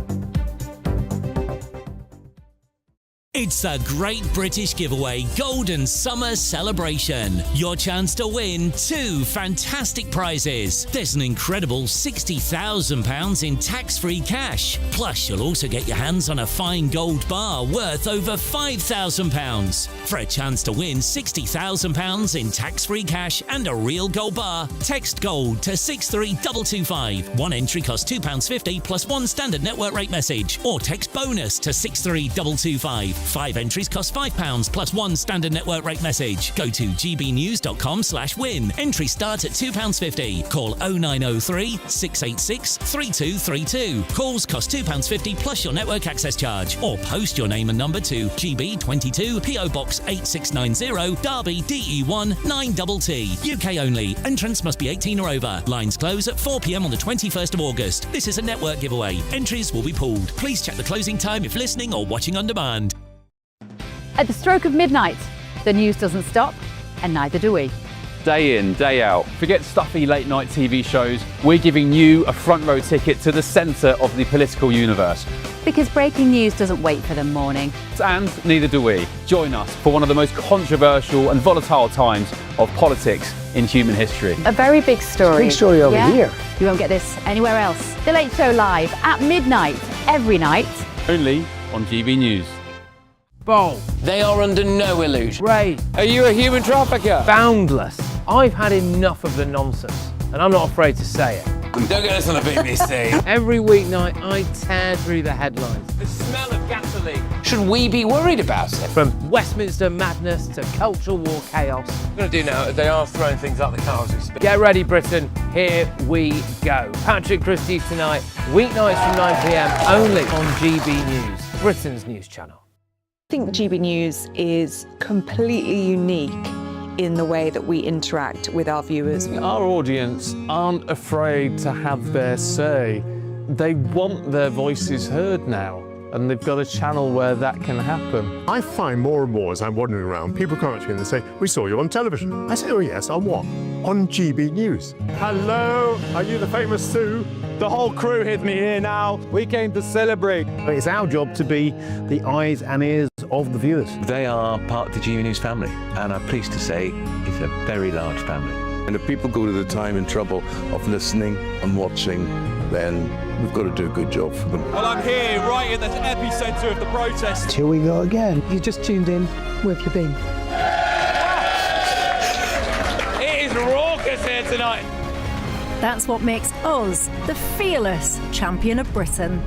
It's a Great British Giveaway Golden Summer Celebration. Your chance to win 2 fantastic prizes. There's an incredible £60,000 in tax-free cash. Plus, you'll also get your hands on a fine gold bar worth over £5,000. For a chance to win £60,000 in tax-free cash and a real gold bar, text GOLD to 63225. One entry costs £2.50 plus 1 standard network rate message. Or text BONUS to 63225. 5 entries cost £5 plus 1 standard network rate message. Go to gbnews.com/win. Entries start at £2.50. Call 0903 686 3232. Calls cost £2.50 plus your network access charge. Or post your name and number to GB22 PO Box 8690 Derby DE1 9TT. UK only. Entrance must be 18 or over. Lines close at 4 p.m. on the 21st of August. This is a network giveaway. Entries will be pulled. Please check the closing time if listening or watching on demand. At the stroke of midnight, the news doesn't stop, and neither do we. Day in, day out. Forget stuffy late night TV shows. We're giving you a front row ticket to the centre of the political universe. Because breaking news doesn't wait for the morning. And neither do we. Join us for one of the most controversial and volatile times of politics in human history. A very big story. Big story over here. You won't get this anywhere else. The Late Show live at midnight, every night. Only on GB News. Bold. They are under no illusion. Ray. Are you a human trafficker? Boundless. I've had enough of the nonsense, and I'm not afraid to say it. Don't get us on the BBC. Every weeknight, I tear through the headlines. The smell of gasoline Should we be worried about it? From Westminster madness to cultural war chaos. We're going to do now, they are throwing things out the car as we speak. Get ready, Britain. Here we go. Patrick Christie tonight, weeknights from 9 p.m, only on GB News, Britain's news channel. I think GB News is completely unique in the way that we interact with our viewers. Our audience aren't afraid to have their say. They want their voices heard now, and they've got a channel where that can happen. I find more and more as I'm wandering around, people come up to me and they say, "We saw you on television." I say, "Oh yes, on what?" "On GB News." Hello, are you the famous Sue? The whole crew hit me here now. We came to celebrate. It's our job to be the eyes and ears of the viewers. They are part of the GB News family, and I'm pleased to say it's a very large family. And if people go to the time and trouble of listening and watching, then we've got to do a good job for them. Well, I'm here, right in the epicentre of the protest. Here we go again. You just tuned in. Where have you been? It is raucous here tonight. That's what makes us the fearless champion of Britain.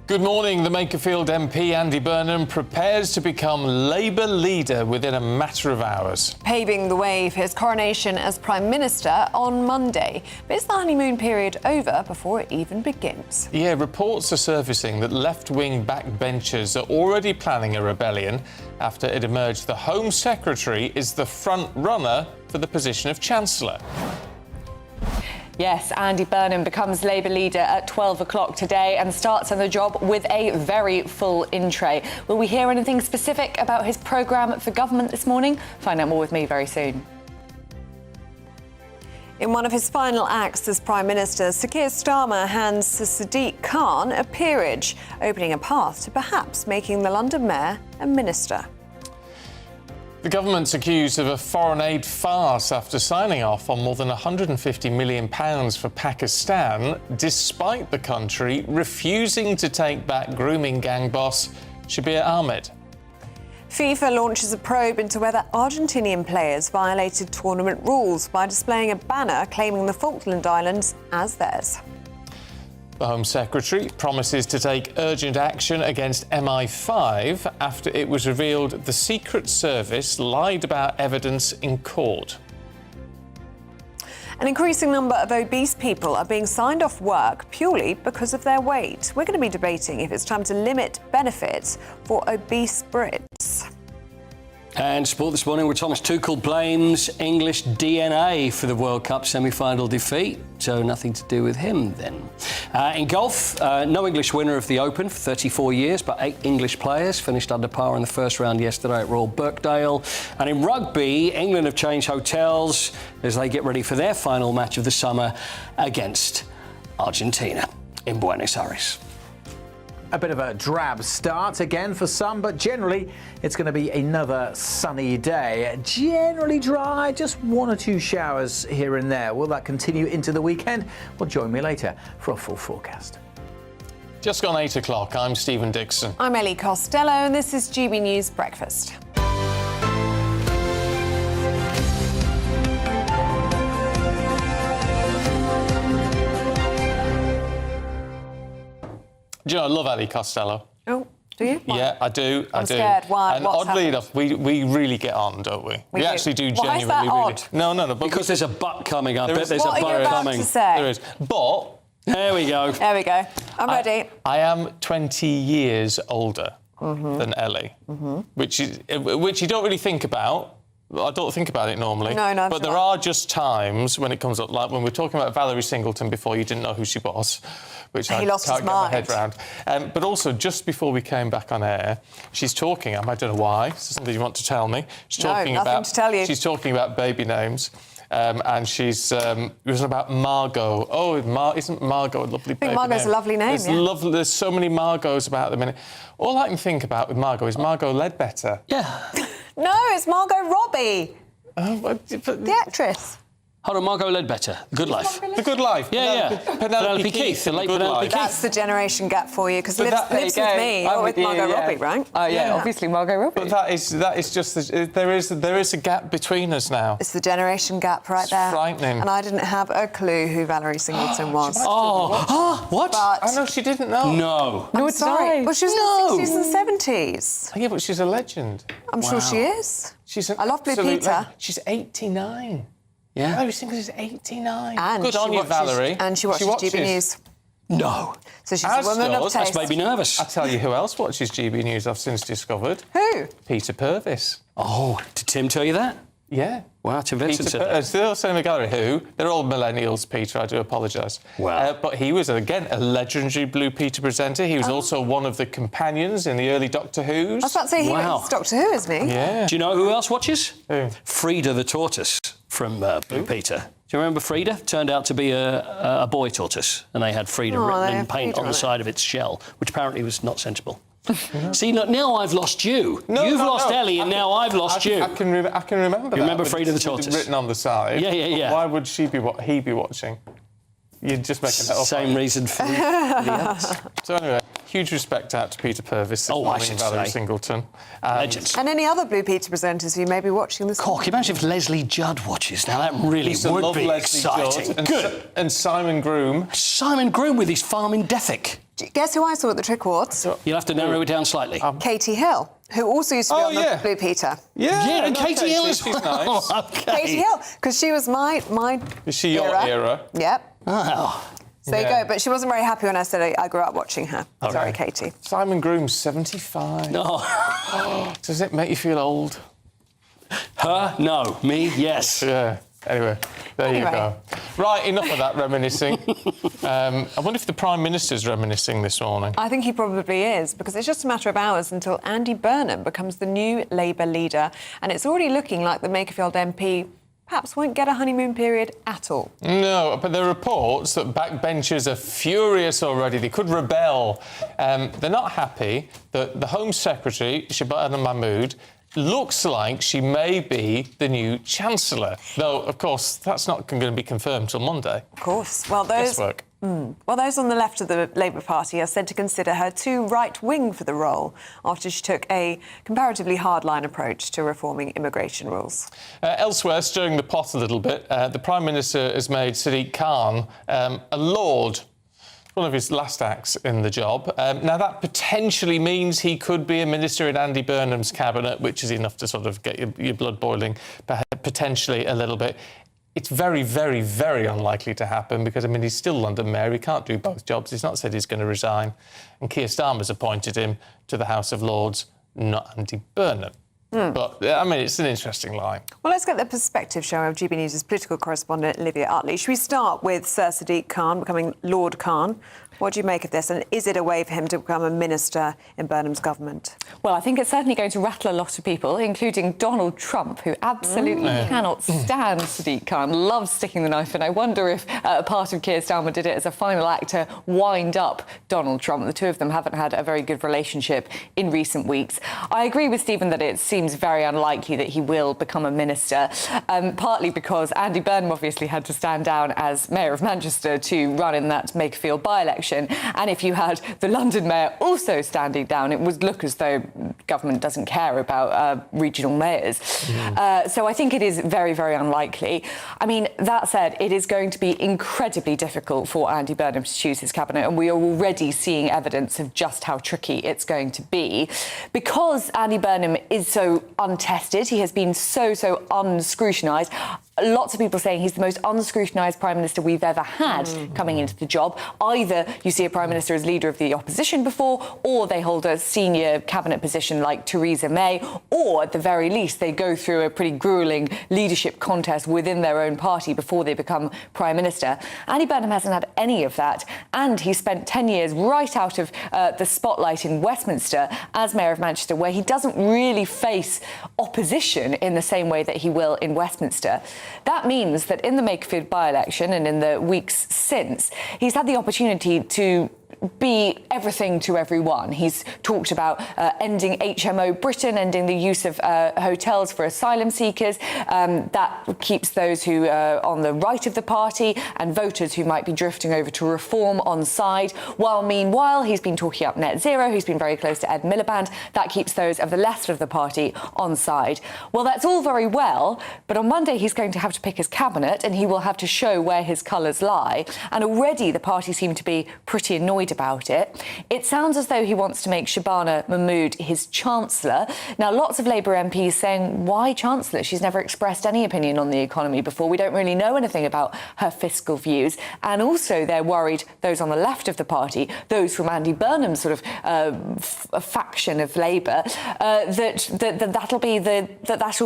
Good morning. The Makerfield MP Andy Burnham prepares to become Labour leader within a matter of hours. Paving the way for his coronation as Prime Minister on Monday. But is the honeymoon period over before it even begins? Yeah, reports are surfacing that left-wing backbenchers are already planning a rebellion after it emerged the Home Secretary is the front runner for the position of Chancellor. Yes, Andy Burnham becomes Labour leader at 12 o'clock today and starts on the job with a very full in-tray. Will we hear anything specific about his programme for government this morning? Find out more with me very soon. In one of his final acts as Prime Minister, Sir Keir Starmer hands to Sadiq Khan a peerage, opening a path to perhaps making the London Mayor a minister. The government's accused of a foreign aid farce after signing off on more than £150 million for Pakistan, despite the country refusing to take back grooming gang boss Shabir Ahmed. FIFA launches a probe into whether Argentinian players violated tournament rules by displaying a banner claiming the Falkland Islands as theirs. The Home Secretary promises to take urgent action against MI5 after it was revealed the Secret Service lied about evidence in court. An increasing number of obese people are being signed off work purely because of their weight. We're going to be debating if it's time to limit benefits for obese Brits. And sport this morning with Thomas Tuchel blames English DNA for the World Cup semi-final defeat. So nothing to do with him then. In golf, no English winner of the Open for 34 years, but 8 English players finished under par in the first round yesterday at Royal Birkdale. And in rugby, England have changed hotels as they get ready for their final match of the summer against Argentina in Buenos Aires. A bit of a drab start again for some, but generally it's going to be another sunny day. Generally dry, just 1 or 2 showers here and there. Will that continue into the weekend? Well, join me later for a full forecast. Just gone 8 o'clock. I'm Stephen Dixon. I'm Ellie Costello, and this is GB News Breakfast. Do you know, I love Ellie Costello. Oh, do you? Yeah, I do. I'm scared. Why? And What's oddly happened? enough, we really get on, don't we? We do. actually do Why is genuinely that really. odd? No. But Because there's a butt coming. I bet there's What a are you butt about coming. to say? There is. But There we go. There we go. I'm ready. I am 20 years older than Ellie, which you don't really think about. I don't think about it normally. No, no. But there are just times when it comes up, like when we're talking about Valerie Singleton before you didn't know who she was, which I lost can't his get my head mind. round. But also, just before we came back on air, she's talking. I don't know why. Is there something you want to tell me? She's talking nothing about. to tell you. She's talking about baby names. And she's it was about Margot. Oh, isn't Margot a lovely baby name? Margot's a lovely name, It's yeah. lovely. There's so many Margots about at the minute. All I can think about with Margot is Margot Ledbetter. Yeah. No, it's Margot Robbie. The actress. Hold on, Margot Ledbetter, The Good Life. The Good Life. Yeah. Penelope Keith, the late Good Penelope Life. Keith. That's the generation gap for you, because But Lives there with you go. Me, I'm or with with you, Margot yeah. Robbie, right? Yeah, obviously Margot Robbie. But that is just there is a gap between us now. It's the generation gap right there. Frightening. And I didn't have a clue who Valerie Singleton was. What? But I know she didn't know. No. I'm Nor did sorry. I. Well, she was in the 60s and 70s. Yeah, but she's a legend. I'm sure she is. She's an I love Blue absolute Peter. legend. She's 89. Yeah. Valerie Singleton's 89. And Good she on you, watches- Valerie. And she watches GB News. No. So she's As a woman of does- taste. That's made me nervous. I tell you who else watches GB News I've since discovered. Who? Peter Purvis. Oh, did Tim tell you that? Yeah. Wow, Tim Vincent said that. Still Cinema Gallery, who? They're all millennials, Peter, I do apologise. Wow. But he was, again, a legendary Blue Peter presenter. He was also one of the companions in the early Doctor Who's. I was about to say, he's Doctor Who, isn't he? Yeah. Do you know who else watches? Who? Frida the tortoise from Blue Peter. Do you remember Frida? Turned out to be a boy tortoise, and they had Frida Oh, written they in have paint Frida on on the it. side of its shell, which apparently was not sensible. See, look, now I've lost you. No, You've no, lost no. Ellie, and now I've lost you. I can remember that. You remember with Frida the with tortoise? Written on the side. Yeah. Why would he be watching? You're just making that up. Same reason for the others. So anyway, huge respect out to Peter Purvis. Oh, I should Valerie say. Singleton. Legends. And any other Blue Peter presenters who may be watching this? Cork, imagine if Leslie Judd watches. Now, that really Used to would love be Leslie exciting. Judd and Good. And Simon Groom. Simon Groom with his farm in Dethick. Guess who I saw at the Trick Awards? You'll have to narrow it down slightly. Katie Hill, who also used to be on the Blue Peter. Yeah, and no, Katie Hill as she's well. nice. Okay. Katie Hill, because she was my Is she your era? Yep. Oh. So there you go. But she wasn't very happy when I said I grew up watching her. Okay. Sorry, Katie. Simon Groom's 75. No. Does it make you feel old? Her? No. Me? Yes. Yeah. Anyway, there you go. Right, enough of that reminiscing. I wonder if the Prime Minister's reminiscing this morning. I think he probably is, because it's just a matter of hours until Andy Burnham becomes the new Labour leader. And it's already looking like the Makerfield MP perhaps won't get a honeymoon period at all. No, but there are reports that backbenchers are furious already. They could rebel. They're not happy that the Home Secretary, Shabana Mahmood, looks like she may be the new Chancellor. Though, of course, that's not going to be confirmed till Monday. Of course. Well, those on the left of the Labour Party are said to consider her too right-wing for the role after she took a comparatively hardline approach to reforming immigration rules. Elsewhere, stirring the pot a little bit, the Prime Minister has made Sadiq Khan a Lord. One of his last acts in the job. Now, that potentially means he could be a minister in Andy Burnham's cabinet, which is enough to sort of get your blood boiling, potentially a little bit. It's very, very, very unlikely to happen because, I mean, he's still London Mayor. He can't do both jobs. He's not said he's going to resign. And Keir Starmer's appointed him to the House of Lords, not Andy Burnham. But, I mean, it's an interesting line. Well, let's get the perspective, shall we, of GB News' political correspondent Olivia Utley. Should we start with Sir Sadiq Khan becoming Lord Khan? What do you make of this, and is it a way for him to become a minister in Burnham's government? Well, I think it's certainly going to rattle a lot of people, including Donald Trump, who absolutely cannot stand Sadiq Khan, loves sticking the knife in. I wonder if part of Keir Starmer did it as a final act to wind up Donald Trump. The two of them haven't had a very good relationship in recent weeks. I agree with Stephen that it seems very unlikely that he will become a minister, partly because Andy Burnham obviously had to stand down as Mayor of Manchester to run in that Makerfield by-election. And if you had the London Mayor also standing down, it would look as though government doesn't care about regional mayors. So I think it is very, very unlikely. I mean, that said, it is going to be incredibly difficult for Andy Burnham to choose his cabinet, and we are already seeing evidence of just how tricky it's going to be. Because Andy Burnham is so untested, he has been so unscrutinised. Lots of people saying he's the most unscrutinised Prime Minister we've ever had coming into the job. Either you see a Prime Minister as leader of the opposition before, or they hold a senior cabinet position like Theresa May, or at the very least they go through a pretty gruelling leadership contest within their own party before they become Prime Minister. Andy Burnham hasn't had any of that, and he spent 10 years right out of the spotlight in Westminster as Mayor of Manchester, where he doesn't really face opposition in the same way that he will in Westminster. That means that in the Makerfield by-election and in the weeks since, he's had the opportunity to be everything to everyone. He's talked about ending HMO Britain, ending the use of hotels for asylum seekers. That keeps those who are on the right of the party and voters who might be drifting over to reform on side. While meanwhile, he's been talking up net zero. He's been very close to Ed Miliband. That keeps those of the left of the party on side. Well, that's all very well, but on Monday he's going to have to pick his cabinet and he will have to show where his colours lie. And already the party seem to be pretty annoyed about it. It sounds as though he wants to make Shabana Mahmood his Chancellor. Now, lots of Labour MPs saying, why Chancellor? She's never expressed any opinion on the economy before. We don't really know anything about her fiscal views. And also they're worried, those on the left of the party, those from Andy Burnham's sort of faction of Labour, that'll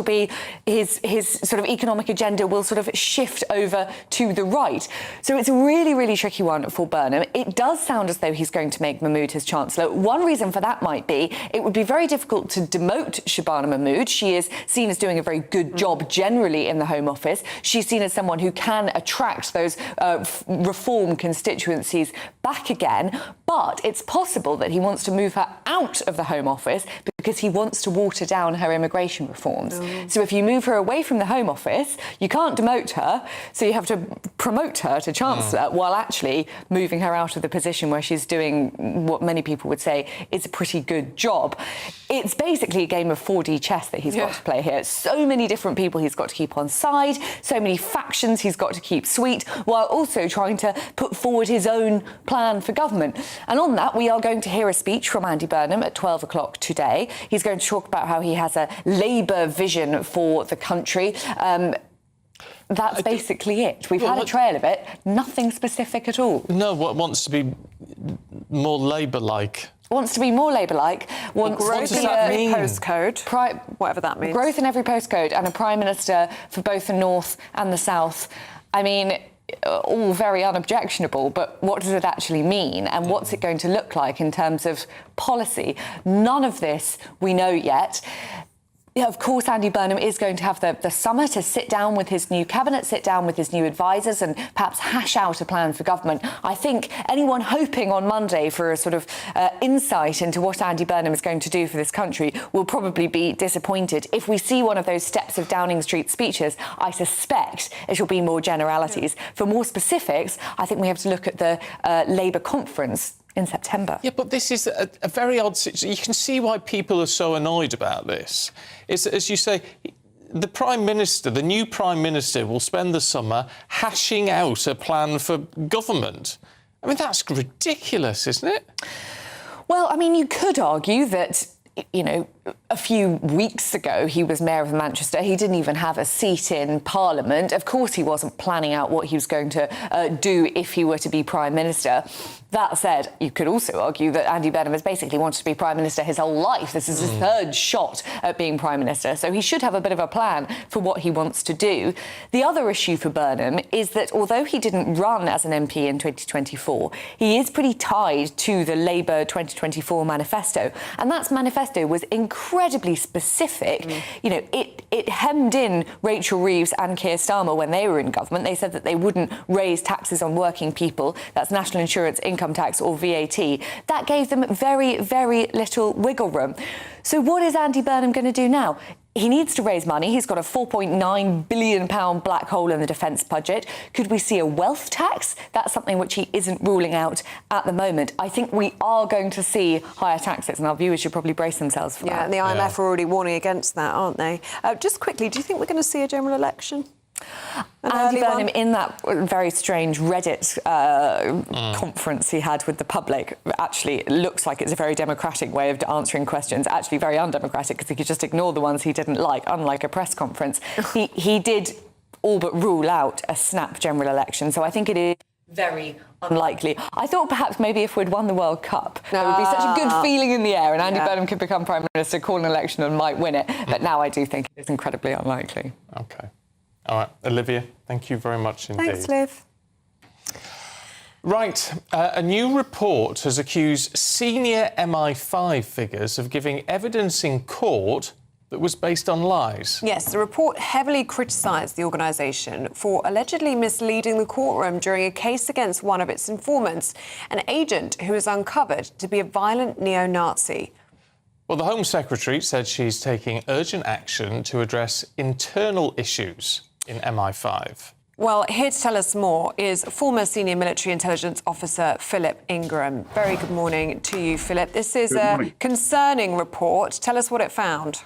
be his sort of economic agenda will sort of shift over to the right. So it's a really, really tricky one for Burnham. It does sound as though he's going to make Mahmood his Chancellor. One reason for that might be it would be very difficult to demote Shabana Mahmood. She is seen as doing a very good job generally in the Home Office. She's seen as someone who can attract those reform constituencies back again. But it's possible that he wants to move her out of the Home Office because he wants to water down her immigration reforms. So if you move her away from the Home Office, you can't demote her, so you have to promote her to Chancellor while actually moving her out of the position where she's doing what many people would say is a pretty good job. It's basically a game of 4D chess that he's got to play here. So many different people he's got to keep on side, so many factions he's got to keep sweet, while also trying to put forward his own plan for government. And on that, we are going to hear a speech from Andy Burnham at 12 o'clock today. He's going to talk about how he has a Labour vision for the country. That's basically it. We've had a trail of it, nothing specific at all. No, what wants to be more Labour-like? Wants to be more Labour-like. Wants growth in every postcode, whatever that means. Growth in every postcode and a Prime Minister for both the North and the South. I mean, all very unobjectionable, but what does it actually mean? And what's it going to look like in terms of policy? None of this we know yet. Of course, Andy Burnham is going to have the summer to sit down with his new cabinet, sit down with his new advisers and perhaps hash out a plan for government. I think anyone hoping on Monday for a sort of insight into what Andy Burnham is going to do for this country will probably be disappointed. If we see one of those steps of Downing Street speeches, I suspect it will be more generalities. For more specifics, I think we have to look at the Labour conference in September. Yeah, but this is a very odd situation. You can see why people are so annoyed about this. It's, as you say, the Prime Minister, the new Prime Minister, will spend the summer hashing out a plan for government. I mean, that's ridiculous, isn't it? Well, I mean, you could argue that, you know, a few weeks ago, he was Mayor of Manchester. He didn't even have a seat in Parliament. Of course, he wasn't planning out what he was going to do if he were to be Prime Minister. That said, you could also argue that Andy Burnham has basically wanted to be Prime Minister his whole life. This is his third shot at being Prime Minister, so he should have a bit of a plan for what he wants to do. The other issue for Burnham is that although he didn't run as an MP in 2024, he is pretty tied to the Labour 2024 manifesto, and that manifesto was incredibly specific. You know, it hemmed in Rachel Reeves and Keir Starmer when they were in government. They said that they wouldn't raise taxes on working people. That's national insurance, income tax or VAT. That gave them very, very little wiggle room. So what is Andy Burnham going to do now? He needs to raise money. He's got a £4.9 billion black hole in the defence budget. Could we see a wealth tax? That's something which he isn't ruling out at the moment. I think we are going to see higher taxes, and our viewers should probably brace themselves for that. Yeah, and the IMF are already warning against that, aren't they? Just quickly, do you think we're going to see a general election? Andy Burnham, in that very strange Reddit conference he had with the public, actually looks like it's a very democratic way of answering questions, actually very undemocratic because he could just ignore the ones he didn't like, unlike a press conference. He did all but rule out a snap general election, so I think it is very unlikely. I thought perhaps maybe if we'd won the World Cup, there would be such a good feeling in the air and Andy Burnham could become Prime Minister, call an election and might win it. But now I do think it's incredibly unlikely. OK. All right, Olivia, thank you very much indeed. Thanks, Liv. Right, a new report has accused senior MI5 figures of giving evidence in court that was based on lies. Yes, the report heavily criticised the organisation for allegedly misleading the courtroom during a case against one of its informants, an agent who was uncovered to be a violent neo-Nazi. Well, the Home Secretary said she's taking urgent action to address internal issues in MI5. Well, here to tell us more is former senior military intelligence officer Philip Ingram. Very good morning to you, Philip. This is a concerning report. Tell us what it found.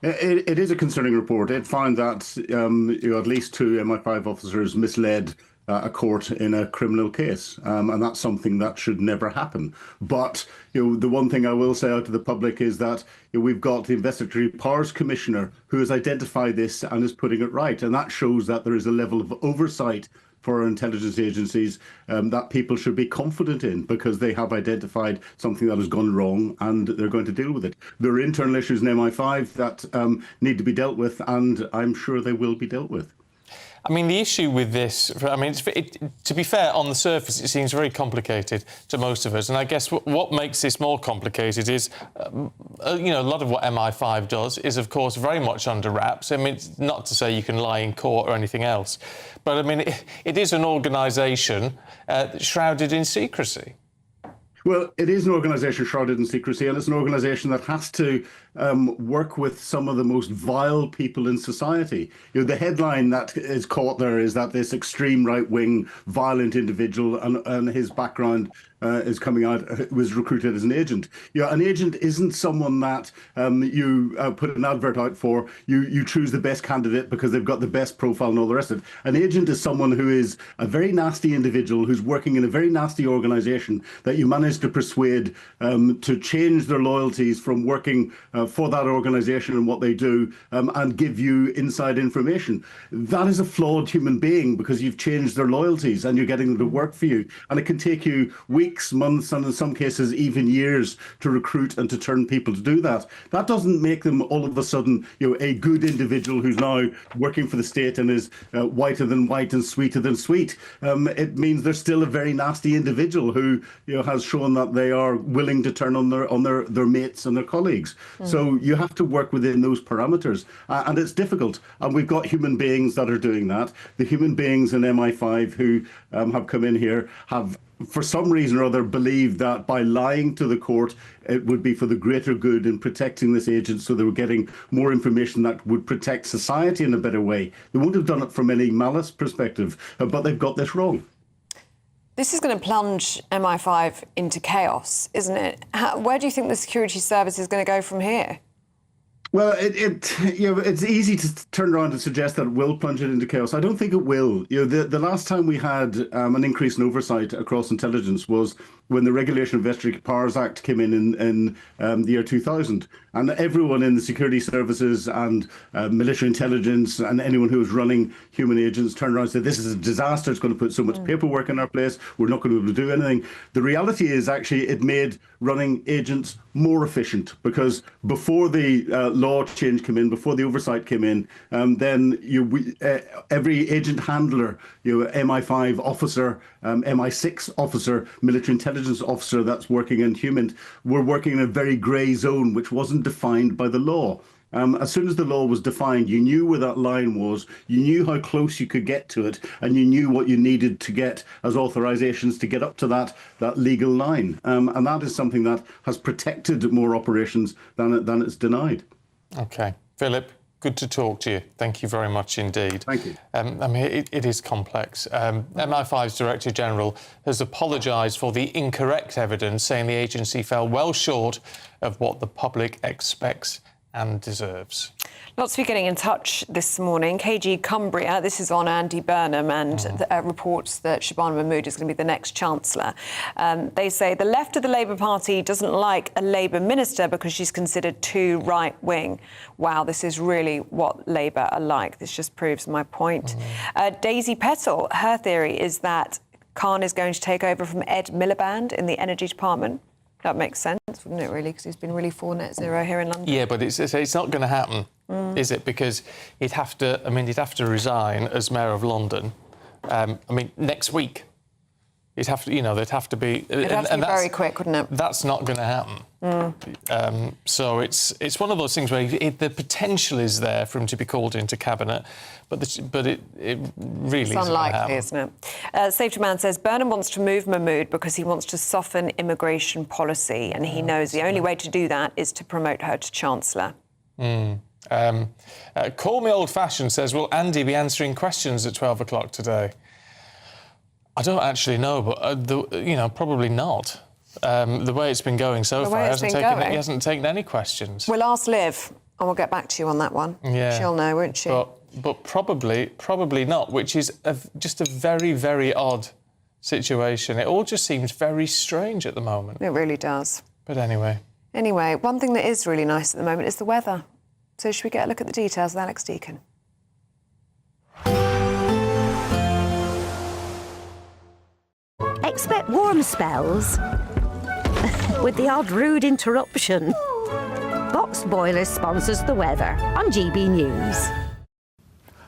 It is a concerning report. It found that at least 2 MI5 officers misled a court in a criminal case, and that's something that should never happen. But the one thing I will say out to the public is that we've got the Investigatory Powers Commissioner who has identified this and is putting it right, and that shows that there is a level of oversight for our intelligence agencies that people should be confident in, because they have identified something that has gone wrong and they're going to deal with it. There are internal issues in MI5 that need to be dealt with, and I'm sure they will be dealt with. I mean, the issue with this, to be fair, on the surface, it seems very complicated to most of us. And I guess what makes this more complicated is, a lot of what MI5 does is, of course, very much under wraps. I mean, it's not to say you can lie in court or anything else. But, I mean, it is an organisation shrouded in secrecy. Well, it is an organisation shrouded in secrecy, and it's an organisation that has to work with some of the most vile people in society. The headline that is caught there is that this extreme right-wing violent individual and his background is coming out, was recruited as an agent. An agent isn't someone that you put an advert out for. You choose the best candidate because they've got the best profile and all the rest of it. An agent is someone who is a very nasty individual who's working in a very nasty organisation that you manage to persuade to change their loyalties from working for that organisation and what they do, and give you inside information. That is a flawed human being, because you've changed their loyalties and you're getting them to work for you. And it can take you weeks, months, and in some cases even years to recruit and to turn people to do that. That doesn't make them all of a sudden a good individual who's now working for the state and is whiter than white and sweeter than sweet. It means they're still a very nasty individual who has shown that they are willing to turn on their mates and their colleagues. So you have to work within those parameters, and it's difficult. And we've got human beings that are doing that. The human beings in MI5 who have come in here have, for some reason or other, believed that by lying to the court, it would be for the greater good in protecting this agent, so they were getting more information that would protect society in a better way. They wouldn't have done it from any malice perspective, but they've got this wrong. This is going to plunge MI5 into chaos, isn't it? Where do you think the security service is going to go from here? Well, it's easy to turn around and suggest that it will plunge it into chaos. I don't think it will. The last time we had an increase in oversight across intelligence was when the Regulation of Investigatory Powers Act came in the year 2000. And everyone in the security services and military intelligence and anyone who was running human agents turned around and said, this is a disaster, it's going to put so much paperwork in our place, we're not going to be able to do anything. The reality is actually it made running agents more efficient, because before the law change came in, before the oversight came in, then every agent handler, MI5 officer, MI6 officer, military intelligence officer that's working in human, were working in a very grey zone which wasn't defined by the law. As soon as the law was defined, you knew where that line was, you knew how close you could get to it, and you knew what you needed to get as authorisations to get up to that legal line. And that is something that has protected more operations than it's denied. OK. Philip, good to talk to you. Thank you very much indeed. Thank you. I mean, it is complex. MI5's Director General has apologised for the incorrect evidence, saying the agency fell well short of what the public expects and deserves. Lots of you getting in touch this morning. KG Cumbria, this is on Andy Burnham, and reports that Shabana Mahmood is going to be the next Chancellor. They say the left of the Labour Party doesn't like a Labour minister because she's considered too right-wing. Wow, this is really what Labour are like. This just proves my point. Daisy Petal, her theory is that Khan is going to take over from Ed Miliband in the Energy Department. That makes sense, wouldn't it, really? Because he's been really for net zero here in London. Yeah, but it's not going to happen, is it? Because he'd have to resign as Mayor of London, next week. It'd have to, they'd have to be. It'd have to be very quick, wouldn't it? That's not going to happen. So it's one of those things where the potential is there for him to be called into cabinet, but it really it's isn't unlikely, isn't it? Safety Man says Burnham wants to move Mahmood because he wants to soften immigration policy, and he knows the only way to do that is to promote her to Chancellor. Call Me Old-Fashioned says, will Andy be answering questions at 12 o'clock today? I don't actually know, but, probably not. The way it's been going so far, he hasn't taken any questions. We'll ask Liv, and we'll get back to you on that one. Yeah. She'll know, won't she? But probably not, which is just a very, very odd situation. It all just seems very strange at the moment. It really does. But anyway. Anyway, one thing that is really nice at the moment is the weather. So should we get a look at the details with Alex Deacon? Expect warm spells with the odd rude interruption. Boxed Boilers sponsors the weather on GB News.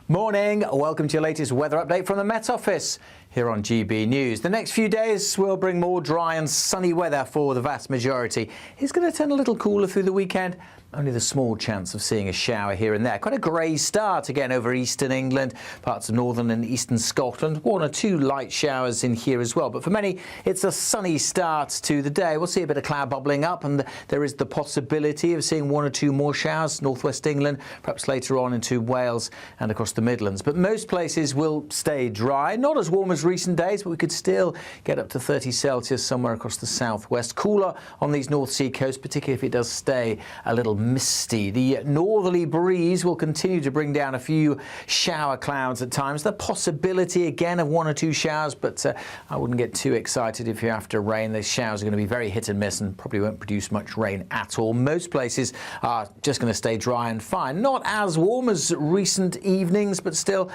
Morning, welcome to your latest weather update from the Met Office here on GB News. The next few days will bring more dry and sunny weather for the vast majority. It's going to turn a little cooler through the weekend. Only the small chance of seeing a shower here and there. Quite a grey start again over eastern England, parts of northern and eastern Scotland. 1 or 2 light showers in here as well. But for many, it's a sunny start to the day. We'll see a bit of cloud bubbling up, and there is the possibility of seeing 1 or 2 more showers, northwest England, perhaps later on into Wales and across the Midlands. But most places will stay dry. Not as warm as recent days, but we could still get up to 30 Celsius somewhere across the southwest. Cooler on these North Sea coasts, particularly if it does stay a little misty. The northerly breeze will continue to bring down a few shower clouds at times. The possibility again of 1 or 2 showers, but I wouldn't get too excited if you're after rain. The showers are going to be very hit and miss and probably won't produce much rain at all. Most places are just going to stay dry and fine. Not as warm as recent evenings, but still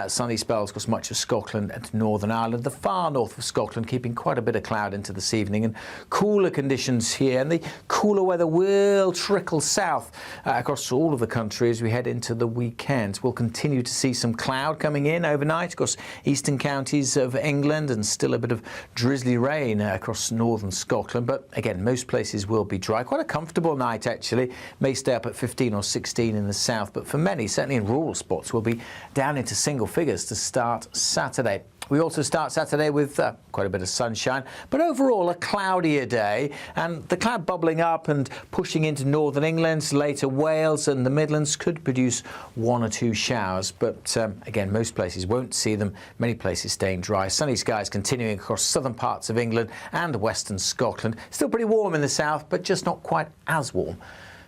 sunny spells across much of Scotland and Northern Ireland. The far north of Scotland keeping quite a bit of cloud into this evening, and cooler conditions here, and the cooler weather will trickle south across all of the country as we head into the weekend. We'll continue to see some cloud coming in overnight across eastern counties of England, and still a bit of drizzly rain across northern Scotland. But again, most places will be dry. Quite a comfortable night actually. May stay up at 15 or 16 in the south, but for many, certainly in rural spots, we'll be down into single figures to start Saturday. We also start Saturday with quite a bit of sunshine, but overall a cloudier day, and the cloud bubbling up and pushing into northern England, later Wales and the Midlands could produce 1 or 2 showers, but again, most places won't see them, many places staying dry. Sunny skies continuing across southern parts of England and western Scotland. Still pretty warm in the south, but just not quite as warm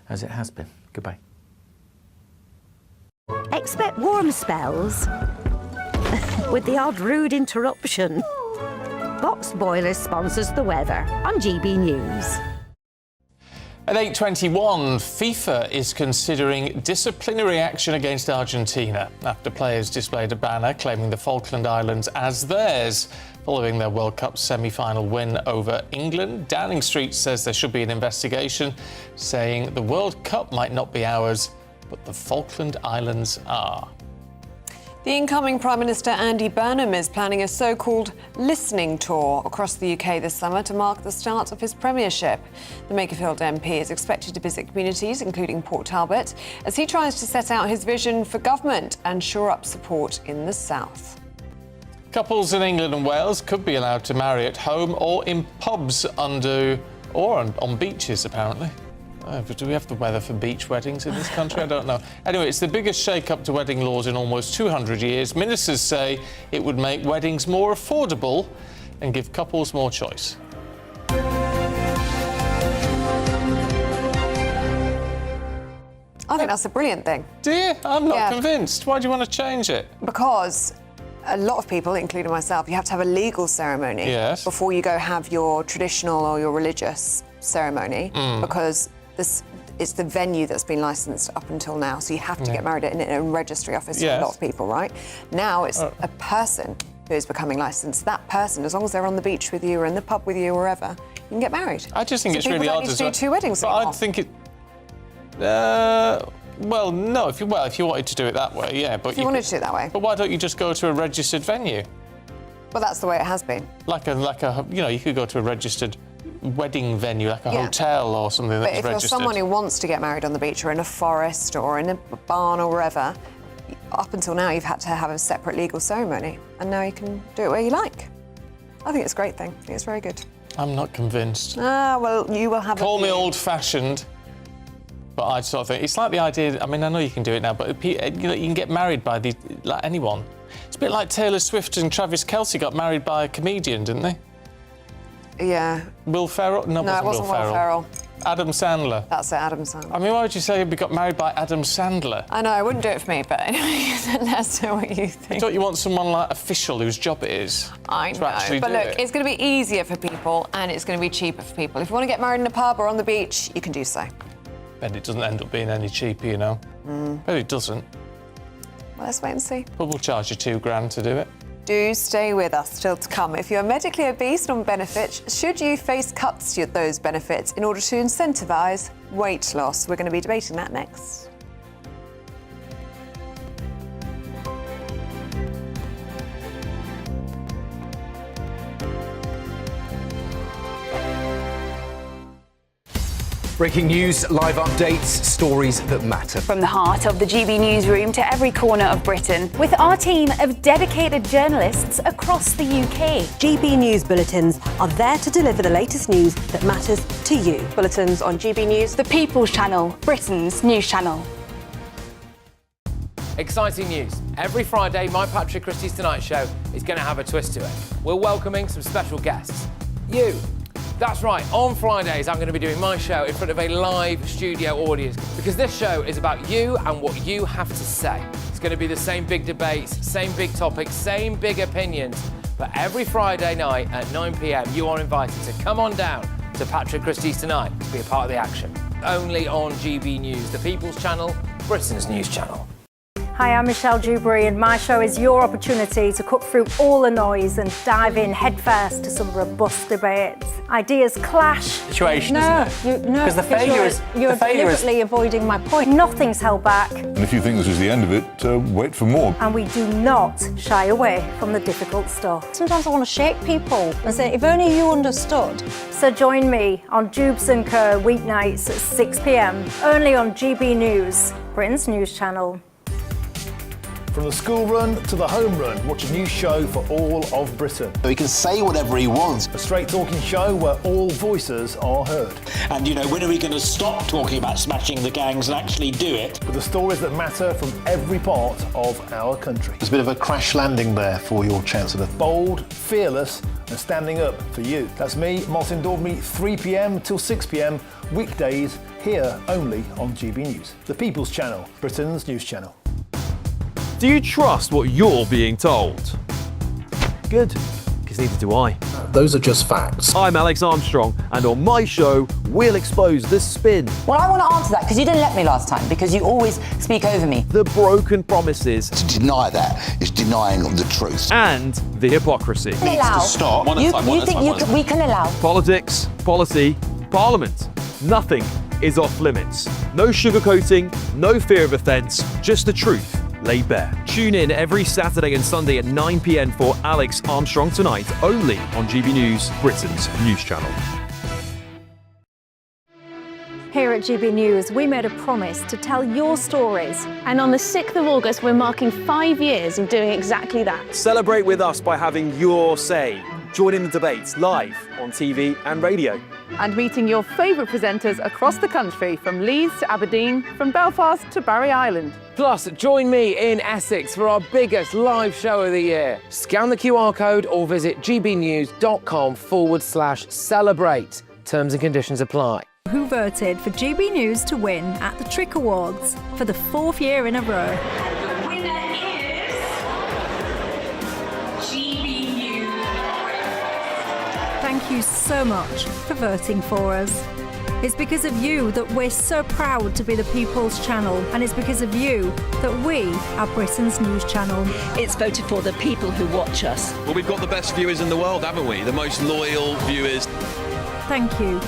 as it has been. Goodbye. Expect warm spells with the odd rude interruption. Boxed Boilers sponsors the weather on GB News. At 8:21, FIFA is considering disciplinary action against Argentina after players displayed a banner claiming the Falkland Islands as theirs following their World Cup semi-final win over England. Downing Street says there should be an investigation, saying the World Cup might not be ours, but the Falkland Islands are. The incoming Prime Minister Andy Burnham is planning a so-called listening tour across the UK this summer to mark the start of his premiership. The Makerfield MP is expected to visit communities, including Port Talbot, as he tries to set out his vision for government and shore up support in the south. Couples in England and Wales could be allowed to marry at home or in pubs on beaches, apparently. But do we have the weather for beach weddings in this country? I don't know. Anyway, it's the biggest shake-up to wedding laws in almost 200 years. Ministers say it would make weddings more affordable and give couples more choice. I think that's a brilliant thing. Do you? I'm not convinced. Why do you want to change it? Because a lot of people, including myself, you have to have a legal ceremony before you go have your traditional or your religious ceremony, because it's the venue that's been licensed up until now, so you have to get married in a registry office for a lot of people, right? Now it's a person who is becoming licensed. That person, as long as they're on the beach with you or in the pub with you or wherever, you can get married. I just think so it's really odd as well. Do 2 weddings anymore. I think it. Well, no. If you wanted to do it that way, yeah. But if you wanted to do it that way. But why don't you just go to a registered venue? Well, that's the way it has been. Like a, you know, you could go to a registered wedding venue, like a hotel or something that's But if registered. you're someone who wants to get married on the beach or in a forest or in a barn or wherever, up until now you've had to have a separate legal ceremony, and now you can do it where you like. I think it's a great thing. I think it's very good. I'm not convinced. Ah, well, you will have Call me old-fashioned, but I sort of think it's like the idea. I mean, I know you can do it now, but you know, you can get married by like anyone. It's a bit like Taylor Swift and Travis Kelce got married by a comedian, didn't they? Yeah. Will Ferrell? No, it wasn't Will Ferrell. Adam Sandler. That's it, Adam Sandler. I mean, why would you say we got married by Adam Sandler? I know, I wouldn't do it for me, but anyway, let us know what you think. Don't you want someone like official whose job it is? I know, but look, it's going to be easier for people and it's going to be cheaper for people. If you want to get married in a pub or on the beach, you can do so. Bet it doesn't end up being any cheaper, you know. Bet it doesn't. Well, let's wait and see. But we'll charge you £2,000 to do it. Do stay with us still to come. If you're medically obese and on benefits, should you face cuts to those benefits in order to incentivise weight loss? We're going to be debating that next. Breaking news, live updates, stories that matter. From the heart of the GB newsroom to every corner of Britain, with our team of dedicated journalists across the UK. GB News bulletins are there to deliver the latest news that matters to you. Bulletins on GB News, the People's Channel, Britain's news channel. Exciting news. Every Friday, my Patrick Christie's Tonight Show is going to have a twist to it. We're welcoming some special guests. You. That's right, on Fridays I'm going to be doing my show in front of a live studio audience because this show is about you and what you have to say. It's going to be the same big debates, same big topics, same big opinions. But every Friday night at 9 p.m, you are invited to come on down to Patrick Christie's Tonight to be a part of the action. Only on GB News, the People's Channel, Britain's news channel. Hi, I'm Michelle Dewberry and my show is your opportunity to cut through all the noise and dive in headfirst to some robust debates. Ideas clash. Situation, isn't it? Because the failure is... You're deliberately avoiding my point. Nothing's held back. And if you think this is the end of it, wait for more. And we do not shy away from the difficult stuff. Sometimes I want to shake people and say, if only you understood. So join me on Jubes & Co. weeknights at 6 p.m, only on GB News, Britain's news channel. From the school run to the home run, watch a new show for all of Britain. So he can say whatever he wants. A straight talking show where all voices are heard. And, you know, when are we going to stop talking about smashing the gangs and actually do it? With the stories that matter from every part of our country. There's a bit of a crash landing there for your Chancellor. Bold, fearless and standing up for you. That's me, Martin Daubney, 3 p.m. till 6 p.m, weekdays, here only on GB News. The People's Channel, Britain's news channel. Do you trust what you're being told? Good, because neither do I. Those are just facts. I'm Alex Armstrong, and on my show, we'll expose the spin. Well, I want to answer that, because you didn't let me last time, because you always speak over me. The broken promises. To deny that is denying the truth. And the hypocrisy. Needs to stop. You think we can allow? Politics, policy, parliament. Nothing is off limits. No sugarcoating, no fear of offence, just the truth laid bare. Tune in every Saturday and Sunday at 9 p.m. for Alex Armstrong Tonight, only on GB News, Britain's news channel. Here at GB News, we made a promise to tell your stories. And on the 6th of August, we're marking 5 years of doing exactly that. Celebrate with us by having your say. Join in the debates live on TV and radio. And meeting your favourite presenters across the country, from Leeds to Aberdeen, from Belfast to Barry Island. Plus, join me in Essex for our biggest live show of the year. Scan the QR code or visit gbnews.com/celebrate. Terms and conditions apply. Who voted for GB News to win at the Trick Awards for the 4th year in a row? The winner is GB News. Thank you so much for voting for us. It's because of you that we're so proud to be the People's Channel, and it's because of you that we are Britain's news channel. It's voted for the people who watch us. Well, we've got the best viewers in the world, haven't we? The most loyal viewers. Thank you.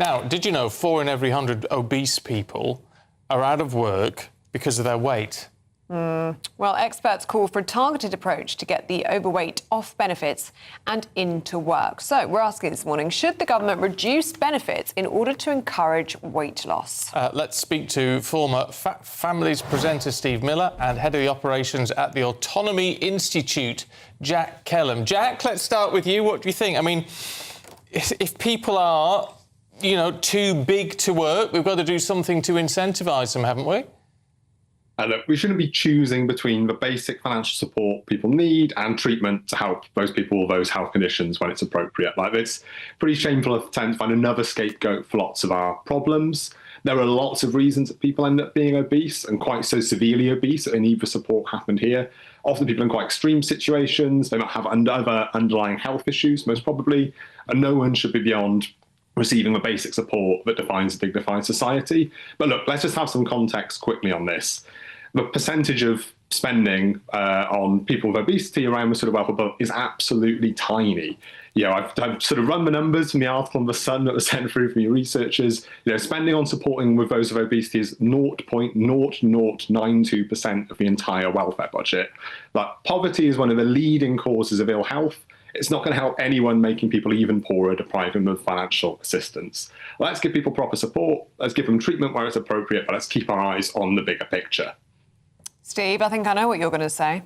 Now, did you know 4 in every 100 obese people are out of work because of their weight? Well, experts call for a targeted approach to get the overweight off benefits and into work. So we're asking this morning, should the government reduce benefits in order to encourage weight loss? Let's speak to former Families presenter Steve Miller and head of the operations at the Autonomy Institute, Jack Kellum. Jack, let's start with you. What do you think? I mean, if people are, you know, too big to work, we've got to do something to incentivise them, haven't we? Look, we shouldn't be choosing between the basic financial support people need and treatment to help those people with those health conditions when it's appropriate. Like, it's pretty shameful attempt to find another scapegoat for lots of our problems. There are lots of reasons that people end up being obese, and quite so severely obese that they need the support happened here. Often people in quite extreme situations, they might have other underlying health issues, most probably, and no one should be beyond receiving the basic support that defines a dignified society. But look, let's just have some context quickly on this. The percentage of spending on people with obesity around the sort of wealth above is absolutely tiny. You know, I've sort of run the numbers from the article on The Sun that was sent through from your researchers. You know, spending on supporting with those with obesity is 0.0092% of the entire welfare budget. But poverty is one of the leading causes of ill health. It's not going to help anyone making people even poorer, depriving them of financial assistance. Let's give people proper support. Let's give them treatment where it's appropriate, but let's keep our eyes on the bigger picture. Steve, I think I know what you're going to say.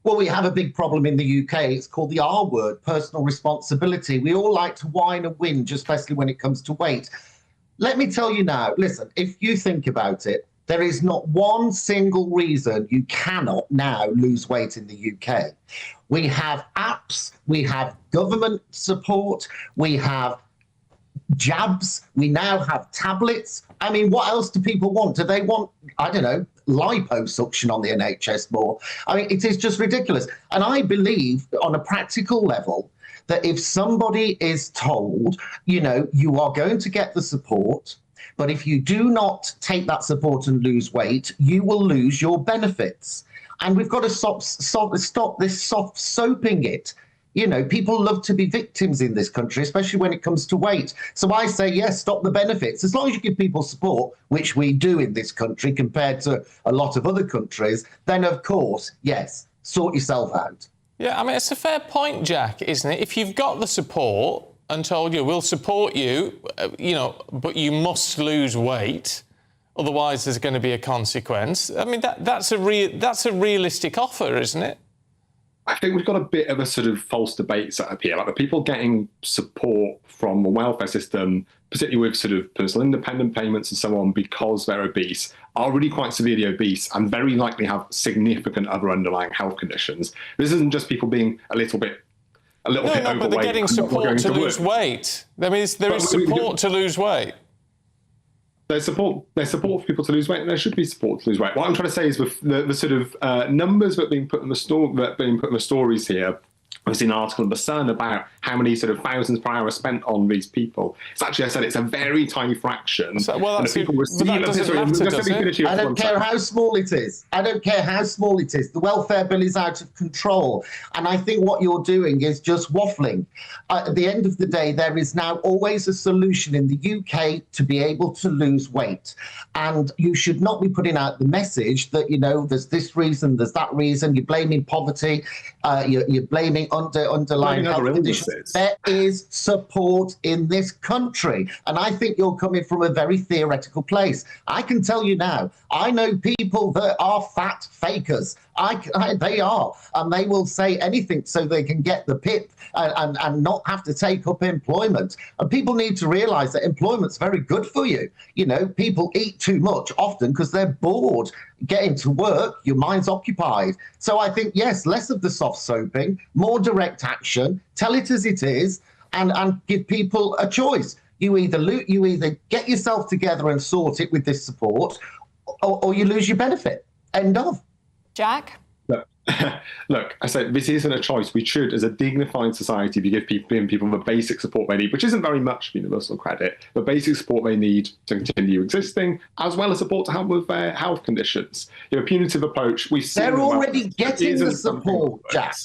Well, we have a big problem in the UK. It's called the R word, personal responsibility. We all like to whine and whinge, especially when it comes to weight. Let me tell you now, listen, if you think about it, there is not one single reason you cannot now lose weight in the UK. We have apps, we have government support, we have jabs, we now have tablets. I mean, what else do people want? Do they want, I don't know, liposuction on the NHS more? I mean, it is just ridiculous. And I believe on a practical level that if somebody is told, you know, you are going to get the support, but if you do not take that support and lose weight, you will lose your benefits. And we've got to stop this soft soaping it. You know, people love to be victims in this country, especially when it comes to weight. So I say, yes, stop the benefits. As long as you give people support, which we do in this country compared to a lot of other countries, then, of course, yes, sort yourself out. Yeah, I mean, it's a fair point, Jack, isn't it? If you've got the support and told you, we'll support you, you know, but you must lose weight, otherwise there's going to be a consequence. I mean, that's a realistic offer, isn't it? I think we've got a bit of a sort of false debate set up here. Like, the people getting support from the welfare system, particularly with sort of personal independent payments and so on, because they're obese, are really quite severely obese and very likely have significant other underlying health conditions. This isn't just people being a little bit overweight. But they're getting support to lose weight. I mean, there is support to lose weight. There's support for people to lose weight, and there should be support to lose weight. What I'm trying to say is, with the sort of numbers that are being put in the stories here, I've seen an article in The Sun about how many sort of thousands per hour spent on these people. It's actually, I said, it's a very tiny fraction. I don't care how small it is. I don't care how small it is. The welfare bill is out of control. And I think what you're doing is just waffling. At the end of the day, there is now always a solution in the UK to be able to lose weight. And you should not be putting out the message that, you know, there's this reason, there's that reason, you're blaming poverty, you're blaming underlying health conditions. There is support in this country. And I think you're coming from a very theoretical place. I can tell you now, I know people that are fat fakers. They are. And they will say anything so they can get the PIP and not have to take up employment. And people need to realise that employment's very good for you. You know, people eat too much often because they're bored. Getting to work, your mind's occupied. So I think, yes, less of the soft soaping, more direct action, tell it as it is, and give people a choice. You either get yourself together and sort it with this support, or you lose your benefit. End of. Jack? Look, I said, this isn't a choice. We should, as a dignified society, be giving people the basic support they need, which isn't very much for universal credit, the basic support they need to continue existing, as well as support to help with their health conditions. You know, a punitive approach, we've seen... They're already getting the support, Jack.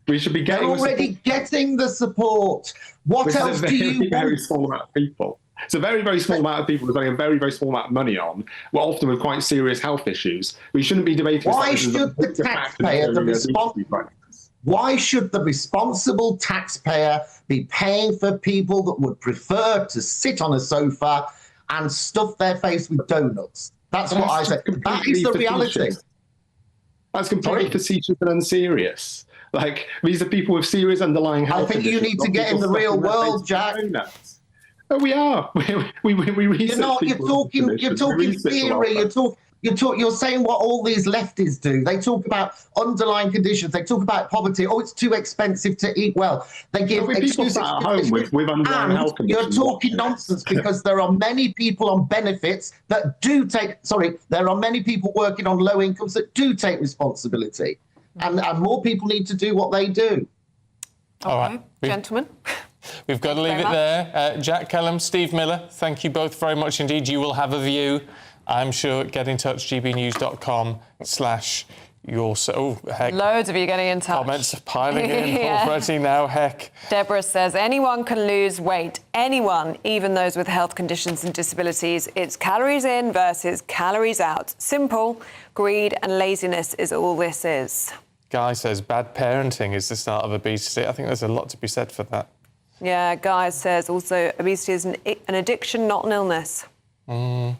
We should be getting. They're already getting the support. What else do you want? Very small amount of people. It's a very, very small amount of people spending a very, very small amount of money on, well, often with quite serious health issues. We shouldn't be debating. Why should the taxpayer, why should the responsible taxpayer be paying for people that would prefer to sit on a sofa and stuff their face with donuts? That's what I say. That is the reality. That's completely facetious and unserious. Like, these are people with serious underlying health conditions. I think you need to get in the real world, Jack. Oh, we are. We research. You're talking theory. You're saying what all these lefties do. They talk about underlying conditions. They talk about poverty. Oh, it's too expensive to eat well. They give excuses. At home with underlying health conditions. You're talking nonsense because there are many people on benefits that do take. Sorry, there are many people working on low incomes that do take responsibility, and more people need to do what they do. All right, gentlemen. We've got to leave it there. Jack Kellum, Steve Miller, thank you both very much indeed. You will have a view, I'm sure. Get in touch, gbnews.com/your... Oh, heck. Loads of you getting in touch. Comments piling in already now, heck. Deborah says, anyone can lose weight. Anyone, even those with health conditions and disabilities. It's calories in versus calories out. Simple. Greed and laziness is all this is. Guy says, bad parenting is the start of obesity. I think there's a lot to be said for that. Yeah, Guy says also obesity is an addiction, not an illness. Well,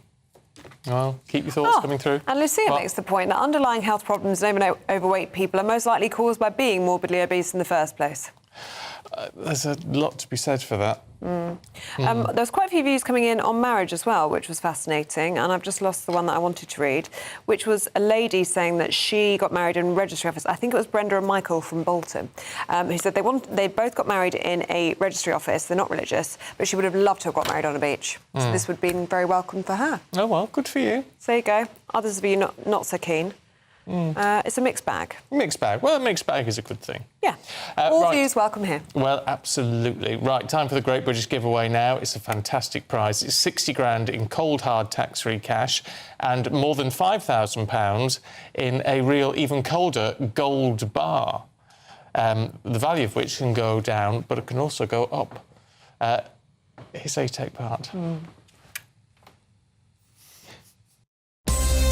keep your thoughts coming through. And Lucia makes the point that underlying health problems in overweight people are most likely caused by being morbidly obese in the first place. There's a lot to be said for that. There's quite a few views coming in on marriage as well, which was fascinating, and I've just lost the one that I wanted to read, which was a lady saying that she got married in a registry office. I think it was Brenda and Michael from Bolton, who said they both got married in a registry office. They're not religious, but she would have loved to have got married on a beach. So this would have been very welcome for her. Oh, well, good for you. So there you go. Others of you not so keen. It's a mixed bag. Mixed bag. Well, a mixed bag is a good thing. Yeah. All views welcome here. Well, absolutely. Right, time for the Great British Giveaway now. It's a fantastic prize. It's 60 grand in cold, hard, tax-free cash and more than £5,000 in a real, even colder gold bar, the value of which can go down, but it can also go up. Here's how you take part.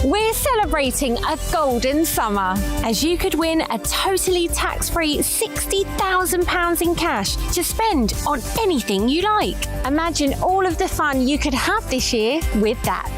We're celebrating a golden summer, as you could win a totally tax-free £60,000 in cash to spend on anything you like. Imagine all of the fun you could have this year with that.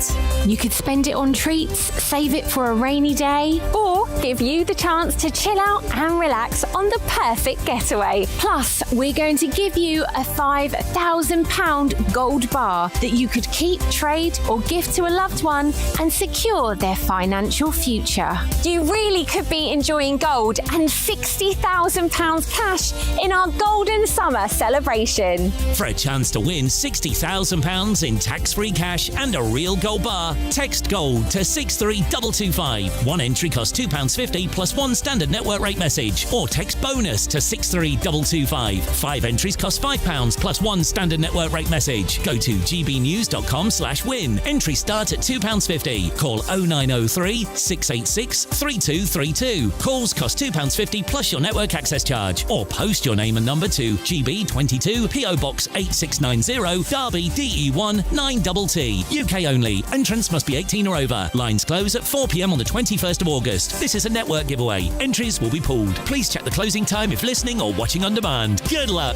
You could spend it on treats, save it for a rainy day, or give you the chance to chill out and relax on the perfect getaway. Plus, we're going to give you a £5,000 gold bar that you could keep, trade, or gift to a loved one and secure their financial future. You really could be enjoying gold and £60,000 cash in our golden summer celebration. For a chance to win £60,000 in tax-free cash and a real gold bar, text GOLD to 63225. One entry costs £2.50 plus one standard network rate message, or text BONUS to 63225. 5 entries cost £5 plus one standard network rate message. Go to gbnews.com/win. Entry start at £2.50. Call 0903 686 3232. Calls cost £2.50 plus your network access charge, or post your name and number to GB22 PO Box 8690 Derby DE1 9TT. UK only. Entrance must be 18 or over. Lines close at 4 p.m. on the 21st of August. This is a network giveaway. Entries will be pooled. Please check the closing time if listening or watching on demand. Good luck.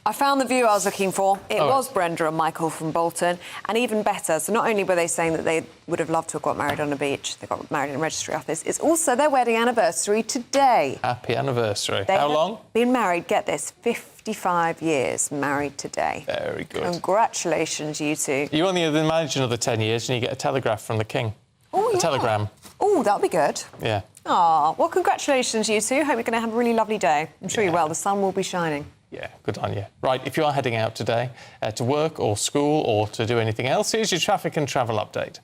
I found the view I was looking for. It was Brenda and Michael from Bolton, and even better. So not only were they saying that they would have loved to have got married on a beach, they got married in a registry office, it's also their wedding anniversary today. Happy anniversary. They How long? Been married, get this, 55 years married today. Very good. Congratulations, you two. You only manage another 10 years and you get a telegraph from the King. Oh, yeah. A telegram. Oh, that'll be good. Yeah. Oh, well, congratulations, you two. Hope you're going to have a really lovely day. I'm sure you will. The sun will be shining. Yeah, good on you. Right, if you are heading out today to work or school or to do anything else, here's your traffic and travel update.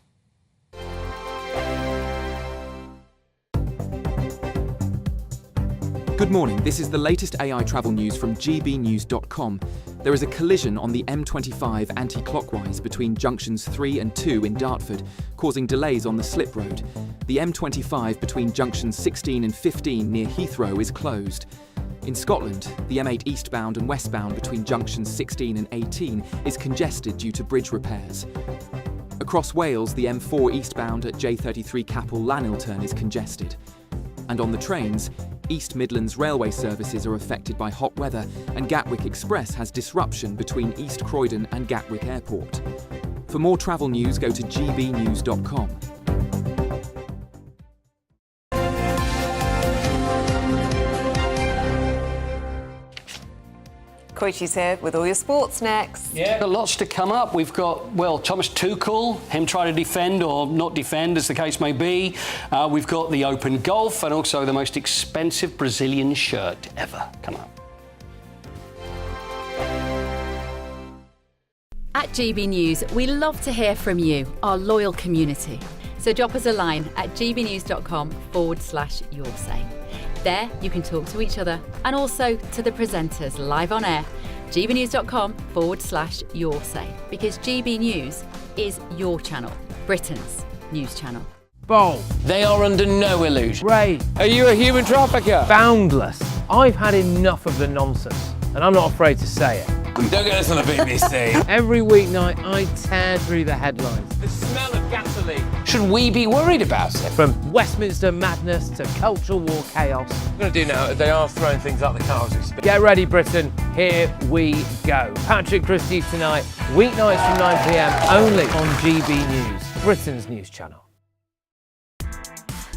Good morning, this is the latest AI travel news from gbnews.com. There is a collision on the M25 anti-clockwise between junctions 3 and 2 in Dartford, causing causing delays on the slip road. The M25 between junctions 16 and 15 near Heathrow is closed. In Scotland, the M8 eastbound and westbound between junctions 16 and 18 is congested due to bridge repairs. Across Wales, the M4 eastbound at J33 Capel Lanilturn is congested. And on the trains, East Midlands railway services are affected by hot weather, and Gatwick Express has disruption between East Croydon and Gatwick Airport. For more travel news, go to gbnews.com. Koichi's here with all your sports next. Yeah, got lots to come up. We've got, well, Thomas Tuchel, him trying to defend or not defend, as the case may be. We've got the Open Golf and also the most expensive Brazilian shirt ever come up. At GB News, we love to hear from you, our loyal community. So drop us a line at gbnews.com/yoursay. There, you can talk to each other and also to the presenters live on air. gbnews.com/yoursay, because GB News is your channel, Britain's news channel. Bold. They are under no illusion. Ray. Are you a human trafficker? Boundless. I've had enough of the nonsense, and I'm not afraid to say it. Don't get us on the BBC. Every weeknight, I tear through the headlines. The smell of gasoline. Should we be worried about it? From Westminster madness to cultural war chaos. I'm going to do now, they are throwing things out the car as we speak. Get ready, Britain. Here we go. Patrick Christie tonight, weeknights from 9 p.m, only on GB News, Britain's news channel.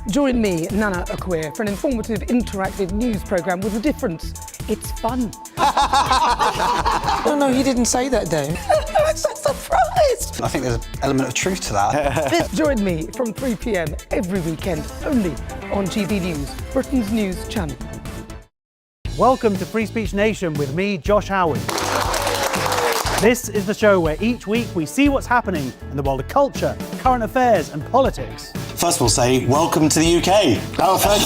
Join me, Nana Akwe, for an informative, interactive news programme with a difference. It's fun. No, he didn't say that, Dave. I'm so surprised. I think there's an element of truth to that. Join me from 3 p.m. every weekend, only on GB News, Britain's news channel. Welcome to Free Speech Nation with me, Josh Howard. This is the show where each week we see what's happening in the world of culture, current affairs and politics. First we'll say, welcome to the UK. Oh, thank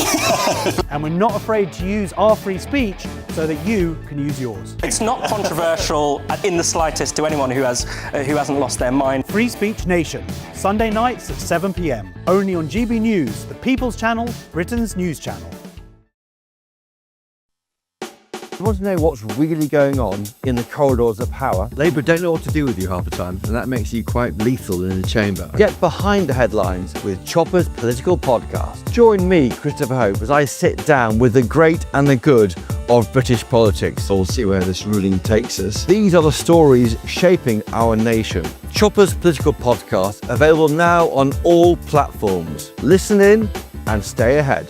you. And we're not afraid to use our free speech so that you can use yours. It's not controversial in the slightest to anyone who hasn't lost their mind. Free Speech Nation, Sunday nights at 7 p.m, only on GB News, the People's Channel, Britain's news channel. You want to know what's really going on in the corridors of power? Labour don't know what to do with you half the time, and that makes you quite lethal in the chamber. Get behind the headlines with Chopper's Political Podcast. Join me, Christopher Hope, as I sit down with the great and the good of British politics. We'll see where this ruling takes us. These are the stories shaping our nation. Chopper's Political Podcast, available now on all platforms. Listen in and stay ahead.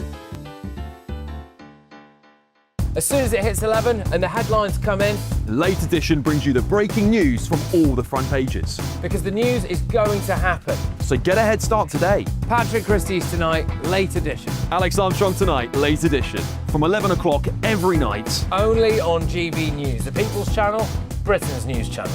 As soon as it hits 11 and the headlines come in, The Late Edition brings you the breaking news from all the front pages. because the news is going to happen. So get a head start today. Patrick Christie's tonight, late edition. Alex Armstrong tonight, Late Edition. From 11 o'clock every night. Only on GB News, the People's Channel, Britain's news channel.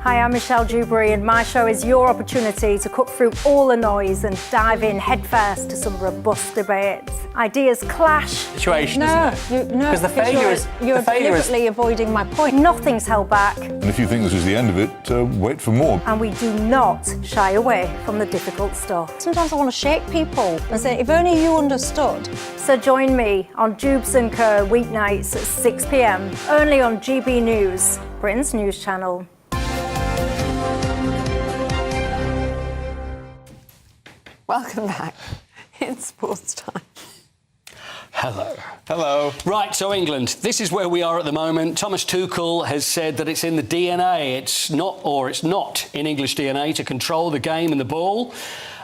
Hi, I'm Michelle Dewberry, and my show is your opportunity to cut through all the noise and dive in headfirst to some robust debates. Ideas clash. Situation, No, isn't it? no, Because the failure is you're deliberately avoiding my point. Nothing's held back, And if you think this is the end of it, wait for more. and we do not shy away from the difficult stuff. Sometimes I want to shake people and say, if only you understood. So join me on Dubes & Co. weeknights at 6 p.m, only on GB News, Britain's news channel. Welcome back. It's sports time. Hello. Hello. Right, so England. This is where we are at the moment. Thomas Tuchel has said that it's in the DNA. It's not in English DNA to control the game and the ball.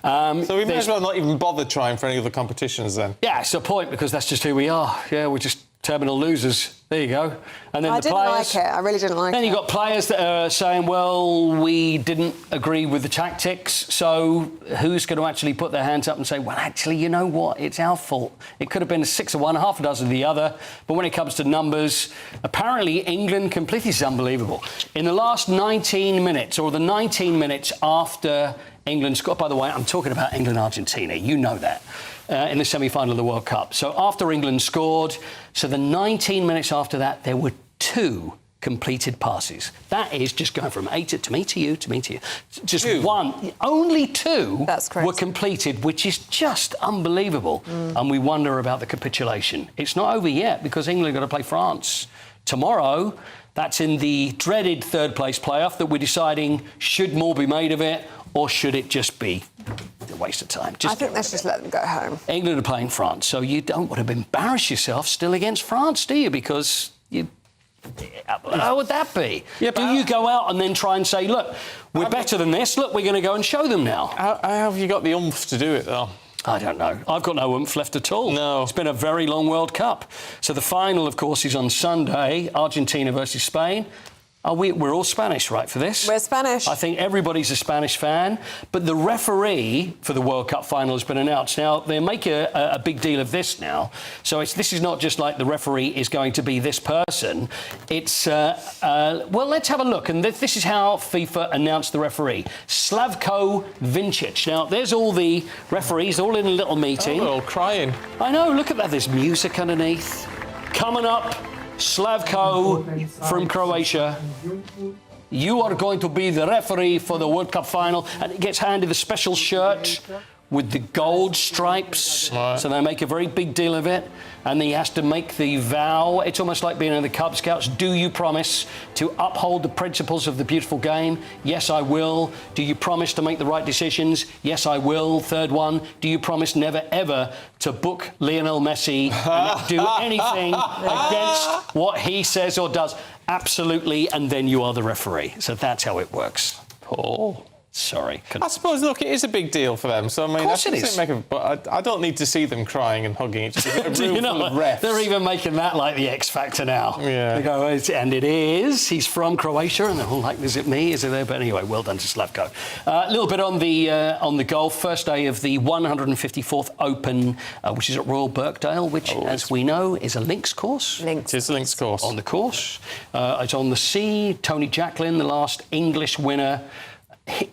So we may as well not even bother trying for any of the competitions then. Yeah, it's a point, because that's just who we are. Yeah, we're just terminal losers. There you go. And then I the didn't players, like it. I really didn't like it. Then you've got players that are saying, well, we didn't agree with the tactics, so who's going to actually put their hands up and say, well, actually, you know what? It's our fault. It could have been 6 of one, half a dozen of the other. But when it comes to numbers, apparently England completely is unbelievable. In the last 19 minutes, or the 19 minutes after England scored, by the way, I'm talking about England-Argentina, you know that, in the semi-final of the World Cup. So after England scored, so the 19 minutes after that, there were 2 completed passes. That is just going from A to me to you, to me to you. Just one, only 2 were completed, which is just unbelievable. And we wonder about the capitulation. It's not over yet because England are going to play France tomorrow. That's in the dreaded third-place playoff that we're deciding should more be made of it or should it just be a waste of time. I think let's just let them go home. England are playing France, so you don't want to embarrass yourself still against France, do you? Because you... How would that be? Yeah, do you go out and then try and say, look, we're better than this, look, we're going to go and show them now? How have you got the oomph to do it, though? I don't know. I've got no oomph left at all. No. It's been a very long World Cup. So the final, of course, is on Sunday, Argentina versus Spain. We're all Spanish, right, for this? We're Spanish. I think everybody's a Spanish fan. But the referee for the World Cup final has been announced. Now, they make a big deal of this now. So this is not just like the referee is going to be this person. It's, well, let's have a look. And this is how FIFA announced the referee. Slavko Vincic. Now, there's all the referees all in a little meeting. Oh, they're all crying. I know, look at that. There's music underneath. Coming up, Slavko from Croatia. You are going to be the referee for the World Cup final. And he gets handed the special shirt with the gold stripes. Right. So they make a very big deal of it. And he has to make the vow. It's almost like being in the Cub Scouts. Do you promise to uphold the principles of the beautiful game? Yes, I will. Do you promise to make the right decisions? Yes, I will. Third one, do you promise never, ever to book Lionel Messi and not do anything against what he says or does? Absolutely, and then you are the referee. So that's how it works. Paul. Sorry. I suppose, look, it is a big deal for them. So, I mean, of course it is. But I don't need to see them crying and hugging each other. Do you know, they're even making that like the X Factor now. Yeah. They go, and it is. He's from Croatia, and they're all like, is it me? Is it there? But anyway, well done to Slavko. A little bit on the golf. First day of the 154th Open, which is at Royal Birkdale, which, as we know, is a links course. It is a links course. On the course. It's on the sea. Tony Jacklin, the last English winner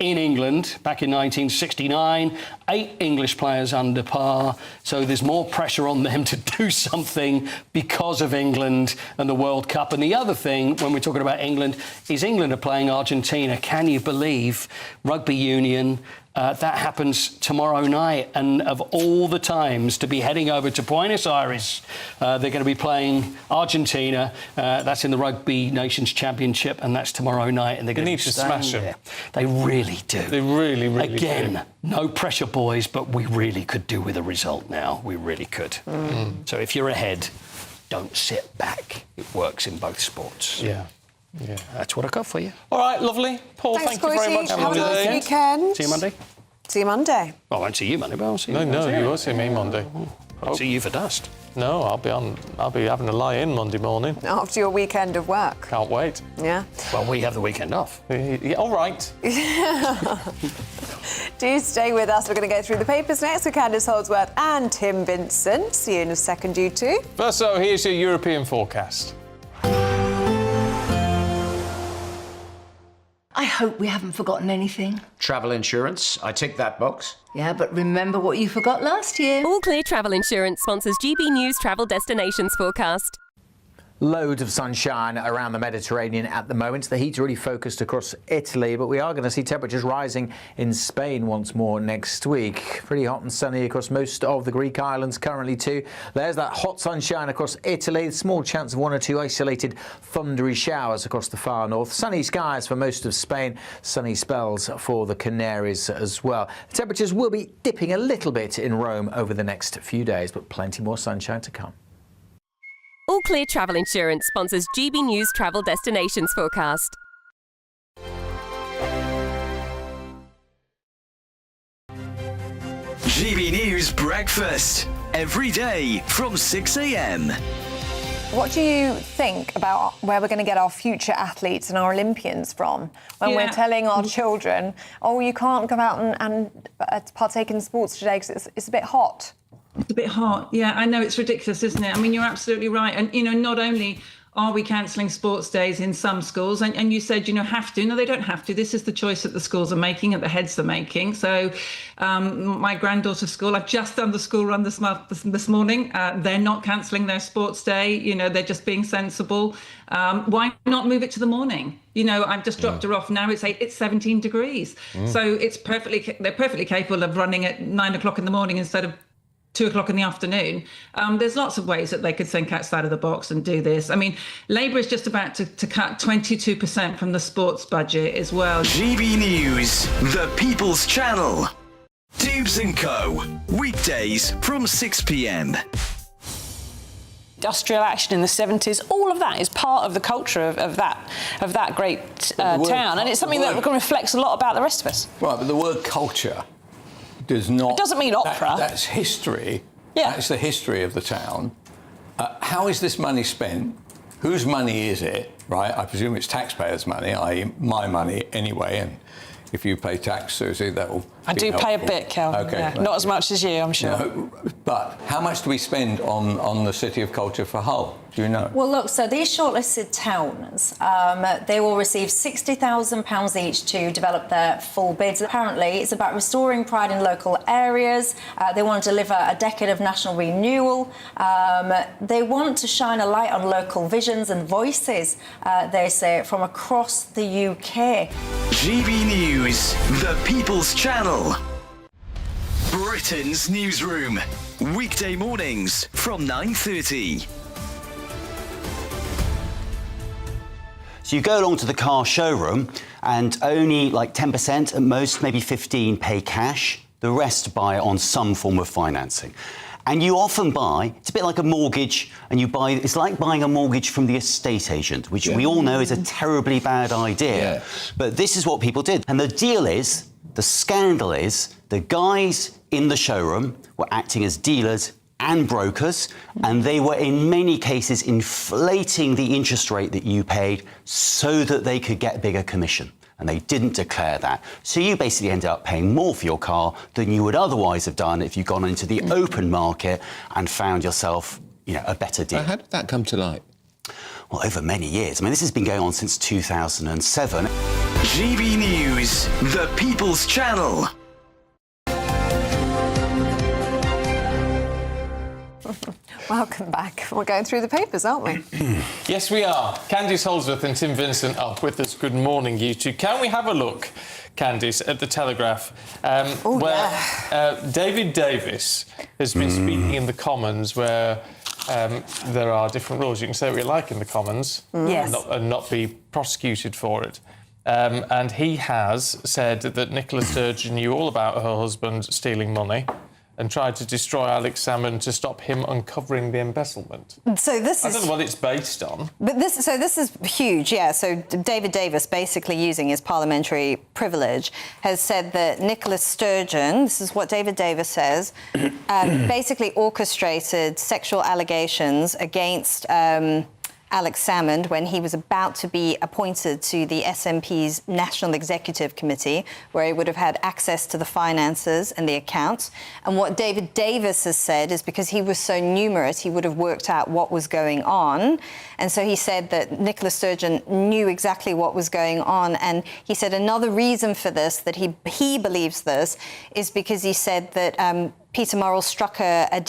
in England back in 1969, 8 English players under par, so there's more pressure on them to do something because of England and the World Cup. And the other thing, when we're talking about England, is England are playing Argentina. Can you believe rugby union? That happens tomorrow night, and of all the times to be heading over to Buenos Aires, they're going to be playing Argentina. That's in the Rugby Nations Championship, and that's tomorrow night. And they're going to smash them. They really do. They really, really Again, do. No pressure, boys, but we really could do with a result now. We really could. So if you're ahead, don't sit back. It works in both sports. Yeah. Yeah, that's what I got for you. All right, lovely. Paul, thank you very much. Have a nice weekend. See you Monday. See you Monday. Well, I won't see you Monday, but I'll see you. No, you will see me Monday. I'll see you for dust. No, I'll be having a lie-in Monday morning. After your weekend of work. Can't wait. Yeah. Well, we have the weekend off. Yeah, all right. Do stay with us. We're going to go through the papers next with Candice Holdsworth and Tim Vincent. See you in a second, you two. First, so here's your European forecast. I hope we haven't forgotten anything. Travel insurance, I tick that box. Yeah, but remember what you forgot last year. All Clear Travel Insurance sponsors GB News Travel Destinations Forecast. Loads of sunshine around the Mediterranean at the moment. The heat's really focused across Italy, but we are going to see temperatures rising in Spain once more next week. Pretty hot and sunny across most of the Greek islands currently too. There's that hot sunshine across Italy. Small chance of 1 or 2 isolated thundery showers across the far north. Sunny skies for most of Spain. Sunny spells for the Canaries as well. The temperatures will be dipping a little bit in Rome over the next few days, but plenty more sunshine to come. All Clear Travel Insurance sponsors GB News Travel Destinations Forecast. GB News Breakfast. Every day from 6 a.m. What do you think about where we're going to get our future athletes and our Olympians from when we're telling our children, oh, you can't go out and partake in sports today because it's a bit hot? It's a bit hot. Yeah, I know, it's ridiculous, isn't it? I mean, you're absolutely right. And, you know, not only are we cancelling sports days in some schools? And you said, have to. No, they don't have to. This is the choice that the schools are making, and the heads are making. So my granddaughter's school, I've just done the school run this morning. They're not cancelling their sports day. They're just being sensible. Why not move it to the morning? I've just dropped her off now. It's 17 degrees. So they're perfectly capable of running at 9 o'clock in the morning instead of 2 o'clock in the afternoon. There's lots of ways that they could think outside of the box and do this. I mean, Labour is just about to cut 22% from the sports budget as well. GB News, the People's Channel. Dubes & Co. Weekdays from 6 p.m. Industrial action in the 70s, all of that is part of the culture of that great town, and it's something that reflects a lot about the rest of us. Right, but the word culture does not... It doesn't mean opera. That's history. Yeah. That's the history of the town. How is this money spent? Whose money is it, right? I presume it's taxpayers' money, i.e. my money anyway, and if you pay tax, Susie, that will I do pay a bit, Calvin. Okay, yeah. Not as much as you, I'm sure. No, but how much do we spend on the City of Culture for Hull? Do you know? Well, look, so these shortlisted towns, they will receive £60,000 each to develop their full bids. Apparently, it's about restoring pride in local areas. They want to deliver a decade of national renewal. They want to shine a light on local visions and voices, they say, from across the UK. GB News, the People's Channel. Britain's newsroom. Weekday mornings from 9:30. So you go along to the car showroom and only like 10%, at most maybe 15%, pay cash. The rest buy it on some form of financing. And you often buy, it's a bit like a mortgage, and it's like buying a mortgage from the estate agent, which we all know is a terribly bad idea. Yes. But this is what people did. And the deal is, the scandal is, the guys in the showroom were acting as dealers and brokers, and they were in many cases inflating the interest rate that you paid so that they could get bigger commission. And they didn't declare that. So you basically ended up paying more for your car than you would otherwise have done if you'd gone into the open market and found yourself, a better deal. How did that come to light? Well, over many years. I mean, this has been going on since 2007. GB News, the People's Channel. Welcome back. We're going through the papers, aren't we? Yes, we are. Candice Holdsworth and Tim Vincent up with us. Good morning, you two. Can we have a look, Candice, at the Telegraph, where David Davis has been speaking in the Commons, where there are different rules. You can say what you like in the Commons and not be prosecuted for it. And he has said that Nicola Sturgeon knew all about her husband stealing money and tried to destroy Alex Salmond to stop him uncovering the embezzlement. So this I don't know what it's based on. But this is huge, yeah. So David Davis, basically using his parliamentary privilege, has said that Nicola Sturgeon, this is what David Davis says, basically orchestrated sexual allegations against Alex Salmond when he was about to be appointed to the SNP's National Executive Committee, where he would have had access to the finances and the accounts. And what David Davis has said is because he was so numerate, he would have worked out what was going on. And so he said that Nicola Sturgeon knew exactly what was going on. And he said another reason for this, that he believes this, is because he said that Peter Murrell struck a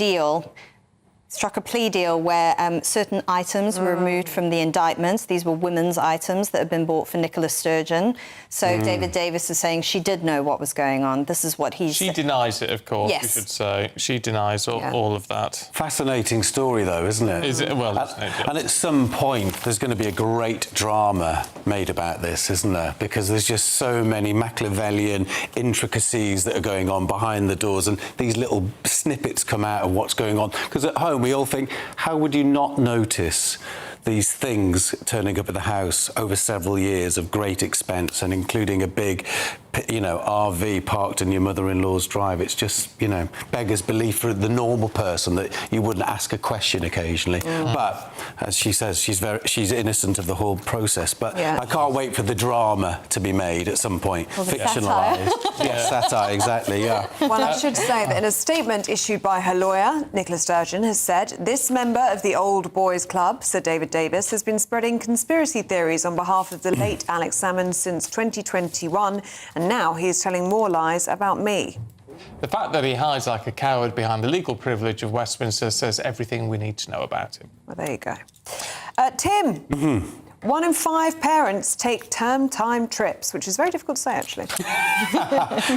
plea deal where certain items were removed from the indictments. These were women's items that had been bought for Nicola Sturgeon. So David Davis is saying she did know what was going on. This is what he's... She denies it, of course, yes. we should say. She denies all of that. Fascinating story, though, isn't it? Is it? Well, and at some point, there's going to be a great drama made about this, isn't there? Because there's just so many Machiavellian intricacies that are going on behind the doors, and these little snippets come out of what's going on. Because at home, we all think, how would you not notice these things turning up at the house over several years of great expense, and including a big RV parked in your mother-in-law's drive. It's just, beggars belief for the normal person that you wouldn't ask a question occasionally. But as she says, she's innocent of the whole process. But I can't wait for the drama to be made at some point, fictionalised. Satire, exactly. Yeah. Well, I should say that in a statement issued by her lawyer, Nicola Sturgeon has said this member of the Old Boys Club, Sir David Davis, has been spreading conspiracy theories on behalf of the late Alex Salmond since 2021, and now he is telling more lies about me. The fact that he hides like a coward behind the legal privilege of Westminster says everything we need to know about him. Well, there you go. Tim, 1 in 5 parents take term time trips, which is very difficult to say, actually.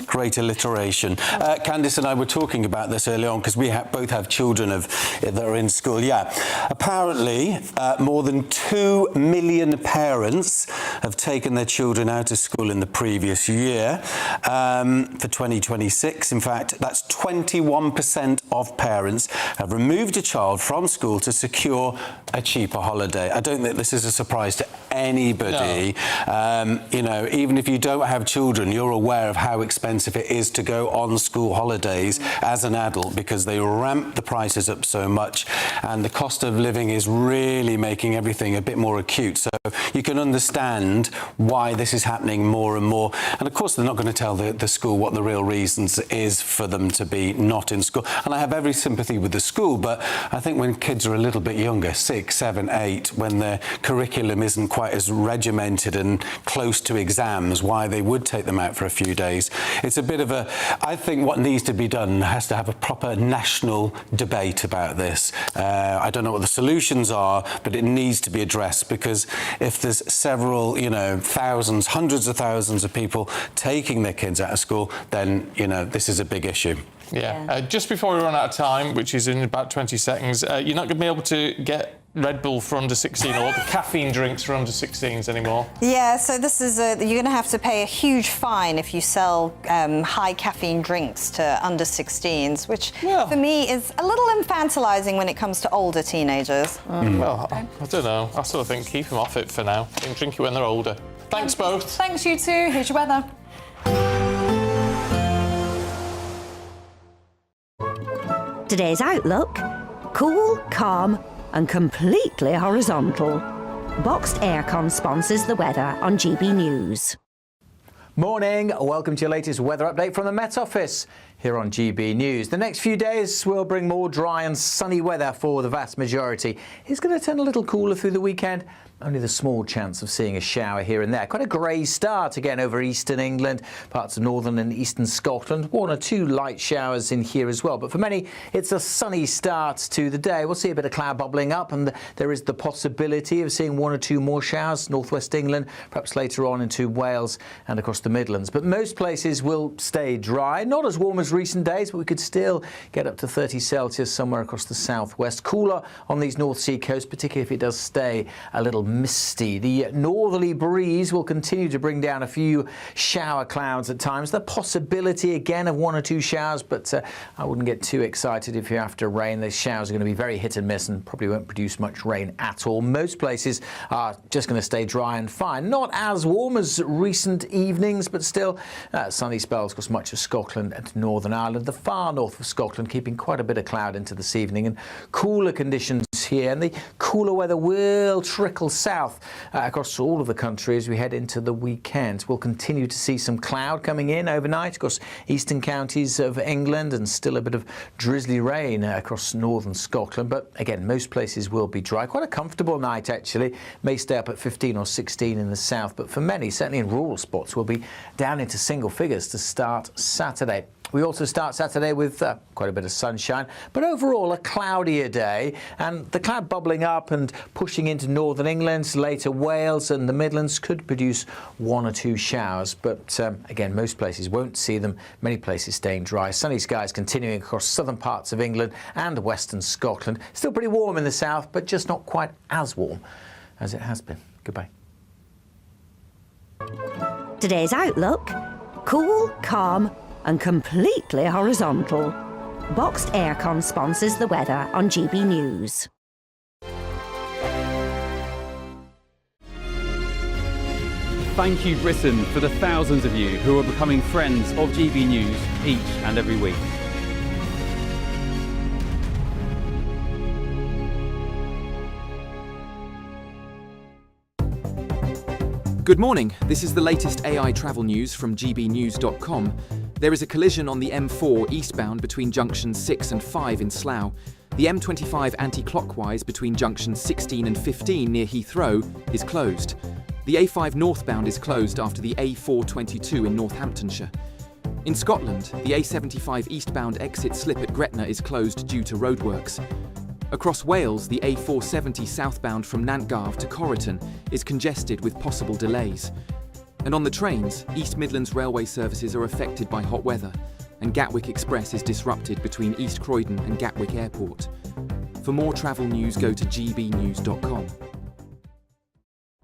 Great alliteration. Candice and I were talking about this early on because we both have children that are in school. Yeah. Apparently, more than 2 million parents have taken their children out of school in the previous year. For 2026, in fact, that's 21% of parents have removed a child from school to secure a cheaper holiday. I don't think this is a surprise to anybody. No. Even if you don't have children, you're aware of how expensive it is to go on school holidays as an adult because they ramp the prices up so much and the cost of living is really making everything a bit more acute. So you can understand why this is happening more and more. And of course, they're not going to tell the school what the real reasons is for them to be not in school. And I have every sympathy with the school, but I think when kids are a little bit younger, 6, 7, 8, when their curriculum isn't quite as regimented and close to exams, why they would take them out for a few days. It's a bit of I think what needs to be done has to have a proper national debate about this. I don't know what the solutions are, but it needs to be addressed because if there's several, thousands, hundreds of thousands of people taking their kids out of school, then, this is a big issue. Yeah. Just before we run out of time, which is in about 20 seconds, you're not going to be able to get Red Bull for under 16 or the caffeine drinks for under 16s anymore. Yeah, so this is you're going to have to pay a huge fine if you sell high caffeine drinks to under 16s, which for me is a little infantilizing when it comes to older teenagers. Well, I don't know. I sort of think keep them off it for now. They can drink it when they're older. Thanks both. Thanks, you two. Here's your weather. Today's outlook: cool, calm and completely horizontal. Boxed Aircon sponsors the weather on GB News. Morning, welcome to your latest weather update from the Met Office here on GB News. The next few days will bring more dry and sunny weather for the vast majority. It's going to turn a little cooler through the weekend. Only the small chance of seeing a shower here and there. Quite a grey start again over eastern England, parts of northern and eastern Scotland. 1 or 2 light showers in here as well. But for many, it's a sunny start to the day. We'll see a bit of cloud bubbling up and there is the possibility of seeing 1 or 2 more showers, northwest England, perhaps later on into Wales and across the Midlands. But most places will stay dry. Not as warm as recent days, but we could still get up to 30 Celsius somewhere across the southwest. Cooler on these North Sea coasts, particularly if it does stay a little misty. The northerly breeze will continue to bring down a few shower clouds at times. The possibility again of 1 or 2 showers, but I wouldn't get too excited if you're after rain. These showers are going to be very hit and miss and probably won't produce much rain at all. Most places are just going to stay dry and fine. Not as warm as recent evenings, but still sunny spells across much of Scotland and Northern Ireland. The far north of Scotland keeping quite a bit of cloud into this evening and cooler conditions here. And the cooler weather will trickle south across all of the country as we head into the weekend. We'll continue to see some cloud coming in overnight across eastern counties of England and still a bit of drizzly rain across northern Scotland. But again, most places will be dry. Quite a comfortable night actually. May stay up at 15 or 16 in the south, but for many, certainly in rural spots, we'll be down into single figures to start Saturday. We also start Saturday with quite a bit of sunshine, but overall a cloudier day, and the cloud bubbling up and pushing into northern England, later Wales and the Midlands could produce 1 or 2 showers, but again, most places won't see them, many places staying dry. Sunny skies continuing across southern parts of England and western Scotland. Still pretty warm in the south, but just not quite as warm as it has been. Goodbye. Today's outlook: cool, calm and completely horizontal. Boxed Aircon sponsors the weather on GB News. Thank you, Britain, for the thousands of you who are becoming friends of GB News each and every week. Good morning. This is the latest AI travel news from gbnews.com. There is a collision on the M4 eastbound between junctions 6 and 5 in Slough. The M25 anti-clockwise between junctions 16 and 15 near Heathrow is closed. The A5 northbound is closed after the A422 in Northamptonshire. In Scotland, the A75 eastbound exit slip at Gretna is closed due to roadworks. Across Wales, the A470 southbound from Nantgarv to Corriton is congested with possible delays. And on the trains, East Midlands railway services are affected by hot weather, and Gatwick Express is disrupted between East Croydon and Gatwick Airport. For more travel news, go to gbnews.com.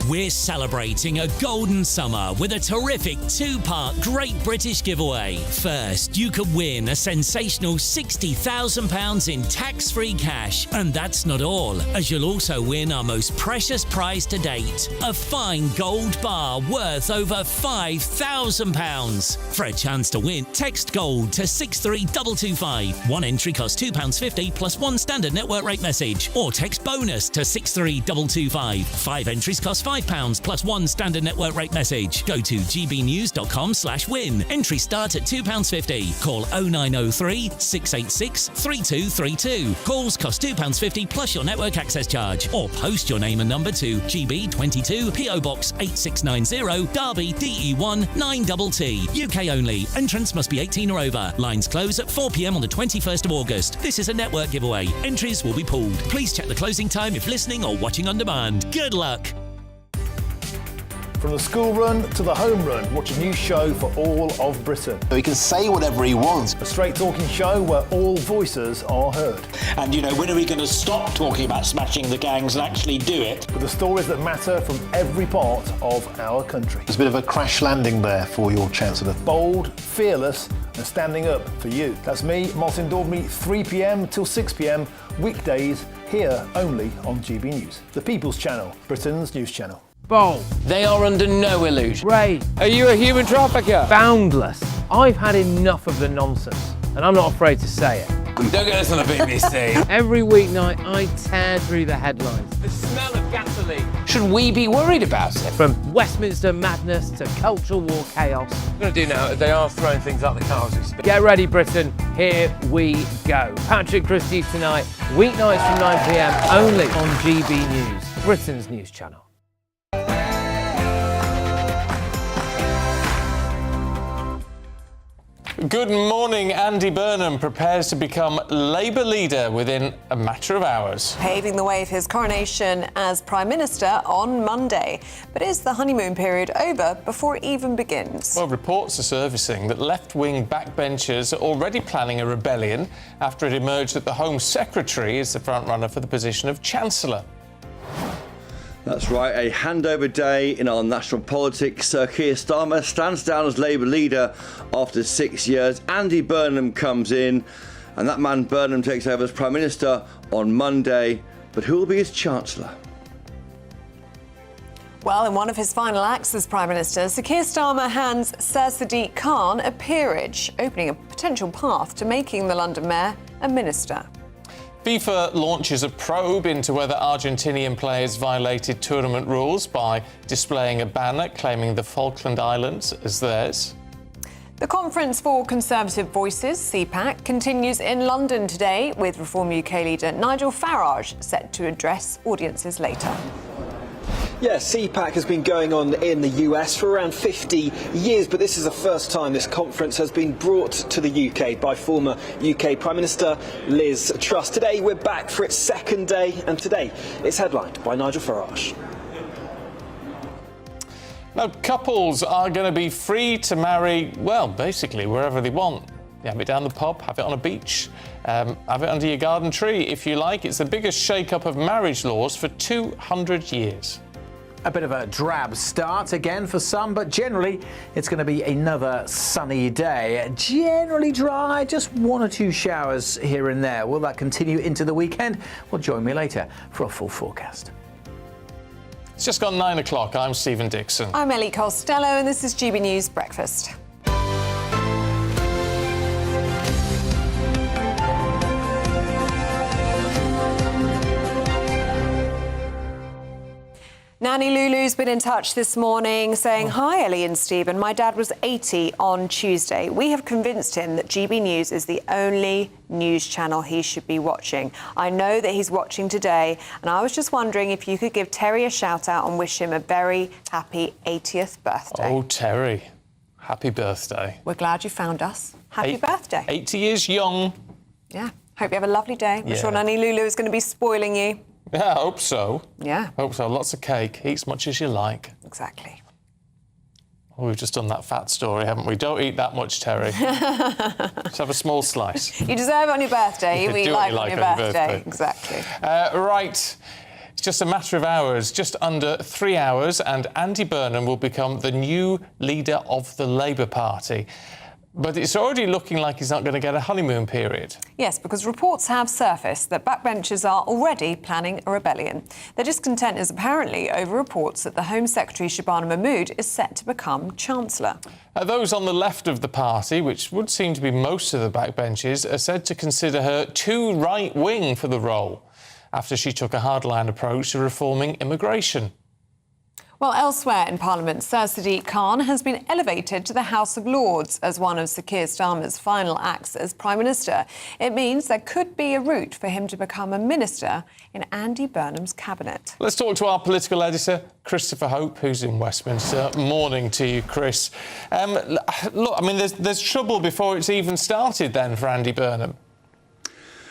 We're celebrating a golden summer with a terrific two-part Great British giveaway. First, you could win a sensational £60,000 in tax-free cash. And that's not all, as you'll also win our most precious prize to date, a fine gold bar worth over £5,000. For a chance to win, text GOLD to 63225. One entry costs £2.50 plus one standard network rate message. Or text BONUS to 63225. 5 entries cost £5 plus one standard network rate message. Go to gbnews.com/win. Entry start at £2.50. Call 0903 686 3232. Calls cost £2.50 plus your network access charge. Or post your name and number to GB22 PO Box 8690 Derby DE1 9TT. UK only. Entrance must be 18 or over. Lines close at 4 p.m. on the 21st of August. This is a network giveaway. Entries will be pooled. Please check the closing time if listening or watching on demand. Good luck. From the school run to the home run, watch a new show for all of Britain. So he can say whatever he wants. A straight talking show where all voices are heard. And, you know, when are we going to stop talking about smashing the gangs and actually do it? With the stories that matter from every part of our country. There's a bit of a crash landing there for your Chancellor. Bold, fearless and standing up for you. That's me, Martin Daubney, 3 p.m. till 6 p.m, weekdays, here only on GB News. The People's Channel, Britain's news channel. Bold. They are under no illusion. Ray, are you a human trafficker? Boundless. I've had enough of the nonsense, and I'm not afraid to say it. Don't get us on the BBC. Every weeknight, I tear through the headlines. The smell of gasoline. Should we be worried about it? From Westminster madness to cultural war chaos. We're going to do now, they are throwing things out the car as we speak. Get ready, Britain. Here we go. Patrick Christie's tonight, weeknights from 9 p.m, only on GB News, Britain's news channel. Good morning. Andy Burnham prepares to become Labour leader within a matter of hours. Paving the way for his coronation as Prime Minister on Monday. But is the honeymoon period over before it even begins? Well, reports are surfacing that left-wing backbenchers are already planning a rebellion after it emerged that the Home Secretary is the front-runner for the position of Chancellor. That's right, a handover day in our national politics. Sir Keir Starmer stands down as Labour leader after 6 years. Andy Burnham comes in, and that man Burnham takes over as Prime Minister on Monday. But who will be his Chancellor? Well, in one of his final acts as Prime Minister, Sir Keir Starmer hands Sir Sadiq Khan a peerage, opening a potential path to making the London Mayor a minister. FIFA launches a probe into whether Argentinian players violated tournament rules by displaying a banner claiming the Falkland Islands as theirs. The Conference for Conservative Voices, CPAC, continues in London today, with Reform UK leader Nigel Farage set to address audiences later. Yeah, CPAC has been going on in the US for around 50 years, but this is the first time this conference has been brought to the UK by former UK Prime Minister Liz Truss. Today we're back for its second day, and today it's headlined by Nigel Farage. Now, couples are going to be free to marry, well, basically wherever they want. You have it down the pub, have it on a beach, have it under your garden tree if you like. It's the biggest shake-up of marriage laws for 200 years. A bit of a drab start again for some, but generally it's going to be another sunny day. Generally dry, just 1 or 2 showers here and there. Will that continue into the weekend? Well, join me later for a full forecast. It's just gone 9 o'clock. I'm Stephen Dixon. I'm Ellie Costello, and this is GB News Breakfast. Nanny Lulu's been in touch this morning saying, "Hi, Ellie and Stephen. My dad was 80 on Tuesday. We have convinced him that GB News is the only news channel he should be watching. I know that he's watching today, and I was just wondering if you could give Terry a shout-out and wish him a very happy 80th birthday." Oh, Terry. Happy birthday. We're glad you found us. Happy birthday. 80 years young. Yeah. Hope you have a lovely day. I'm sure Nanny Lulu is going to be spoiling you. Yeah, I hope so. Yeah. Hope so. Lots of cake. Eat as much as you like. Exactly. Oh, we've just done that fat story, haven't we? Don't eat that much, Terry. Just have a small slice. You deserve it on your birthday. You eat Do life what you on like your birthday. Exactly. Right. It's just a matter of hours, just under 3 hours, and Andy Burnham will become the new leader of the Labour Party. But it's already looking like he's not going to get a honeymoon period. Yes, because reports have surfaced that backbenchers are already planning a rebellion. Their discontent is apparently over reports that the Home Secretary Shabana Mahmood is set to become Chancellor. Those on the left of the party, which would seem to be most of the backbenchers, are said to consider her too right-wing for the role, after she took a hardline approach to reforming immigration. Well, elsewhere in Parliament, Sir Sadiq Khan has been elevated to the House of Lords as one of Sir Keir Starmer's final acts as Prime Minister. It means there could be a route for him to become a minister in Andy Burnham's cabinet. Let's talk to our political editor, Christopher Hope, who's in Westminster. Morning to you, Chris. Look, I mean, there's trouble before it's even started then for Andy Burnham.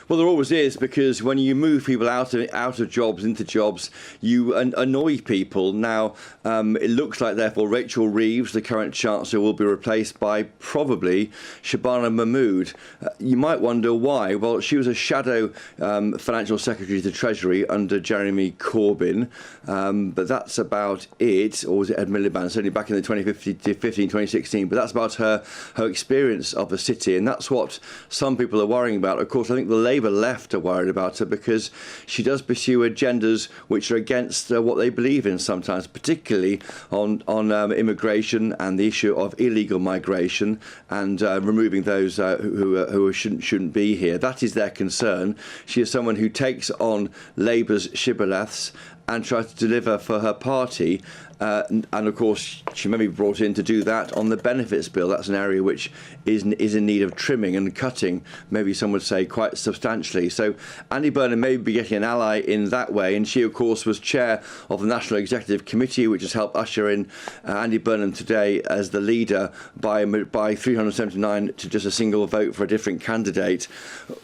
Well, there always is, because when you move people out of jobs into jobs, you annoy people. Now, it looks like, therefore, Rachel Reeves, the current Chancellor, will be replaced by probably Shabana Mahmood. You might wonder why. Well, she was a shadow Financial Secretary to Treasury under Jeremy Corbyn, but that's about it. Or was it Ed Miliband? Certainly back in the 2015-2016. But that's about her experience of the city, and that's what some people are worrying about. Of course, I think the Labour left are worried about her because she does pursue agendas which are against what they believe in sometimes, particularly on immigration and the issue of illegal migration and removing those who shouldn't be here. That is their concern. She is someone who takes on Labour's shibboleths and tries to deliver for her party. And of course, she may be brought in to do that on the benefits bill. That's an area which is in need of trimming and cutting, maybe some would say quite substantially. So Andy Burnham may be getting an ally in that way. And she, of course, was chair of the National Executive Committee, which has helped usher in Andy Burnham today as the leader by 379 to just a single vote for a different candidate.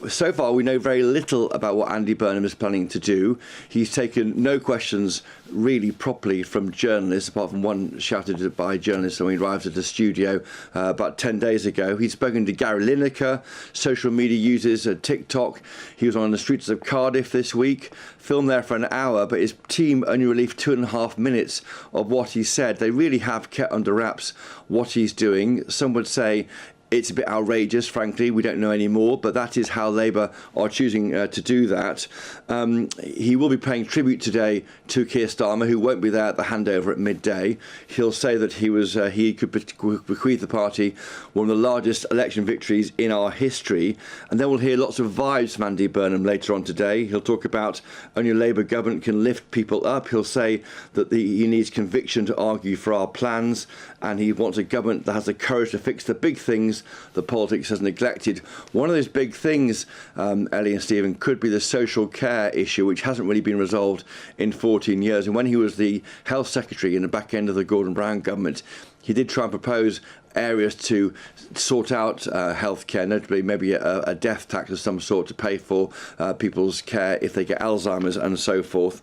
So far, we know very little about what Andy Burnham is planning to do. He's taken no questions really properly from journalists, apart from one shouted by journalists when he arrived at the studio about 10 days ago. He's spoken to Gary Lineker, social media users at TikTok. He was on the streets of Cardiff this week, filmed there for an hour, but his team only released 2.5 minutes of what he said. They really have kept under wraps what he's doing. Some would say it's a bit outrageous, frankly. We don't know any more, but that is how Labour are choosing to do that. He will be paying tribute today to Keir Starmer, who won't be there at the handover at midday. He'll say that he could bequeath the party one of the largest election victories in our history. And then we'll hear lots of vibes from Andy Burnham later on today. He'll talk about only a Labour government can lift people up. He'll say that he needs conviction to argue for our plans, and he wants a government that has the courage to fix the big things that politics has neglected. One of those big things, Ellie and Stephen, could be the social care issue, which hasn't really been resolved in 14 years. And when he was the Health Secretary in the back end of the Gordon Brown government, he did try and propose areas to sort out healthcare, notably maybe a death tax of some sort to pay for people's care if they get Alzheimer's and so forth.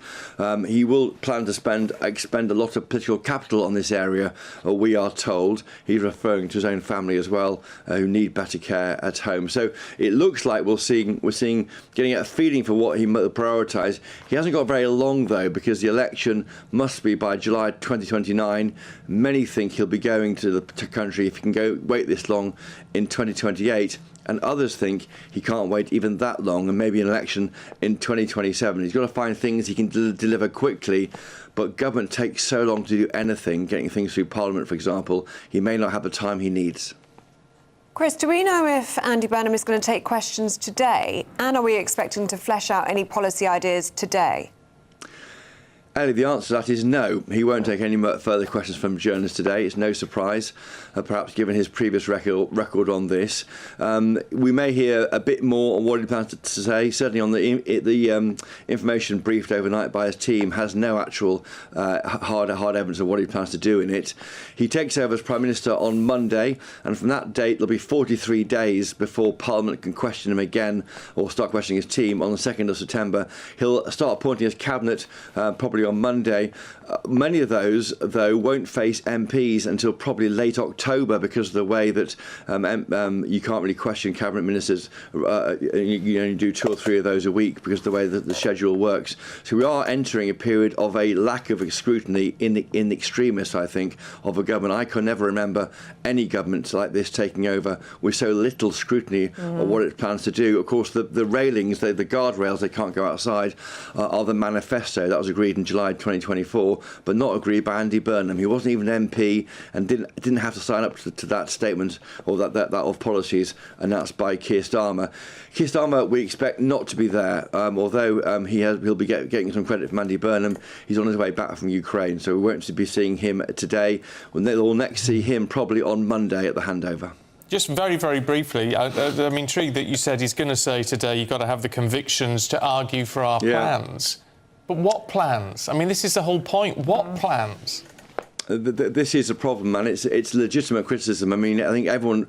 He will plan to expend a lot of political capital on this area, we are told. He's referring to his own family as well, who need better care at home. So it looks like we're seeing getting a feeling for what he might prioritise. He hasn't got very long though, because the election must be by July 2029. Many think he'll be going to the country, if he can wait this long, in 2028. and others think he can't wait even that long, and maybe an election in 2027. He's got to find things he can deliver quickly, but government takes so long to do anything, getting things through Parliament, for example. He may not have the time he needs. Chris, do we know if Andy Burnham is going to take questions today? And are we expecting to flesh out any policy ideas today? Ellie, the answer to that is no. He won't take any further questions from journalists today. It's no surprise, perhaps given his previous record on this. We may hear a bit more on what he plans to say. Certainly on the information briefed overnight by his team has no actual hard evidence of what he plans to do in it. He takes over as Prime Minister on Monday, and from that date there'll be 43 days before Parliament can question him again, or start questioning his team on the 2nd of September. He'll start appointing his cabinet probably on Monday. Many of those, though, won't face MPs until probably late October because of the way that you can't really question cabinet ministers. You only do 2 or 3 of those a week because of the way that the schedule works. So we are entering a period of a lack of scrutiny in extremis, I think, of a government. I can never remember any government like this taking over with so little scrutiny of what it plans to do. Of course, the railings, the guardrails, they can't go outside, are the manifesto that was agreed in July 2024, but not agreed by Andy Burnham. He wasn't even an MP and didn't have to sign up to that statement or that of policies announced by Keir Starmer. Keir Starmer, we expect not to be there, although he'll be getting some credit from Andy Burnham. He's on his way back from Ukraine, so we won't be seeing him today. We'll next see him probably on Monday at the handover. Just very, very briefly, I'm intrigued that you said he's going to say today you've got to have the convictions to argue for our plans. But what plans? I mean, this is the whole point. What plans? This is a problem, and it's legitimate criticism. I mean, I think everyone,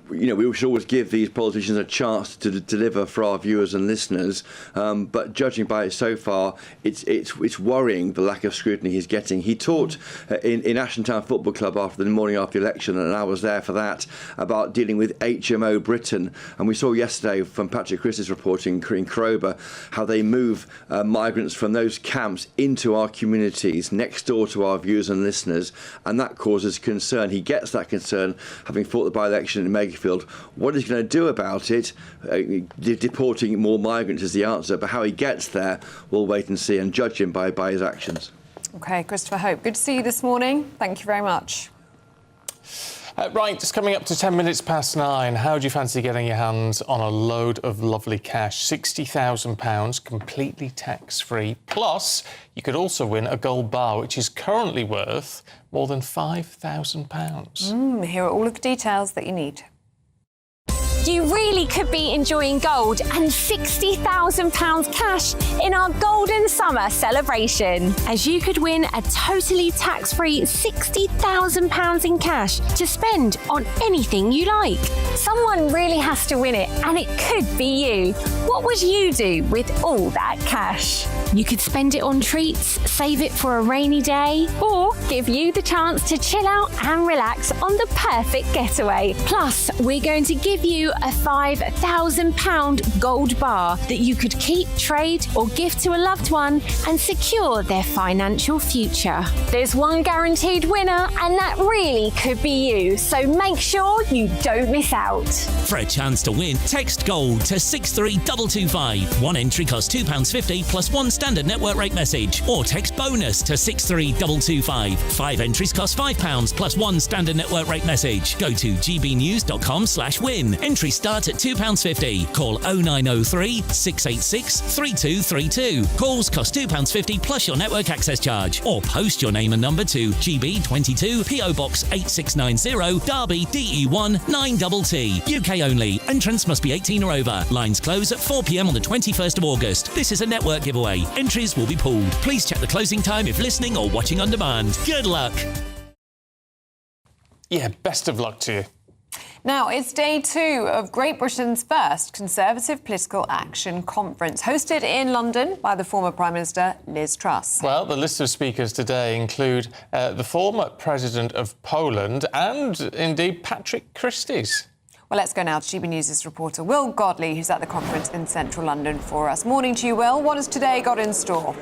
we should always give these politicians a chance to deliver for our viewers and listeners. But judging by it so far, it's worrying the lack of scrutiny he's getting. He talked in Ashton Town Football Club the morning after the election, and I was there for that, about dealing with HMO Britain. And we saw yesterday from Patrick Christie's reporting in Crober how they move migrants from those camps into our communities next door to our viewers and listeners. And that causes concern. He gets that concern, having fought the by-election in Makerfield. What he's going to do about it, deporting more migrants is the answer, but how he gets there, we'll wait and see and judge him by his actions. OK, Christopher Hope, good to see you this morning. Thank you very much. Right, it's coming up to 10 minutes past 9. How do you fancy getting your hands on a load of lovely cash? £60,000, completely tax-free. Plus, you could also win a gold bar, which is currently worth more than £5,000. Here are all of the details that you need. You really could be enjoying gold and £60,000 cash in our Golden Summer celebration, as you could win a totally tax-free £60,000 in cash to spend on anything you like. Someone really has to win it, and it could be you. What would you do with all that cash? You could spend it on treats, save it for a rainy day, or give you the chance to chill out and relax on the perfect getaway. Plus, we're going to give you a £5,000 gold bar that you could keep, trade, or gift to a loved one and secure their financial future. There's one guaranteed winner, and that really could be you, so make sure you don't miss out. For a chance to win, text GOLD to 63225. One entry costs £2.50 plus one standard network rate message, or text BONUS to 63225. 5 entries cost £5 plus one standard network rate message. Go to gbnews.com/win. Entry start at £2.50. Call 0903 686 3232. Calls cost £2.50 plus your network access charge, or post your name and number to GB22 PO Box 8690 Derby DE1 9TT. UK only. Entrance must be 18 or over. Lines close at 4 p.m. on the 21st of August. This is a network giveaway. Entries will be pooled. Please check the closing time if listening or watching on demand. Good luck. Yeah, best of luck to you. Now, it's day 2 of Great Britain's first Conservative Political Action Conference, hosted in London by the former Prime Minister Liz Truss. Well, the list of speakers today include the former President of Poland and, indeed, Patrick Christie's. Well, let's go now to GB News' reporter Will Godley, who's at the conference in central London for us. Morning to you, Will. What has today got in store?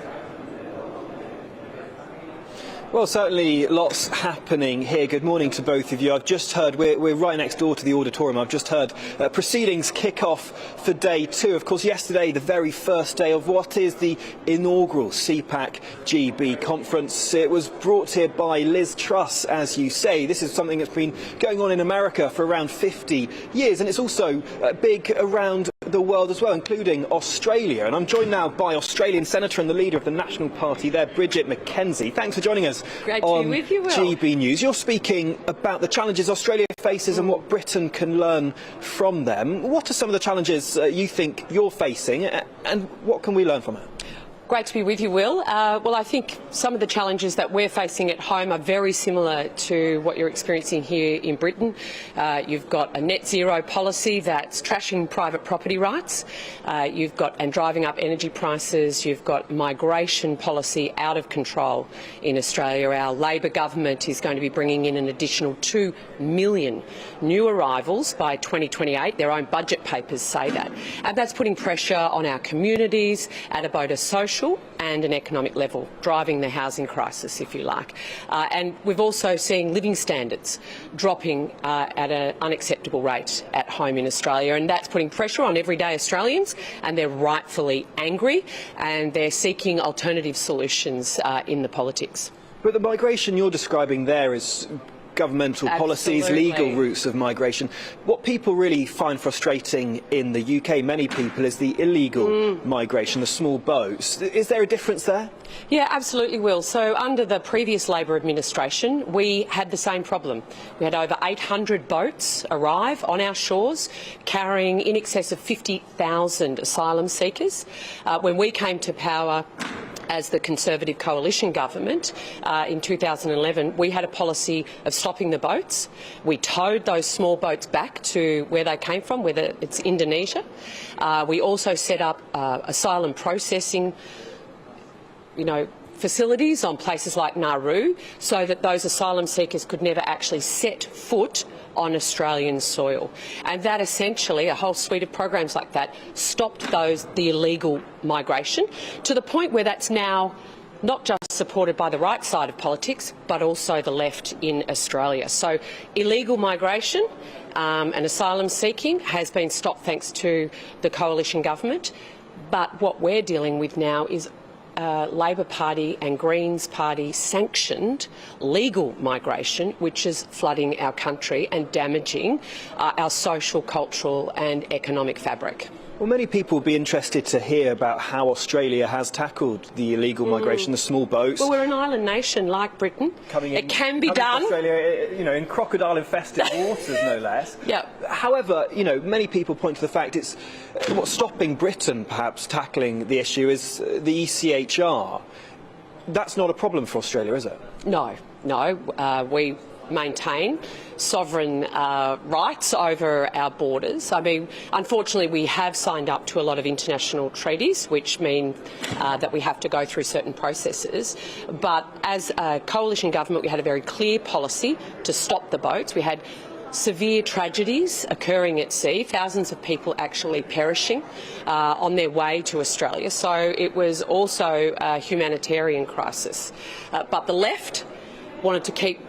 Well, certainly lots happening here. Good morning to both of you. I've just heard, we're right next door to the auditorium, I've just heard proceedings kick off for day 2. Of course, yesterday, the very first day of what is the inaugural CPAC GB conference. It was brought here by Liz Truss, as you say. This is something that's been going on in America for around 50 years, and it's also big around the world as well, including Australia. And I'm joined now by Australian Senator and the leader of the National Party there, Bridget McKenzie. Thanks for joining us on with you, Will. GB News. You're speaking about the challenges Australia faces and what Britain can learn from them. What are some of the challenges you think you're facing, and what can we learn from it? Great to be with you, Will. Well, I think some of the challenges that we're facing at home are very similar to what you're experiencing here in Britain. You've got a net zero policy that's trashing private property rights. You've got and driving up energy prices. You've got migration policy out of control in Australia. Our Labor government is going to be bringing in an additional 2 million new arrivals by 2028. Their own budget papers say that. And that's putting pressure on our communities at both a social and an economic level, driving the housing crisis, if you like. And we've also seen living standards dropping at an unacceptable rate at home in Australia, and that's putting pressure on everyday Australians, and they're rightfully angry, and they're seeking alternative solutions in the politics. But the migration you're describing there is governmental policies, legal routes of migration. What people really find frustrating in the UK, many people, is the illegal migration, the small boats. Is there a difference there? Yeah, absolutely, Will. So under the previous Labor administration, we had the same problem. We had over 800 boats arrive on our shores carrying in excess of 50,000 asylum seekers. When we came to power as the Conservative coalition government in 2011, we had a policy of stopping the boats. We towed those small boats back to where they came from, whether it's Indonesia. We also set up asylum processing facilities on places like Nauru, so that those asylum seekers could never actually set foot on Australian soil. And that essentially, a whole suite of programs like that, stopped the illegal migration, to the point where that's now not just supported by the right side of politics, but also the left in Australia. So illegal migration and asylum seeking has been stopped thanks to the coalition government. But what we're dealing with now is Labor Party and Greens Party sanctioned legal migration, which is flooding our country and damaging our social, cultural and economic fabric. Well, many people will be interested to hear about how Australia has tackled the illegal migration, the small boats. Well, we're an island nation like Britain. It can be done. Australia, in crocodile-infested waters, no less. Yeah. However, many people point to the fact it's what's stopping Britain perhaps tackling the issue is the ECHR. That's not a problem for Australia, is it? No. We maintain sovereign rights over our borders. I mean, unfortunately, we have signed up to a lot of international treaties, which mean that we have to go through certain processes. But as a coalition government, we had a very clear policy to stop the boats. We had severe tragedies occurring at sea, thousands of people actually perishing on their way to Australia. So it was also a humanitarian crisis. But the left wanted to keep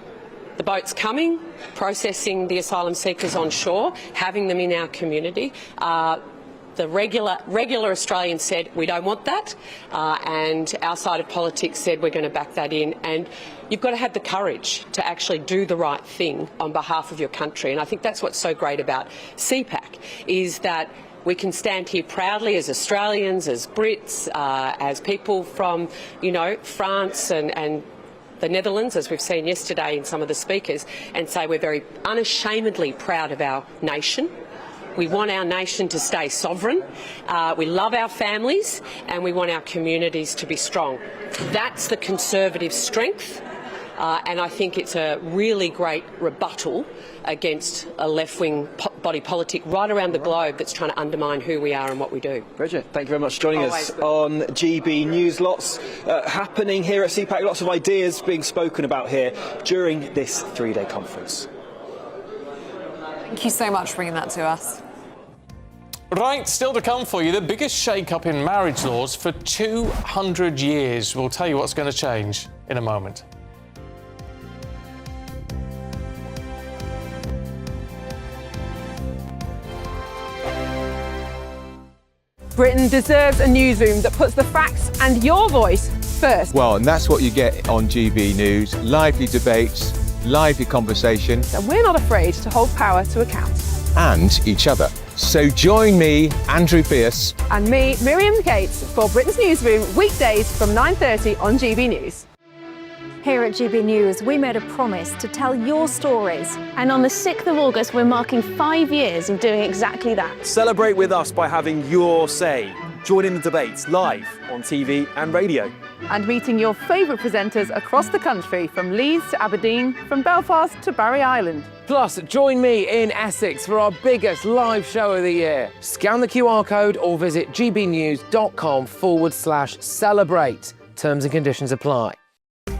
the boats coming, processing the asylum seekers on shore, having them in our community. The regular Australians said we don't want that, and our side of politics said we're going to back that in. And you've got to have the courage to actually do the right thing on behalf of your country. And I think that's what's so great about CPAC, is that we can stand here proudly as Australians, as Brits, as people from, France and the Netherlands, as we've seen yesterday in some of the speakers, and say we're very unashamedly proud of our nation. We want our nation to stay sovereign. We love our families, and we want our communities to be strong. That's the Conservative strength, and I think it's a really great rebuttal against a left-wing body politic right around the globe that's trying to undermine who we are and what we do. Bridget, thank you very much for joining us on GB News. Lots happening here at CPAC, lots of ideas being spoken about here during this 3-day conference. Thank you so much for bringing that to us. Right, still to come for you, the biggest shake-up in marriage laws for 200 years. We'll tell you what's going to change in a moment. Britain deserves a newsroom that puts the facts and your voice first. Well, and that's what you get on GB News. Lively debates, lively conversation. And we're not afraid to hold power to account. And each other. So join me, Andrew Pearce. And me, Miriam Cates, for Britain's Newsroom, weekdays from 9:30 on GB News. Here at GB News, we made a promise to tell your stories. And on the 6th of August, we're marking 5 years of doing exactly that. Celebrate with us by having your say. Join in the debates live on TV and radio. And meeting your favourite presenters across the country, from Leeds to Aberdeen, from Belfast to Barry Island. Plus, join me in Essex for our biggest live show of the year. Scan the QR code or visit gbnews.com/celebrate. Terms and conditions apply.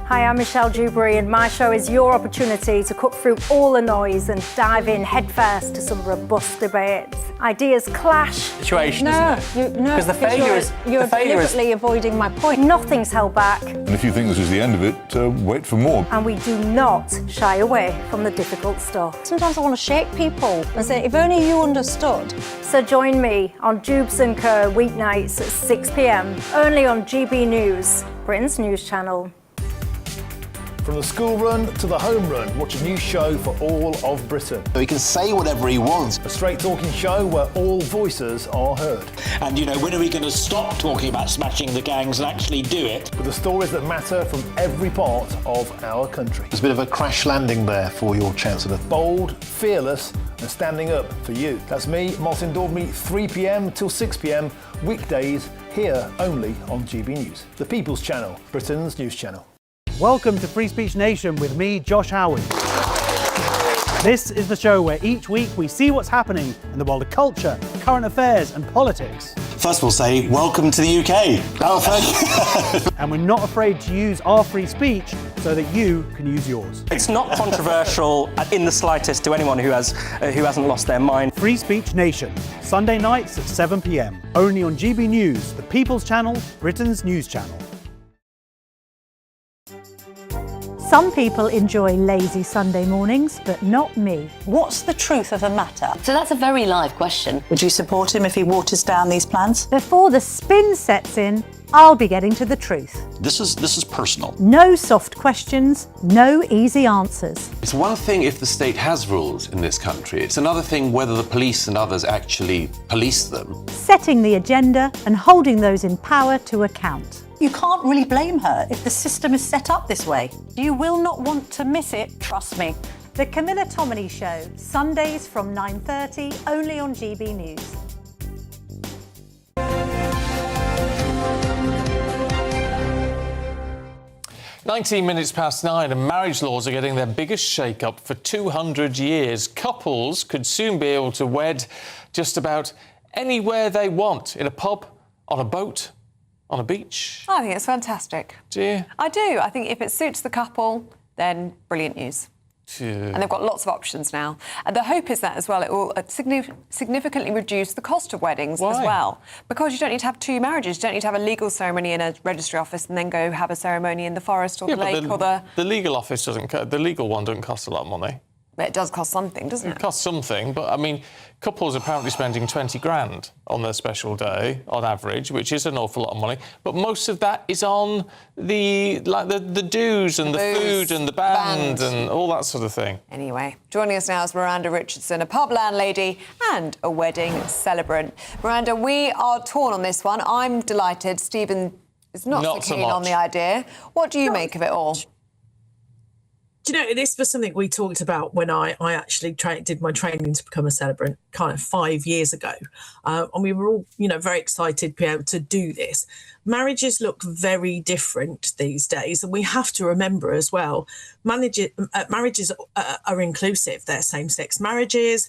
Hi, I'm Michelle Dewberry, and my show is your opportunity to cut through all the noise and dive in headfirst to some robust debates. Ideas clash. Situation, isn't it? Because the failure is you're deliberately avoiding my point. Nothing's held back, And if you think this is the end of it, wait for more. and we do not shy away from the difficult stuff. Sometimes I want to shake people and say, if only you understood. So join me on Dubes & Co. weeknights at 6 p.m. only on GB News, Britain's news channel. From the school run to the home run, watch a new show for all of Britain. So he can say whatever he wants. A straight talking show where all voices are heard. And, you know, when are we going to stop talking about smashing the gangs and actually do it? With the stories that matter from every part of our country. There's a bit of a crash landing there for your Chancellor. Bold, fearless and standing up for you. That's me, Martin Daubney, 3 p.m. till 6 p.m. weekdays here only on GB News. The People's Channel, Britain's news channel. Welcome to Free Speech Nation with me, Josh Howard. This is the show where each week we see what's happening in the world of culture, current affairs and politics. First we'll say, welcome to the UK. Oh, thank you. And we're not afraid to use our free speech so that you can use yours. It's not controversial in the slightest to anyone who hasn't lost their mind. Free Speech Nation, Sunday nights at 7 p.m. only on GB News, the People's Channel, Britain's news channel. Some people enjoy lazy Sunday mornings, but not me. What's the truth of the matter? So that's a very live question. Would you support him if he waters down these plans? Before the spin sets in, I'll be getting to the truth. This is personal. No soft questions, no easy answers. It's one thing if the state has rules in this country. It's another thing whether the police and others actually police them. Setting the agenda and holding those in power to account. You can't really blame her if the system is set up this way. You will not want to miss it, trust me. The Camilla Tominey Show, Sundays from 9:30, only on GB News. (19:09) and marriage laws are getting their biggest shake-up for 200 years. Couples could soon be able to wed just about anywhere they want, in a pub, on a boat, on a beach. I think it's fantastic. Do you? I do. I think if it suits the couple, then brilliant news. And they've got lots of options now. And the hope is that as well, it will significantly reduce the cost of weddings as well. Because you don't need to have two marriages. You don't need to have a legal ceremony in a registry office and then go have a ceremony in the forest or the lake or the... The legal office the legal one doesn't cost a lot of money. But it does cost something, doesn't it? It costs something, but I mean, couples are apparently spending 20 grand on their special day, on average, which is an awful lot of money. But most of that is on the dues and the food and the band and all that sort of thing. Anyway, joining us now is Miranda Richardson, a pub landlady and a wedding celebrant. Miranda, we are torn on this one. I'm delighted. Stephen is not so keen on the idea. What do you make of it all? Do you know, this was something we talked about when I actually did my training to become a celebrant kind of 5 years ago. And we were all, very excited to be able to do this. Marriages look very different these days. And we have to remember as well, marriages are inclusive. They're same-sex marriages.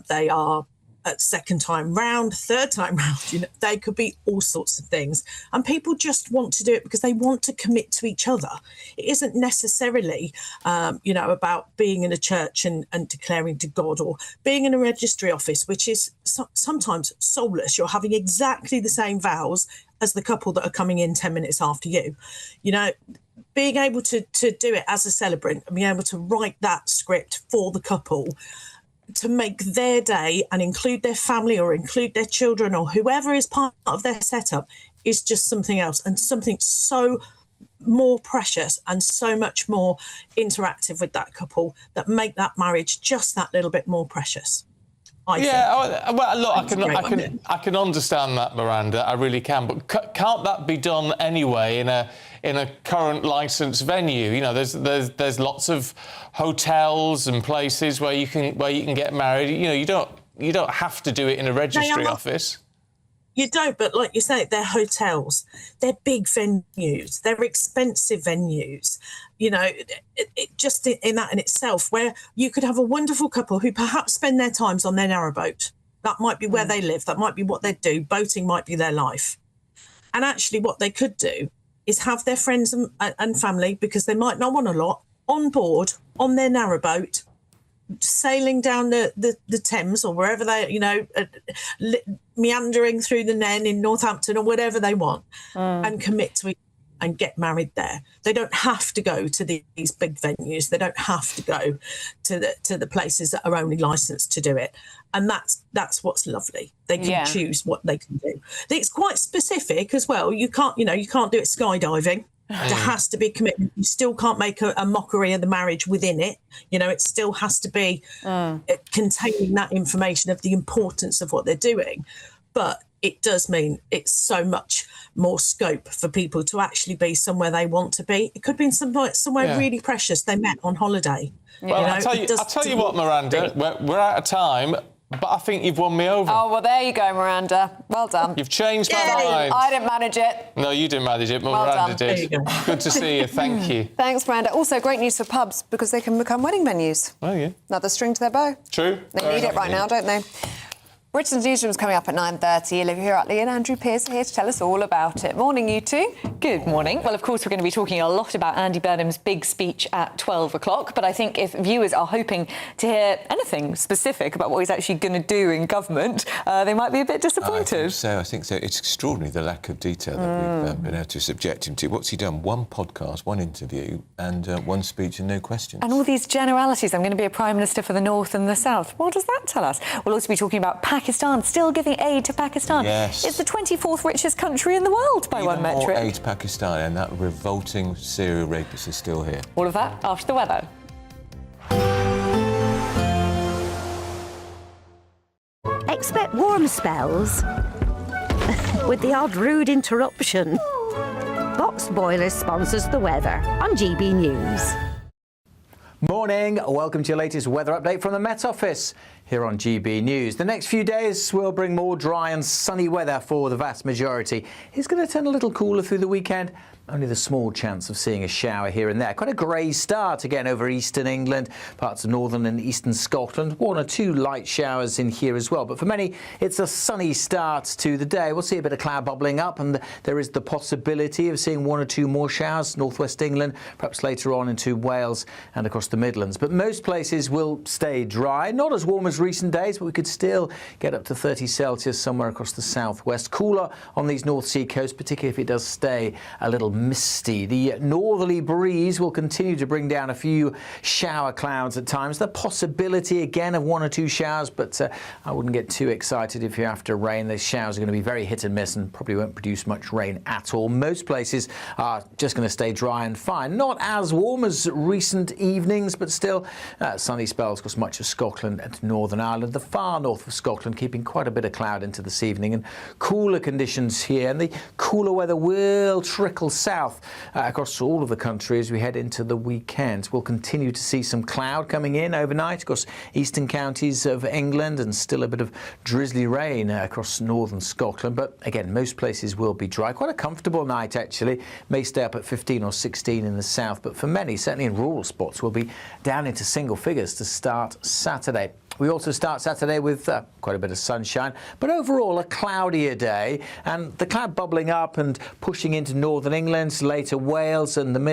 They are at second time round, third time round, they could be all sorts of things. And people just want to do it because they want to commit to each other. It isn't necessarily, about being in a church and declaring to God, or being in a registry office, which is sometimes soulless. You're having exactly the same vows as the couple that are coming in 10 minutes after you. Being able to do it as a celebrant and being able to write that script for the couple to make their day and include their family or include their children or whoever is part of their setup is just something else, and something so more precious and so much more interactive with that couple that make that marriage just that little bit more precious. Well, look, I can understand that, Miranda. I really can. But can't that be done anyway in a current licensed venue? You know, there's lots of hotels and places where you can get married. You know, you don't have to do it in a registry office. You don't, but like you say, they're hotels, they're big venues, they're expensive venues. You know, it just in that in itself, where you could have a wonderful couple who perhaps spend their times on their narrowboat. That might be where they live. That might be what they do. Boating might be their life. And actually what they could do is have their friends and family, because they might not want a lot, on board on their narrowboat, sailing down the Thames or wherever they, you know, meandering through the Nen in Northampton or whatever they want, and commit to it and get married there. They don't have to go to these big venues. They don't have to go to the places that are only licensed to do it. And that's what's lovely. They can choose what they can do. It's quite specific as well. You can't do it skydiving. There has to be commitment. You still can't make a mockery of the marriage within it. You know, it still has to be containing that information of the importance of what they're doing. But it does mean it's so much more scope for people to actually be somewhere they want to be. It could be somewhere really precious they met on holiday. Well, you know, I'll tell you what, Miranda, we're out of time. But I think you've won me over. Oh, well, there you go, Miranda. Well done. You've changed my mind. I didn't manage it. No, you didn't manage it, but Well Miranda done. did. Good to see you. Thank you. Thanks, Miranda. Also, great news for pubs, because they can become wedding venues. Oh, yeah. Another string to their bow. True. They need it right now, don't they? Britain's newsroom's coming up at 9:30. Olivia Hutley and Andrew Pearce are here to tell us all about it. Morning, you two. Good morning. Well, of course, we're going to be talking a lot about Andy Burnham's big speech at 12 o'clock, but I think if viewers are hoping to hear anything specific about what he's actually going to do in government, they might be a bit disappointed. I think so. It's extraordinary, the lack of detail that we've been able to subject him to. What's he done? One podcast, one interview, and one speech and no questions. And all these generalities. I'm going to be a Prime Minister for the North and the South. What does that tell us? We'll also be talking about Pakistan, still giving aid to Pakistan. Yes. It's the 24th richest country in the world by one metric. More aid to Pakistan, and that revolting serial rapist is still here. All of that after the weather. Expect warm spells with the odd rude interruption. Box Boilers sponsors the weather on GB News. Morning, welcome to your latest weather update from the Met Office here on GB News. The next few days will bring more dry and sunny weather for the vast majority. It's going to turn a little cooler through the weekend. Only the small chance of seeing a shower here and there. Quite a grey start again over eastern England, parts of northern and eastern Scotland. One or two light showers in here as well. But for many, it's a sunny start to the day. We'll see a bit of cloud bubbling up, and there is the possibility of seeing one or two more showers, northwest England, perhaps later on into Wales and across the Midlands. But most places will stay dry. Not as warm as recent days, but we could still get up to 30 Celsius somewhere across the southwest. Cooler on these North Sea coasts, particularly if it does stay a little misty. The northerly breeze will continue to bring down a few shower clouds at times. The possibility again of one or two showers, but I wouldn't get too excited if you're after rain. These showers are going to be very hit and miss and probably won't produce much rain at all. Most places are just going to stay dry and fine. Not as warm as recent evenings, but still sunny spells across much of Scotland and Northern Ireland. The far north of Scotland keeping quite a bit of cloud into this evening, and cooler conditions here, and the cooler weather will trickle south across all of the country as we head into the weekend. We'll continue to see some cloud coming in overnight across eastern counties of England, and still a bit of drizzly rain across northern Scotland. But again, most places will be dry. Quite a comfortable night actually. May stay up at 15 or 16 in the south, but for many, certainly in rural spots, will be down into single figures to start Saturday. We also start Saturday with quite a bit of sunshine, but overall a cloudier day, and the cloud bubbling up and pushing into northern England, later Wales and the Midlands.